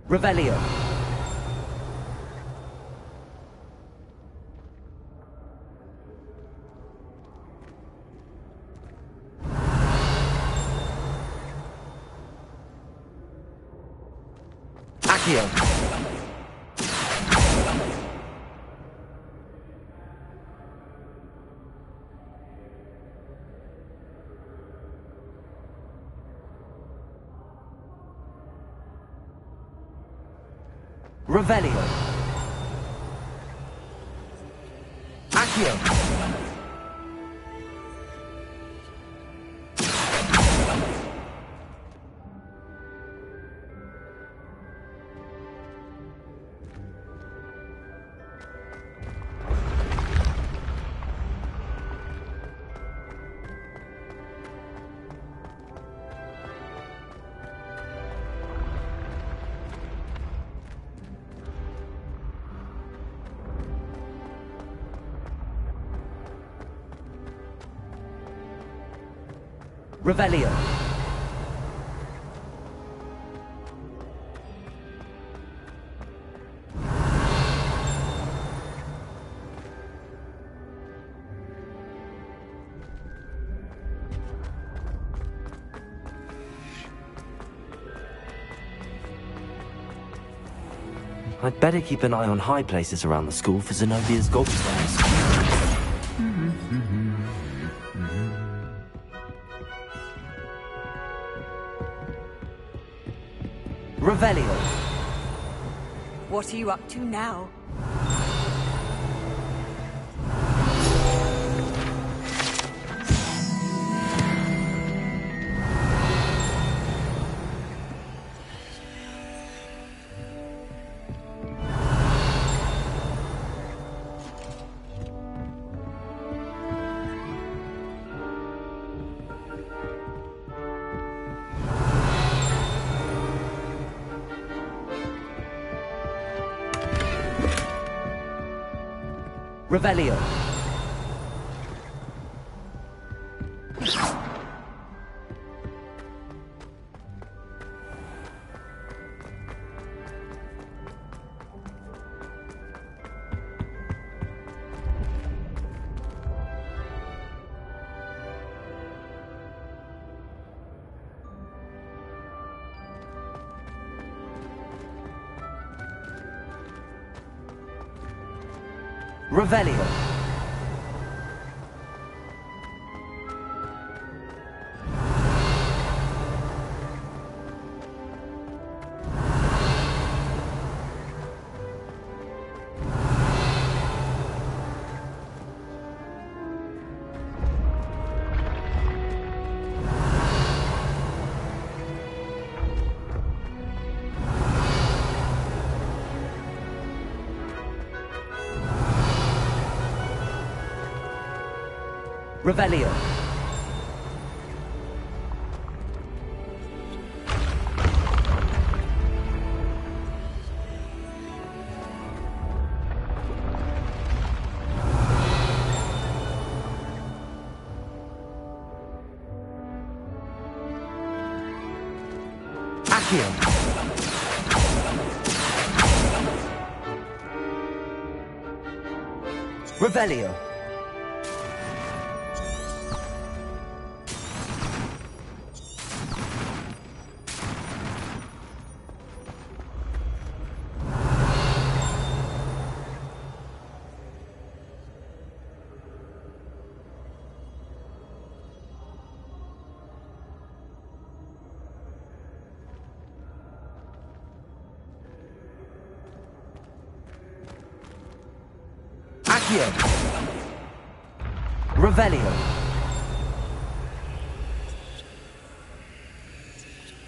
Revelio. Accio. Revelio. Accio. Revelio. I'd better keep an eye on high places around the school for Zenobia's gobstones. Revelio. What are you up to now? Revelio. Revelio. Revelio. Accio. Revelio. Accio. Revelio.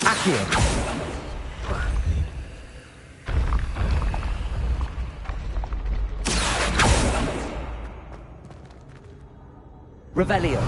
Accio. Revelio.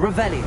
Revelio.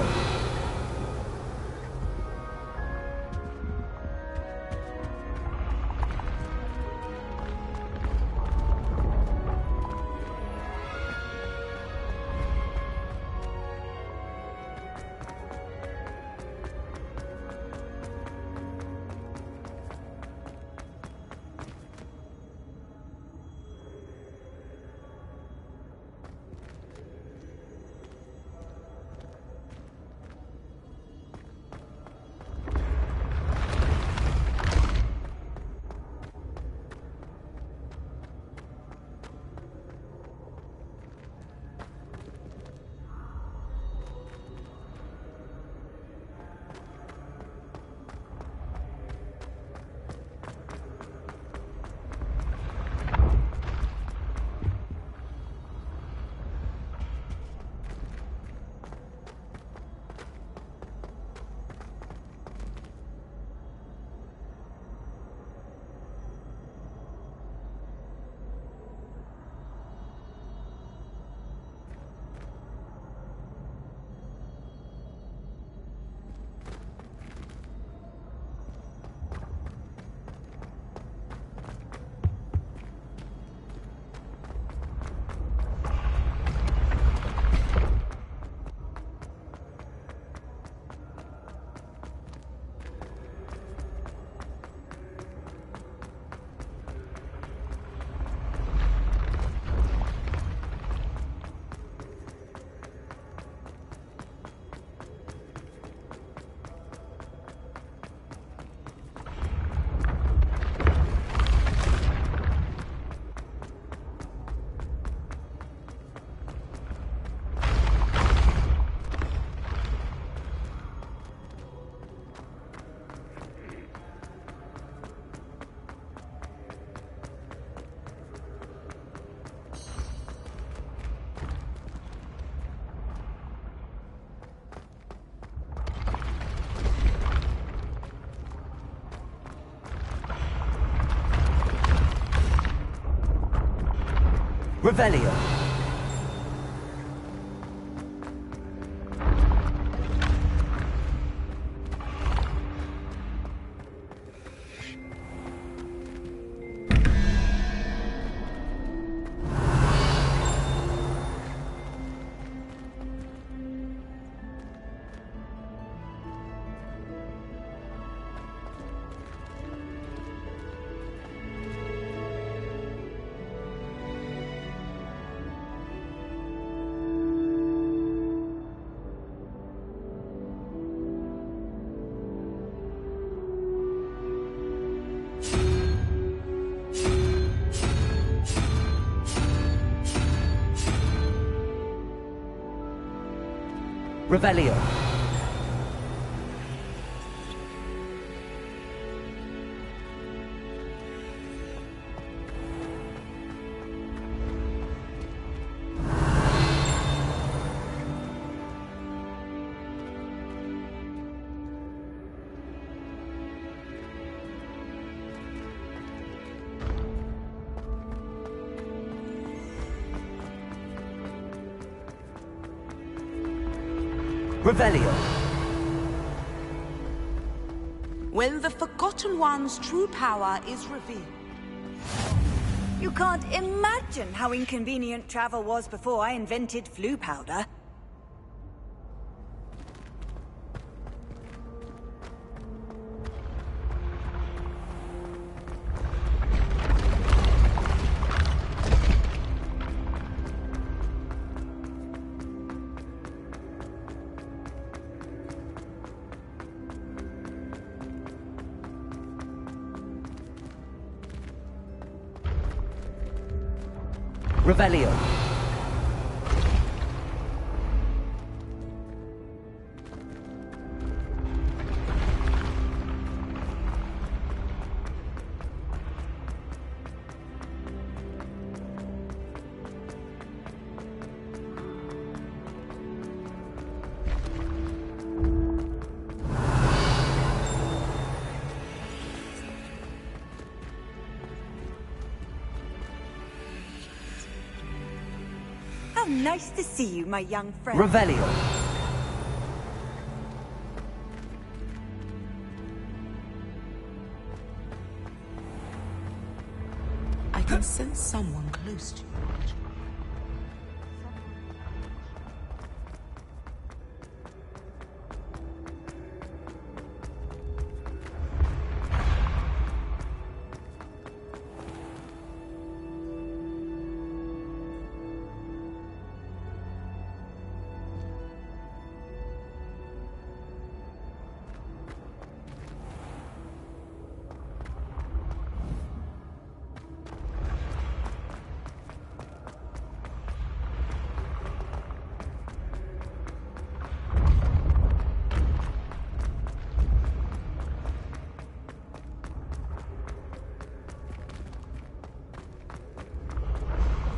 Revelio. Revelio. Revelio. When the Forgotten One's true power is revealed. You can't imagine how inconvenient travel was before I invented flu powder. Revelio. Nice to see you, my young friend. Revelio. sense someone close to you.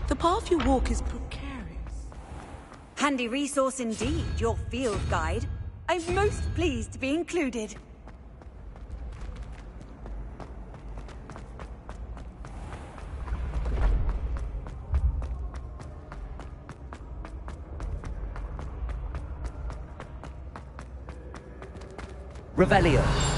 The path you walk is precarious. Handy resource indeed, your field guide. I'm most pleased to be included. Revelio.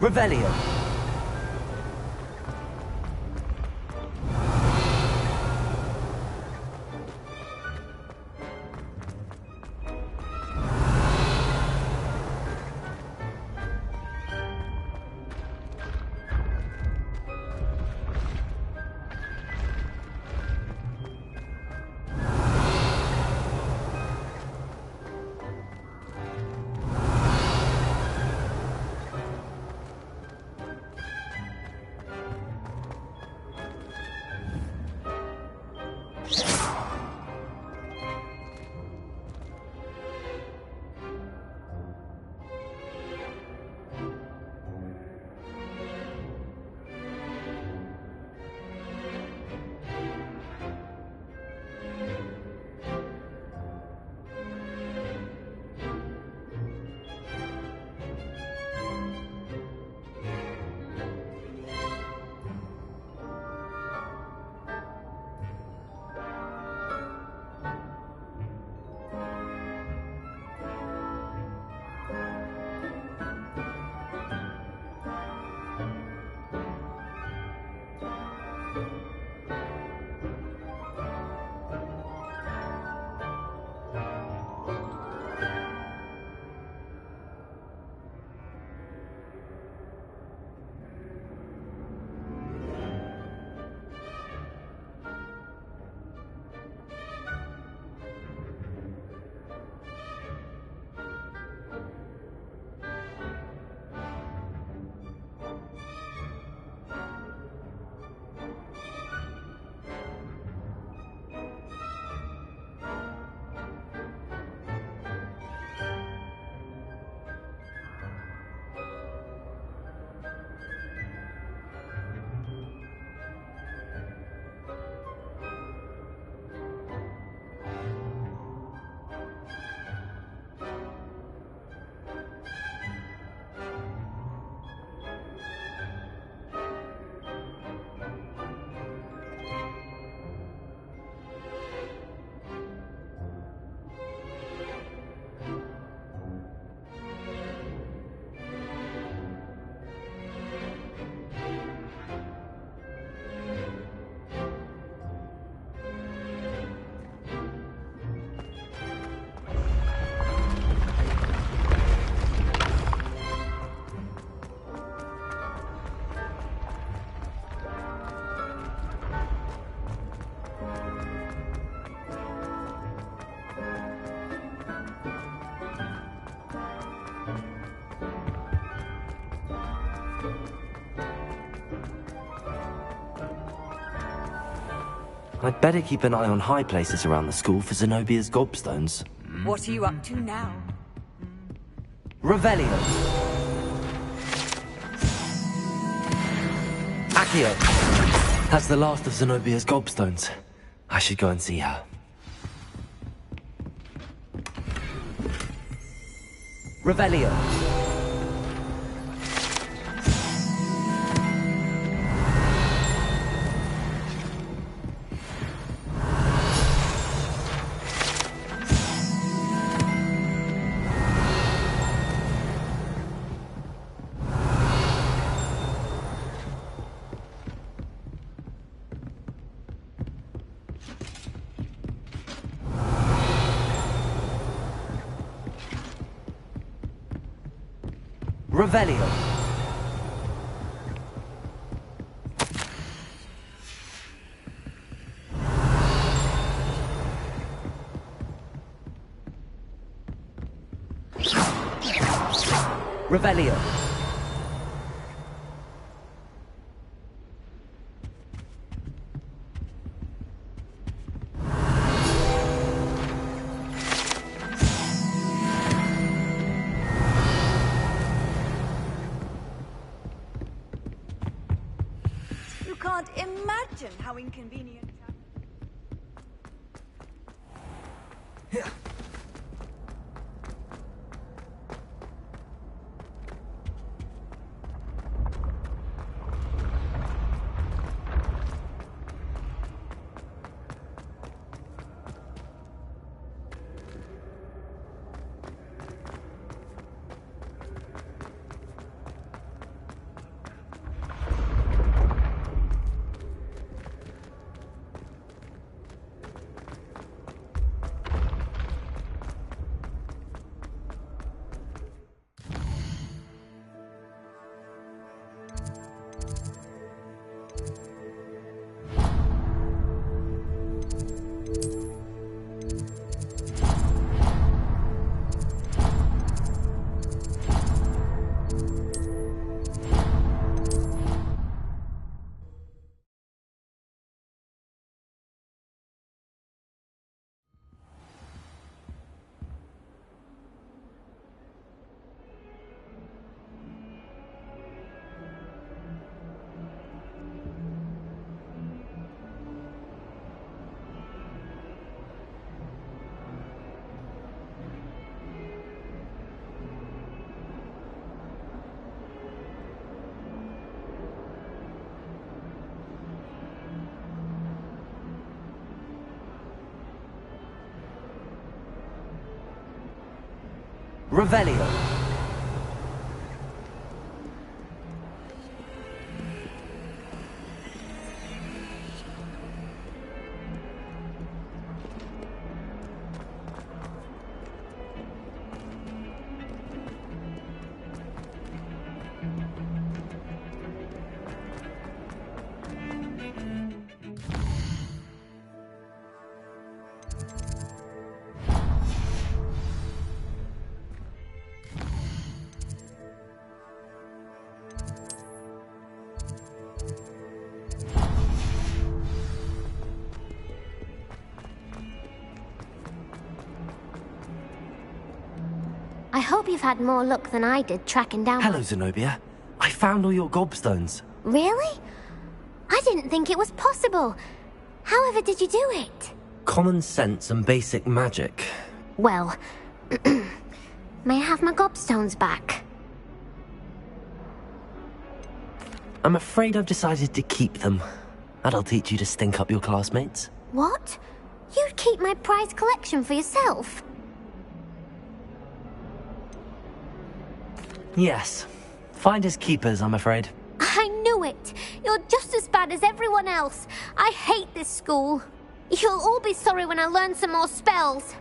Revelio. I'd better keep an eye on high places around the school for Zenobia's gobstones. What are you up to now? Revelio! Accio! That's the last of Zenobia's gobstones. I should go and see her. Revelio! Revelio. Revelio. You can't imagine how inconvenient. Revelio. I hope you've had more luck than I did tracking down... Hello, Zenobia. I found all your gobstones. Really? I didn't think it was possible. However did you do it? Common sense and basic magic. Well, may I have my gobstones back? I'm afraid I've decided to keep them. That'll teach you to stink up your classmates. What? You'd keep my prized collection for yourself? Yes. Finders keepers, I'm afraid. I knew it! You're just as bad as everyone else. I hate this school. You'll all be sorry when I learn some more spells.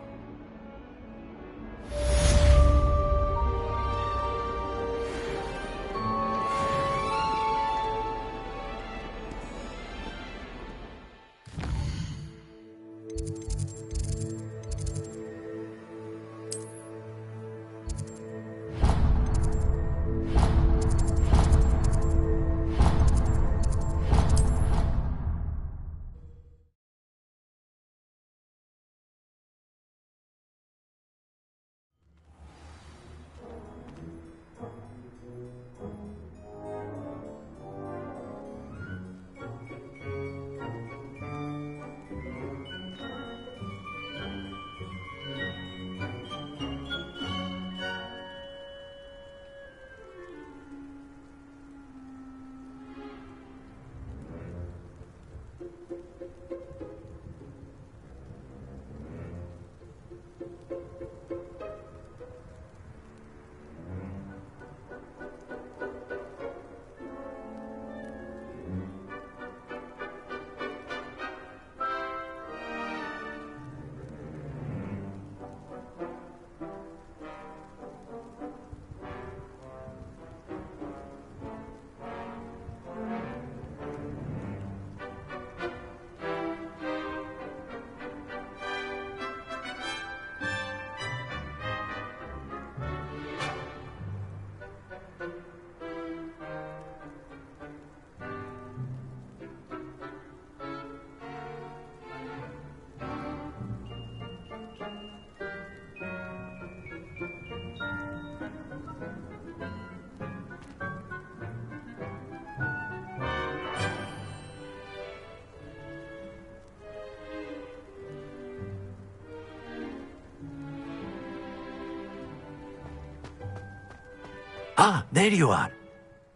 Ah, there you are.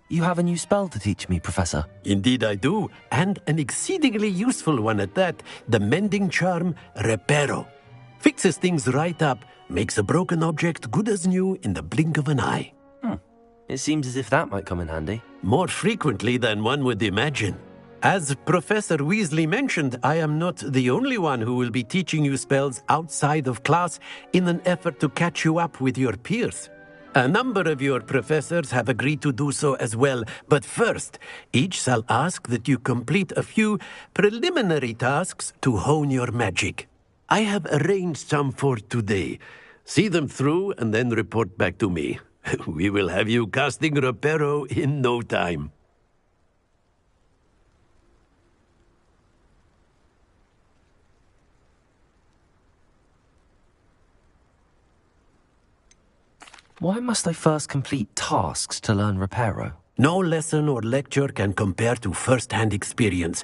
You have a new spell to teach me, Professor. Indeed I do, and an exceedingly useful one at that. The mending charm, Reparo. Fixes things right up, makes a broken object good as new in the blink of an eye. It seems as if that might come in handy. More frequently than one would imagine. As Professor Weasley mentioned, I am not the only one who will be teaching you spells outside of class in an effort to catch you up with your peers. A number of your professors have agreed to do so as well, but first, each shall ask that you complete a few preliminary tasks to hone your magic. I have arranged some for today. See them through and then report back to me. We will have you casting Reparo in no time. Why must I first complete tasks to learn Reparo? No lesson or lecture can compare to first-hand experience,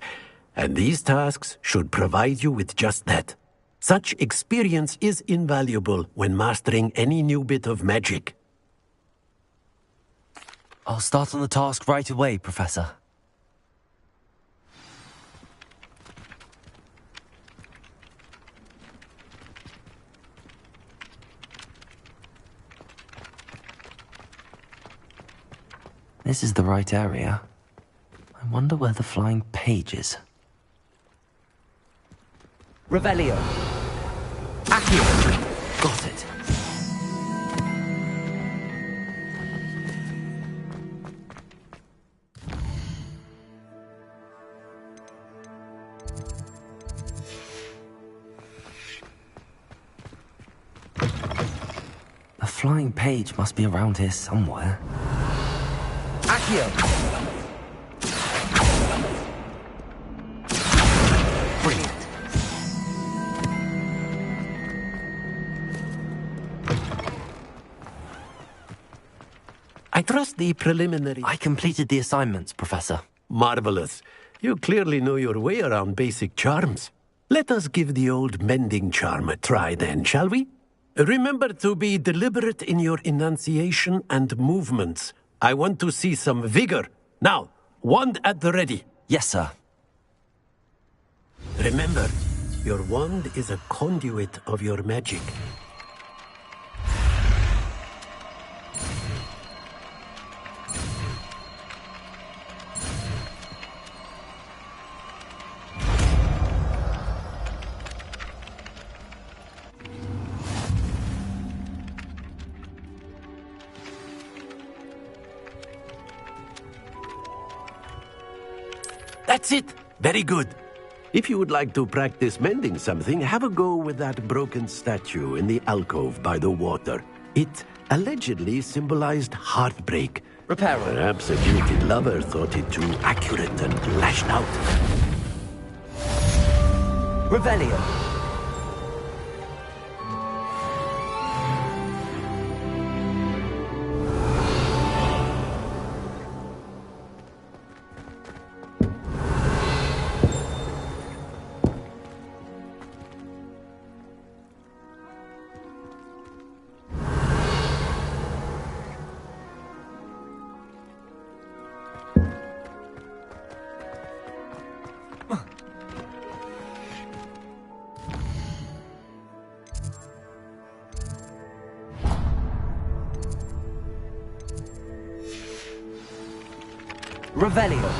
and these tasks should provide you with just that. Such experience is invaluable when mastering any new bit of magic. I'll start on the task right away, Professor. This is the right area. I wonder where the flying page is. Revelio. Accio. Got it. The flying page must be around here somewhere. Accio! Brilliant. I trust the preliminary... I completed the assignments, Professor. Marvelous. You clearly know your way around basic charms. Let us give the old mending charm a try then, shall we? Remember to be deliberate in your enunciation and movements. I want to see some vigor. Now, wand at the ready. Yes, sir. Remember, your wand is a conduit of your magic. That's it. Very good. If you would like to practice mending something, have a go with that broken statue in the alcove by the water. It allegedly symbolized heartbreak. Reparo. Perhaps a guilty lover thought it too accurate and lashed out. Revelio. Revelio.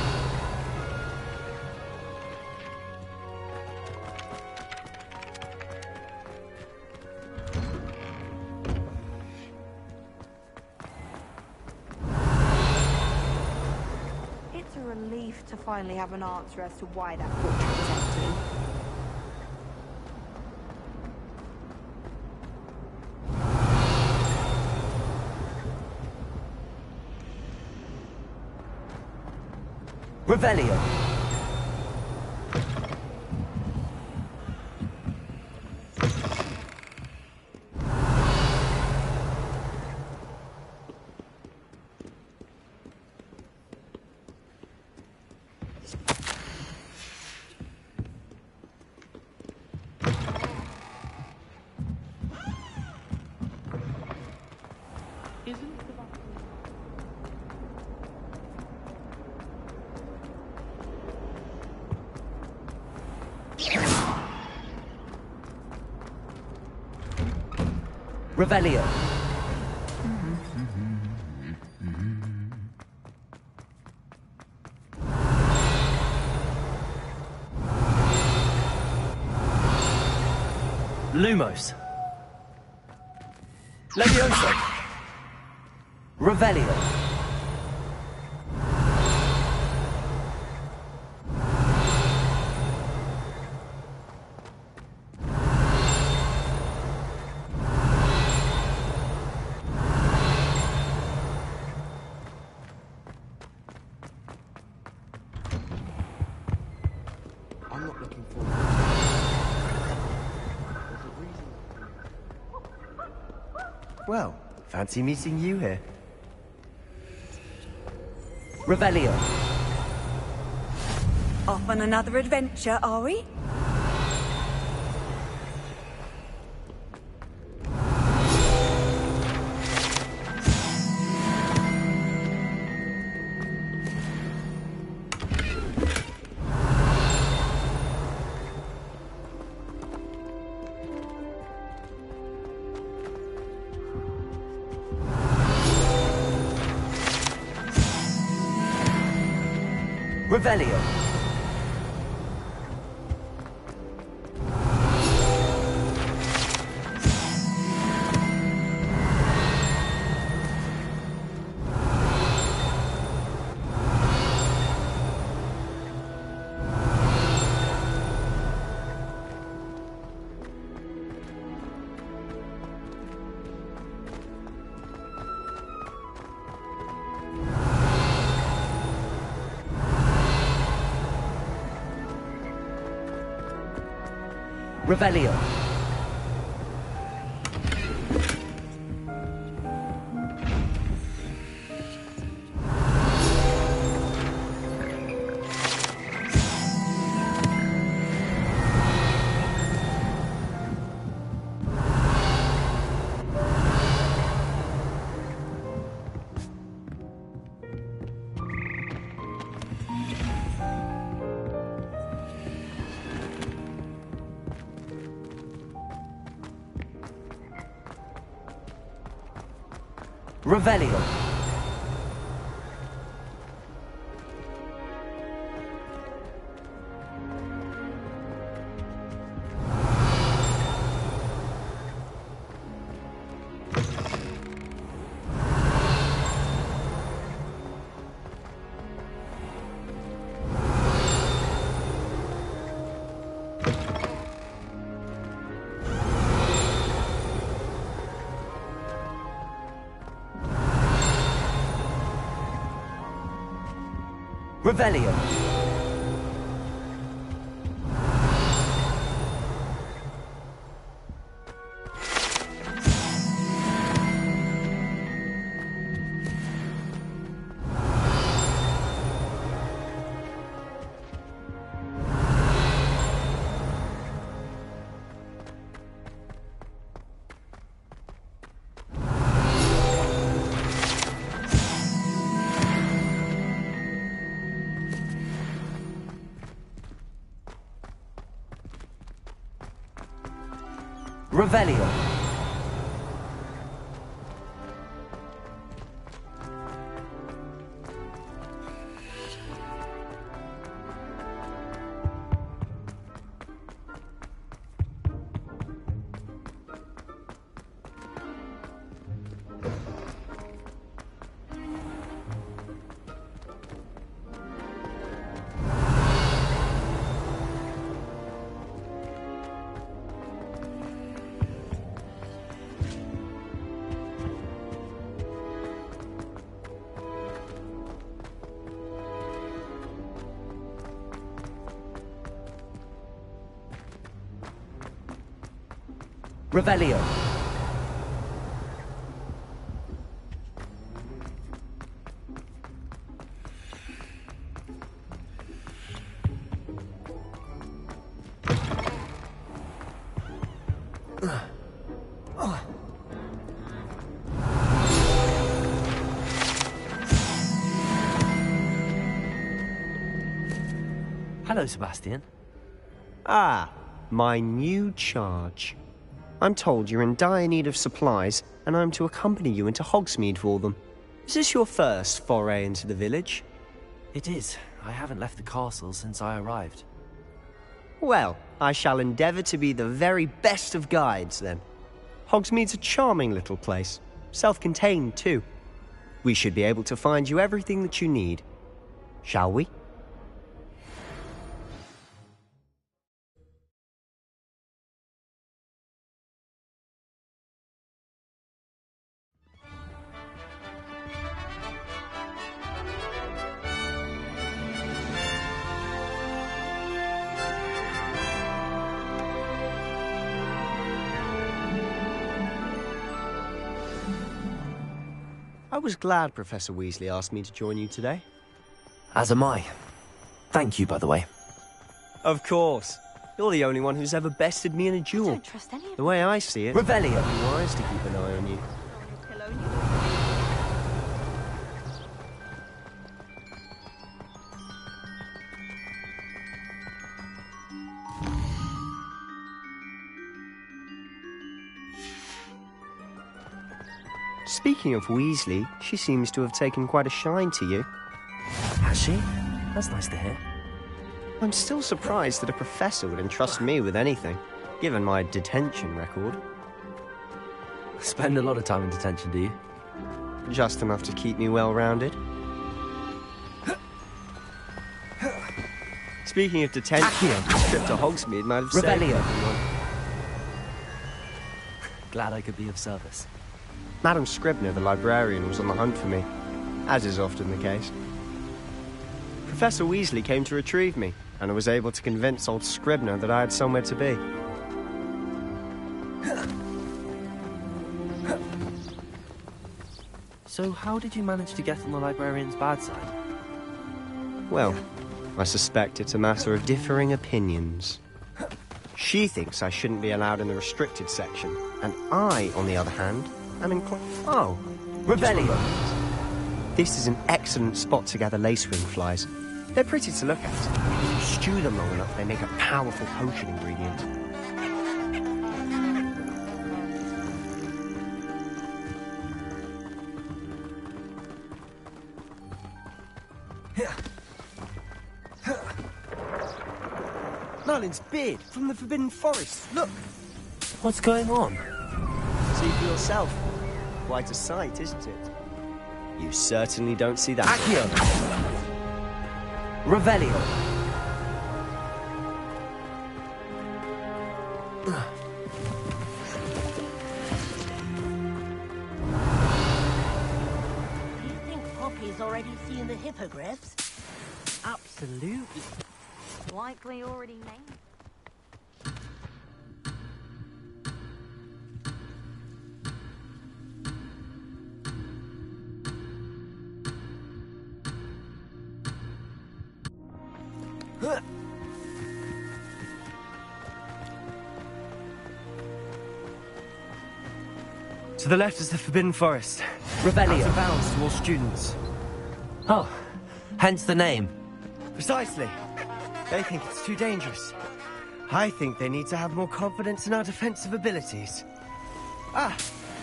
It's a relief to finally have an answer as to why that portrait was empty. Revelio. Revelio. Lumos. Levioso. Revelio. I'm not looking forward. Well, fancy meeting you here. Revelio. Off on another adventure, are we? Revelio. Revelio. Revelio. Revelio. Revelio. Revelio. Hello, Sebastian. Ah, my new charge. I'm told you're in dire need of supplies, and I'm to accompany you into Hogsmeade for them. Is this your first foray into the village? It is. I haven't left the castle since I arrived. Well, I shall endeavour to be the very best of guides, then. Hogsmeade's a charming little place. Self-contained, too. We should be able to find you everything that you need. Shall we? I was glad Professor Weasley asked me to join you today. As am I. Thank you, by the way. Of course. You're the only one who's ever bested me in a duel. I don't trust any of The way I see it, Revelio. it'd be wise to keep an eye on you. Speaking of Weasley, she seems to have taken quite a shine to you. Has she? That's nice to hear. I'm still surprised that a professor would entrust me with anything, given my detention record. Spend a lot of time in detention, do you? Just enough to keep me well-rounded. Speaking of detention, this trip to Hogsmeade might have saved Revelio. everyone. Glad I could be of service. Madam Scribner, the librarian, was on the hunt for me, as is often the case. Professor Weasley came to retrieve me, and I was able to convince old Scribner that I had somewhere to be. So how did you manage to get on the librarian's bad side? Well, I suspect it's a matter of differing opinions. She thinks I shouldn't be allowed in the restricted section, and I, on the other hand, am inclined... Oh, Revelio! This is an excellent spot to gather lacewing flies. They're pretty to look at. If you stew them long enough, they make a powerful potion ingredient. Merlin's beard from the Forbidden Forest. Look! What's going on? See for yourself. Quite a sight, isn't it? You certainly don't see that. Accio! Revelio! Do you think Poppy's already seen the hippogriffs? Absolutely. Likely already named. To the left is the Forbidden Forest. Revelio. Out of bounds to all students. Oh, hence the name. Precisely. They think it's too dangerous. I think they need to have more confidence in our defensive abilities. Ah,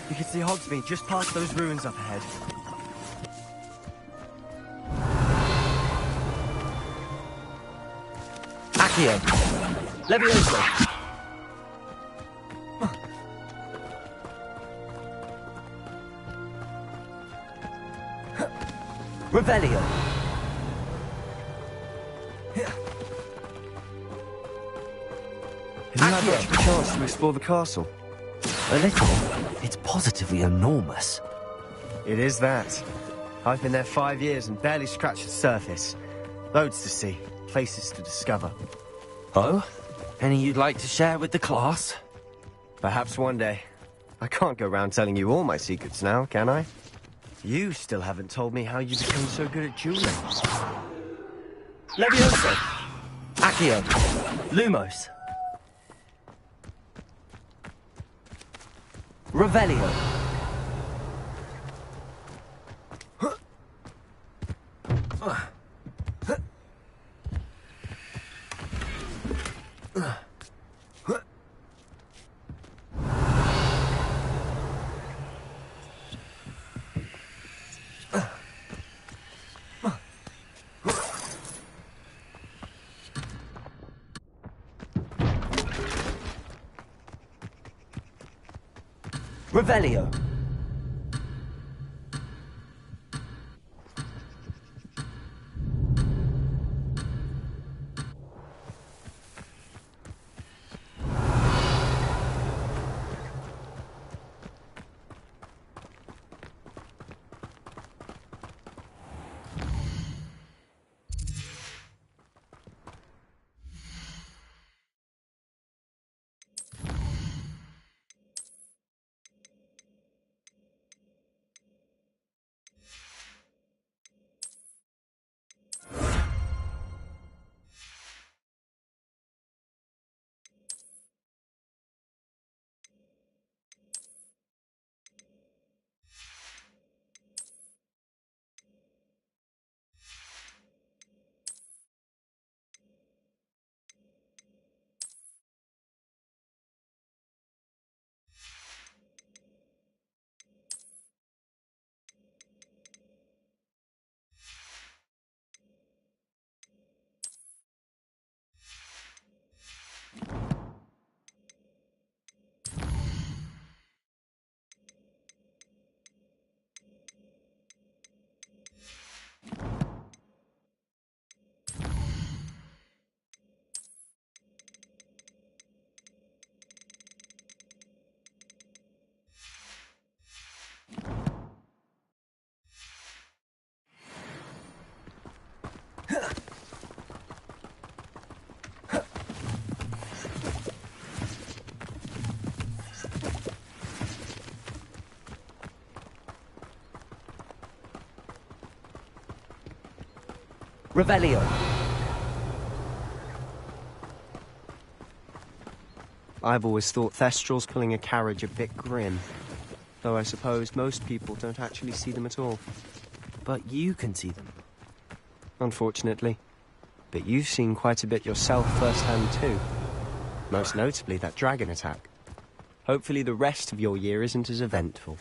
you can see Hogsmeade just past those ruins up ahead. Accio! Levioso! Revelio! Have you had much of a chance to explore the castle? A little. It's positively enormous. It is that. I've been there 5 years and barely scratched the surface. Loads to see, places to discover. Oh? Any you'd like to share with the class? Perhaps one day. I can't go round telling you all my secrets now, can I? You still haven't told me how you became so good at dueling. Levioso! Accio! Lumos! Revelio! Revelio. Revelio. I've always thought Thestrals pulling a carriage a bit grim. Though I suppose most people don't actually see them at all. But you can see them. Unfortunately. But you've seen quite a bit yourself firsthand too. Most notably that dragon attack. Hopefully the rest of your year isn't as eventful.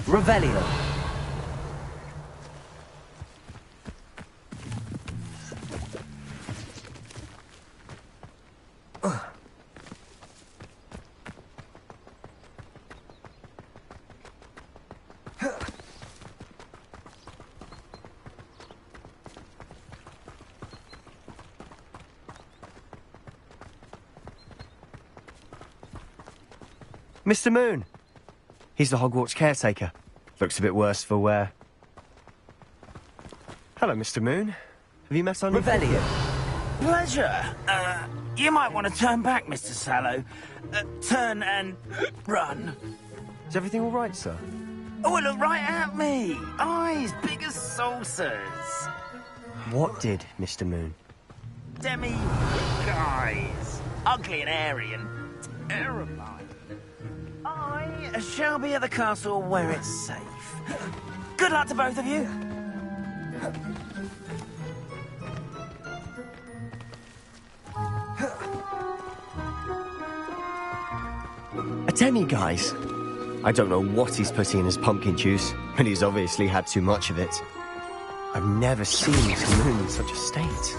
Revelio. Mr. Moon! He's the Hogwarts caretaker. Looks a bit worse for wear. Hello, Mr. Moon. Have you met our new Revelio. Pleasure. You might want to turn back, Mr. Sallow. Turn and run. Is everything all right, sir? Oh, look right at me. Eyes big as saucers. What did, Mr. Moon? Eyes. Ugly and airy and terrifying. I shall be at the castle where it's safe. Good luck to both of you. A demi-guise? I don't know what he's putting in his pumpkin juice, but he's obviously had too much of it. I've never seen Mr. Moon in such a state.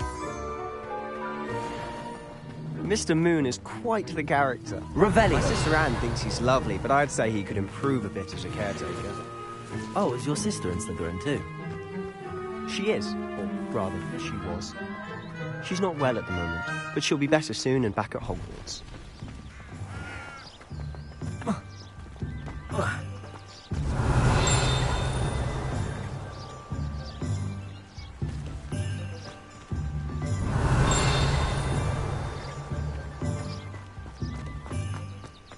Mr. Moon is quite the character. Revelio. My sister Anne thinks he's lovely, but I'd say he could improve a bit as a caretaker. Oh, is your sister in Slytherin too? She is, or rather, she was. She's not well at the moment, but she'll be better soon and back at Hogwarts.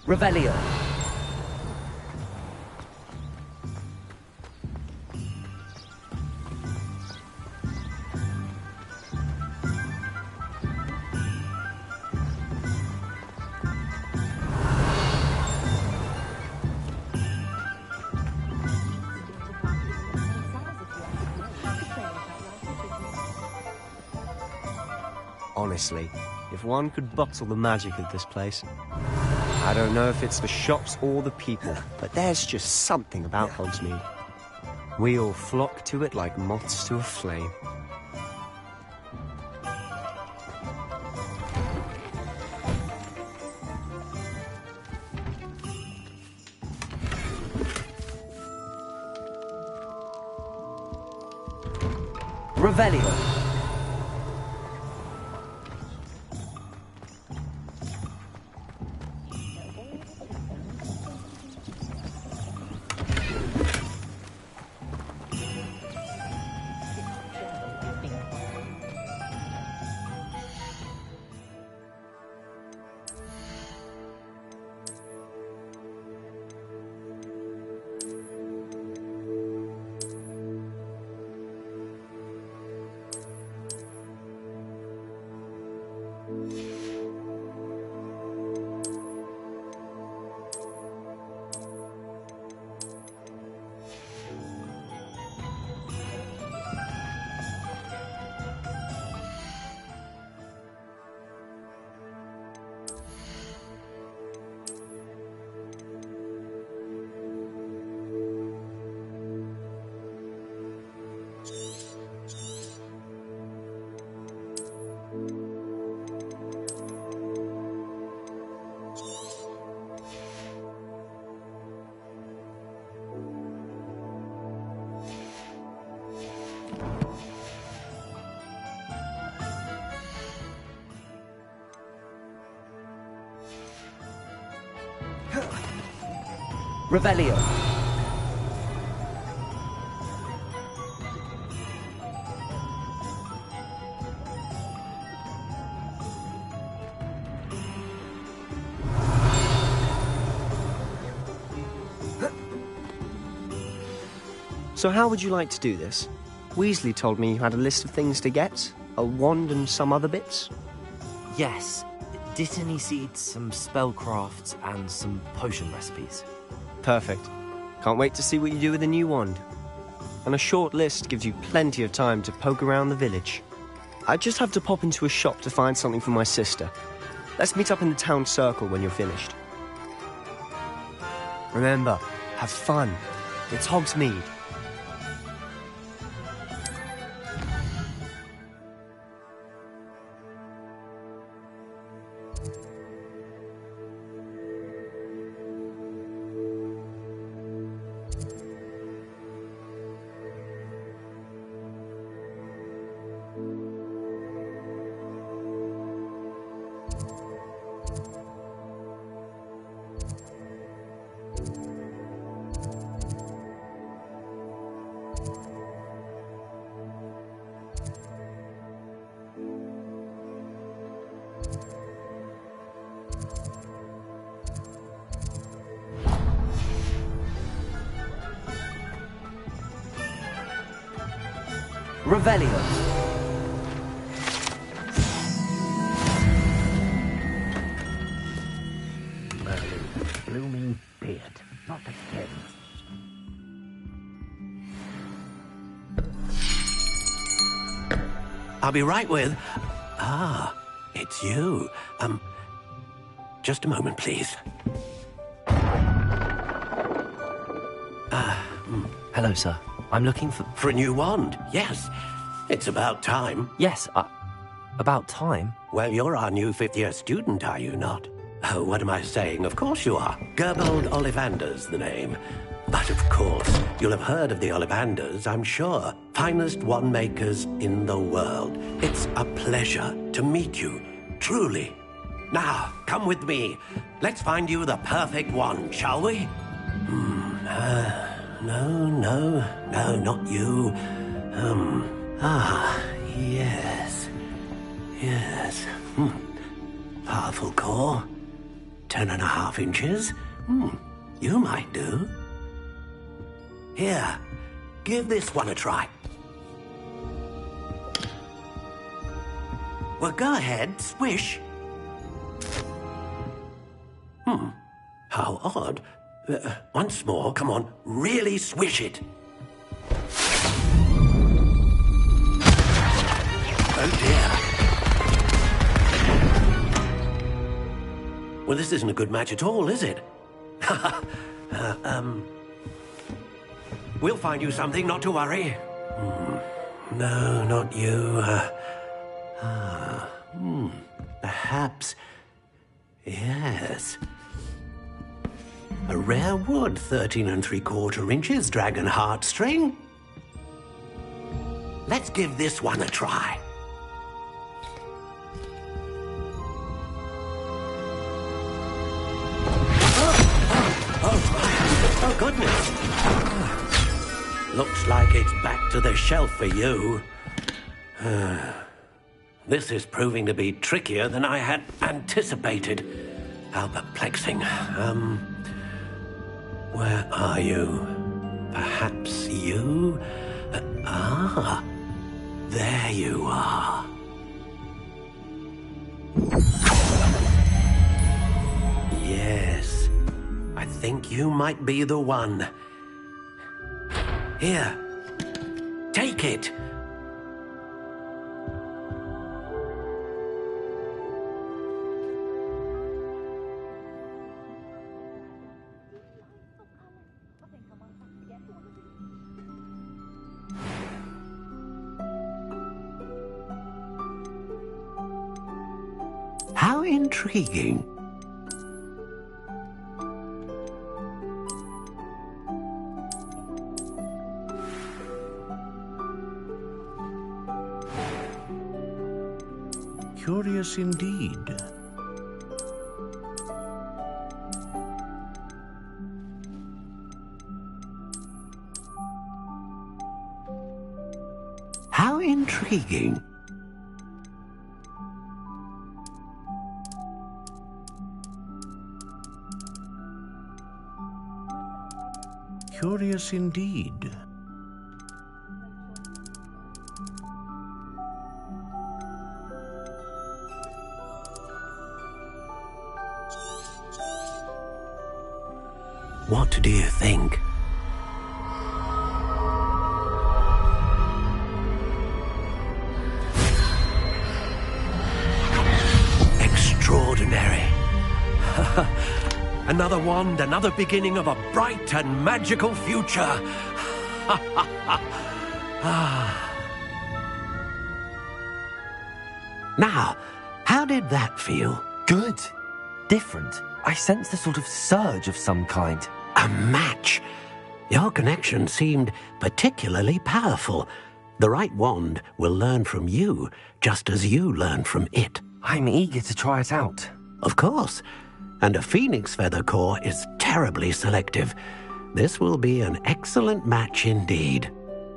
Revelio. Honestly, if one could bottle the magic of this place. I don't know if it's the shops or the people, but there's just something about Hogsmeade. We all flock to it like moths to a flame. Revelio. Revelio. So how would you like to do this? Weasley told me you had a list of things to get, a wand and some other bits. Yes. Dittany seeds, some spellcrafts, and some potion recipes. Perfect. Can't wait to see what you do with the new wand. And a short list gives you plenty of time to poke around the village. I just have to pop into a shop to find something for my sister. Let's meet up in the town circle when you're finished. Remember, have fun. It's Hogsmeade. Revelio. Blooming beard. Not again. I'll be right with... Ah, it's you. Just a moment, please. Hello, sir. I'm looking for... For a new wand, yes. It's about time. Yes, about time? Well, you're our new fifth-year student, are you not? Oh, what am I saying? Of course you are. Gerbold Ollivander's the name. But of course, you'll have heard of the Ollivanders, I'm sure. Finest wand makers in the world. It's a pleasure to meet you, truly. Now, come with me. Let's find you the perfect wand, shall we? No, not you. Yes. Powerful core. 10.5 inches. You might do. Here, give this one a try. Well, go ahead, swish. How odd. Once more, come on, really swish it. Oh dear. Well, this isn't a good match at all, is it? We'll find you something, not to worry. No, not you. Perhaps... Yes. A rare wood, 13 3/4 inches, dragon heartstring. Let's give this one a try. Oh, goodness. Looks like it's back to the shelf for you. This is proving to be trickier than I had anticipated. How perplexing. Where are you? Perhaps you? There you are. Yes, I think you might be the one. Here, take it. How intriguing. Curious indeed. How intriguing. Curious indeed. What do you think? Extraordinary. Another wand, another beginning of a bright and magical future. Now, how did that feel? Good. Different. I sensed a sort of surge of some kind. A match. Your connection seemed particularly powerful. The right wand will learn from you, just as you learn from it. I'm eager to try it out. Of course. And a phoenix feather core is terribly selective. This will be an excellent match indeed.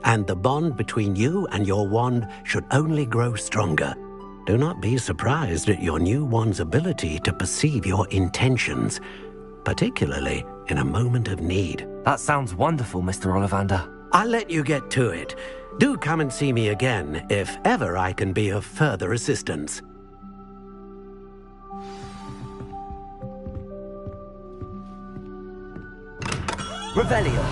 And the bond between you and your wand should only grow stronger. Do not be surprised at your new wand's ability to perceive your intentions, particularly in a moment of need. That sounds wonderful, Mr. Ollivander. I'll let you get to it. Do come and see me again if ever I can be of further assistance. Revelio.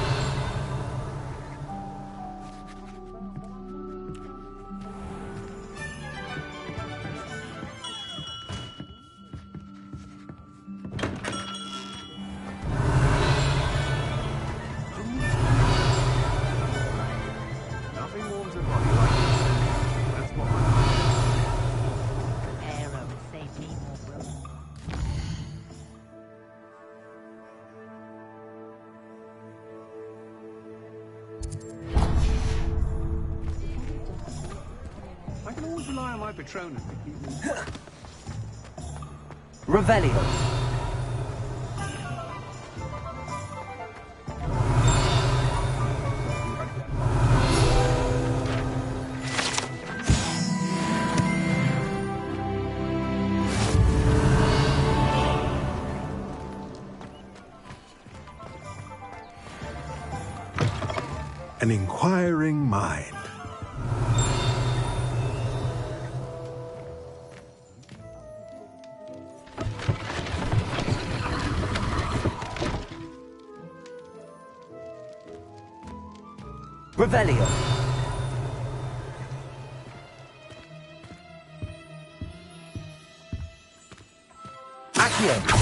I can always rely on my Patronus to keep me... Revelio. An inquiring mind. Revelio. Accio!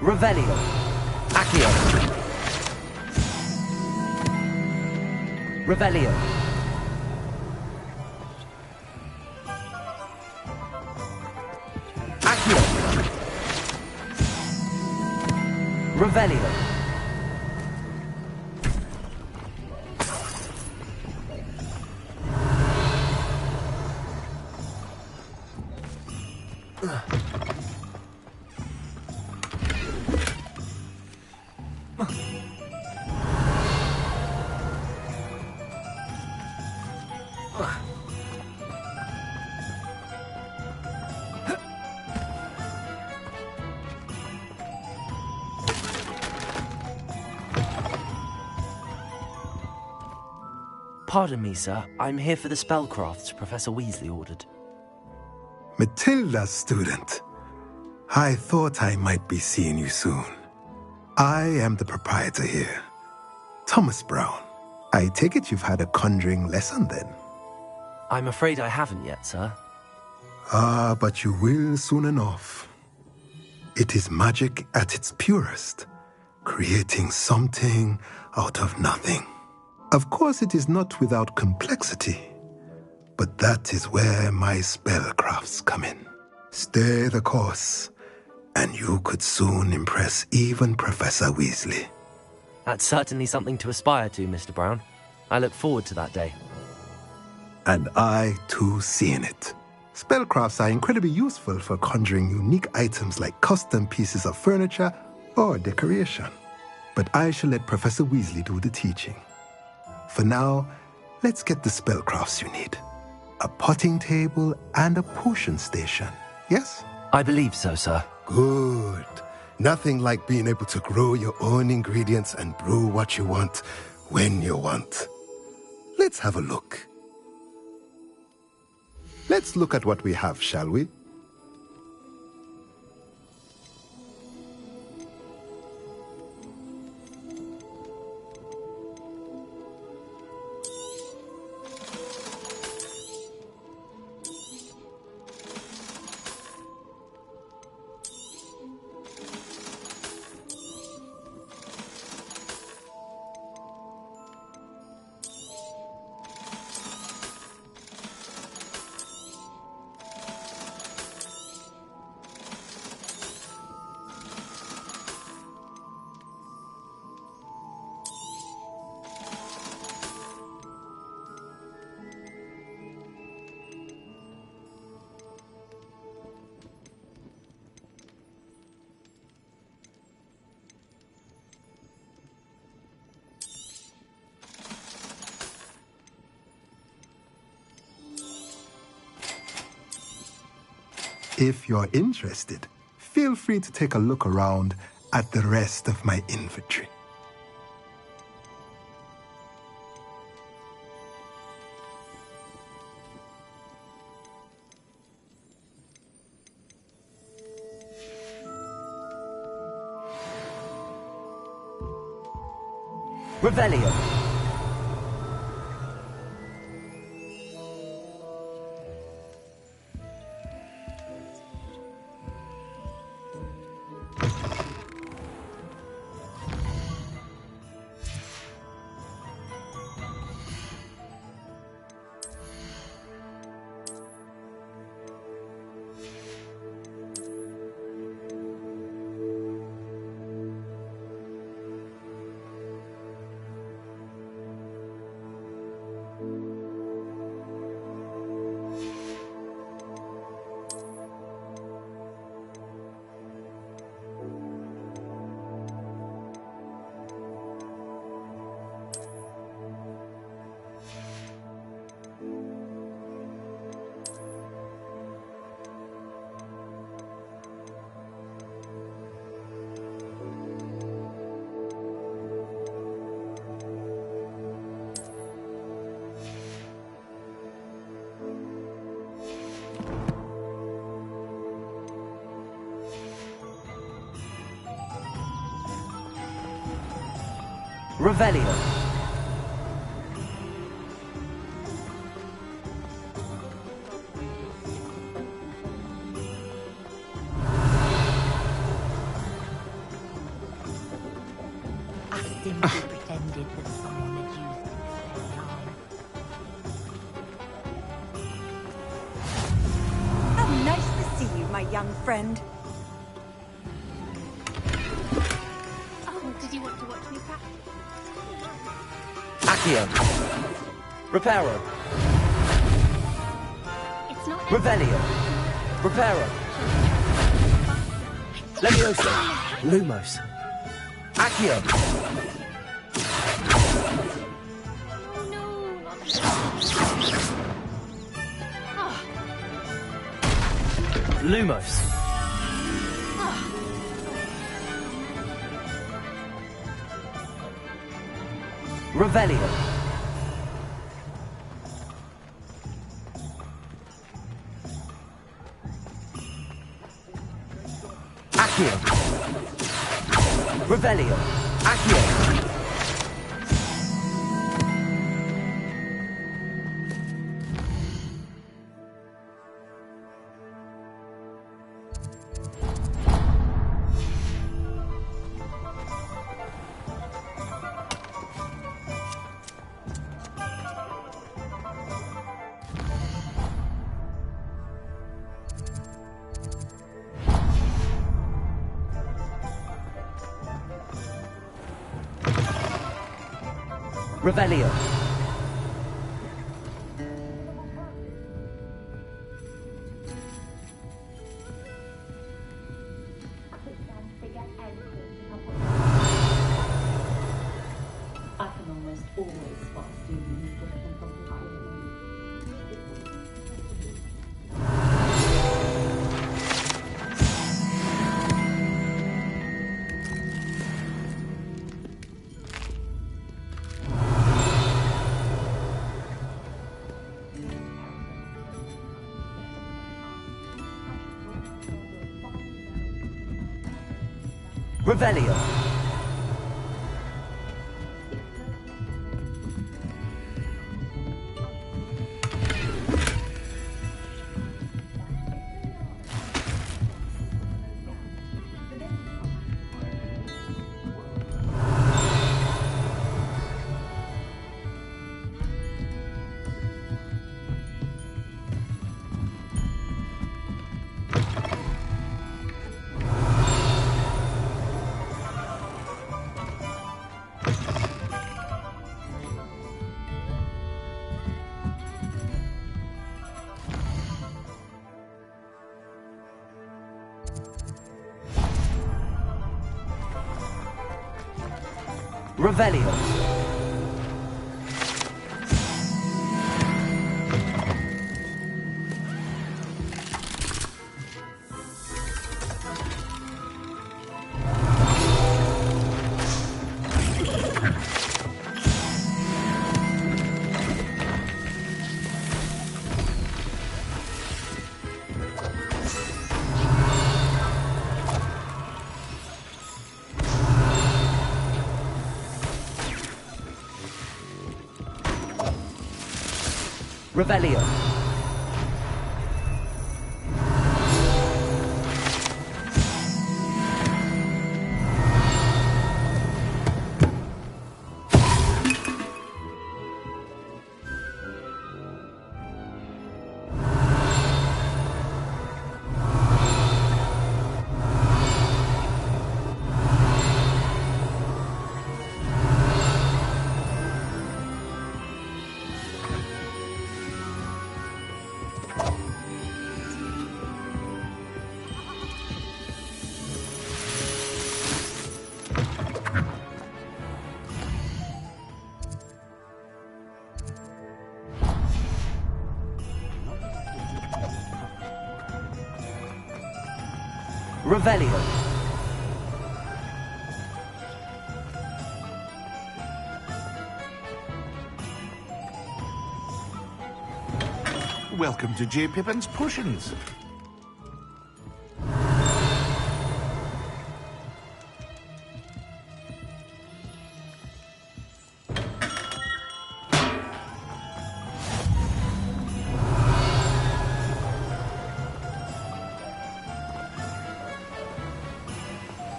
Revelio. Accio. Revelio. Accio. Revelio. Pardon me, sir. I'm here for the spellcrafts Professor Weasley ordered. Matilda, student. I thought I might be seeing you soon. I am the proprietor here, Thomas Brown. I take it you've had a conjuring lesson then? I'm afraid I haven't yet, sir. Ah, but you will soon enough. It is magic at its purest, creating something out of nothing. Of course, it is not without complexity, but that is where my spellcrafts come in. Stay the course, and you could soon impress even Professor Weasley. That's certainly something to aspire to, Mr. Brown. I look forward to that day. And I, too, see in it. Spellcrafts are incredibly useful for conjuring unique items like custom pieces of furniture or decoration. But I shall let Professor Weasley do the teaching. For now, let's get the spellcrafts you need. A potting table and a potion station, yes? I believe so, sir. Good. Nothing like being able to grow your own ingredients and brew what you want when you want. Let's have a look. Let's look at what we have, shall we? If you're interested, feel free to take a look around at the rest of my inventory. Revelio. Revelio. I simply pretended that someone had used it for their arm. How nice to see you, my young friend. Oh, did you want to watch me practice? Accio. Reparo. It's not Revelio. Reparo. Leviosa. Lumos. Accio. Lumos. Revelio. Accio. Revelio. Accio. Revelio. I can almost always spot a student who's different from the other. Revelio. Revelio. Revelio. Revelio. Welcome to J. Pippin's Potions.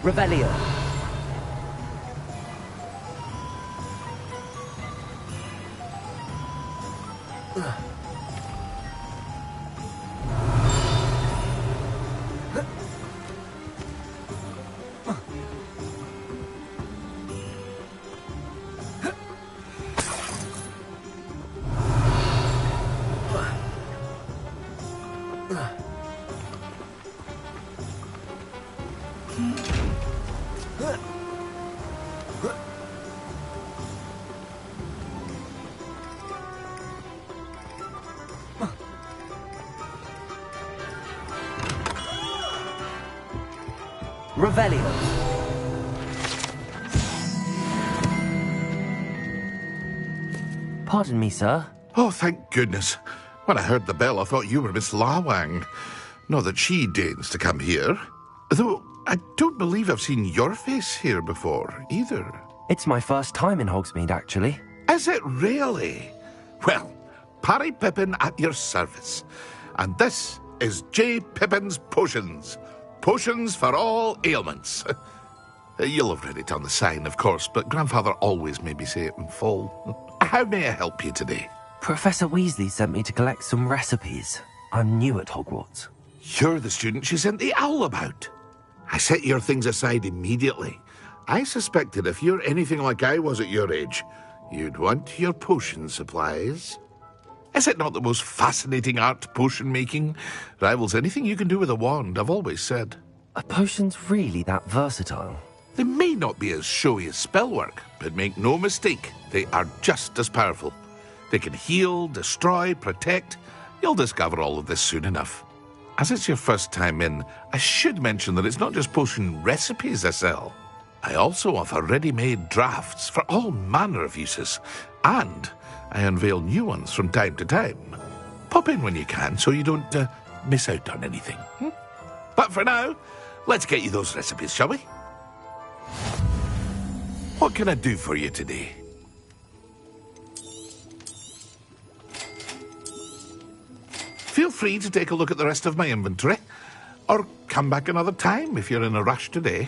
Revelio. Revelio. Pardon me, sir. Oh, thank goodness. When I heard the bell, I thought you were Miss Lawang. Not that she deigns to come here. Though, I don't believe I've seen your face here before, either. It's my first time in Hogsmeade, actually. Is it really? Well, Parry Pippin at your service. And this is J. Pippin's Potions. Potions for all ailments. You'll have read it on the sign, of course, but Grandfather always made me say it in full. How may I help you today? Professor Weasley sent me to collect some recipes. I'm new at Hogwarts. You're the student she sent the owl about. I set your things aside immediately. I suspected if you're anything like I was at your age, you'd want your potion supplies. Is it not the most fascinating art, potion making? Rivals anything you can do with a wand, I've always said. Are potions really that versatile? They may not be as showy as spellwork, but make no mistake, they are just as powerful. They can heal, destroy, protect. You'll discover all of this soon enough. As it's your first time in, I should mention that it's not just potion recipes I sell. I also offer ready-made drafts for all manner of uses, and I unveil new ones from time to time. Pop in when you can so you don't miss out on anything. But for now, let's get you those recipes, shall we? What can I do for you today? Feel free to take a look at the rest of my inventory, or come back another time if you're in a rush today.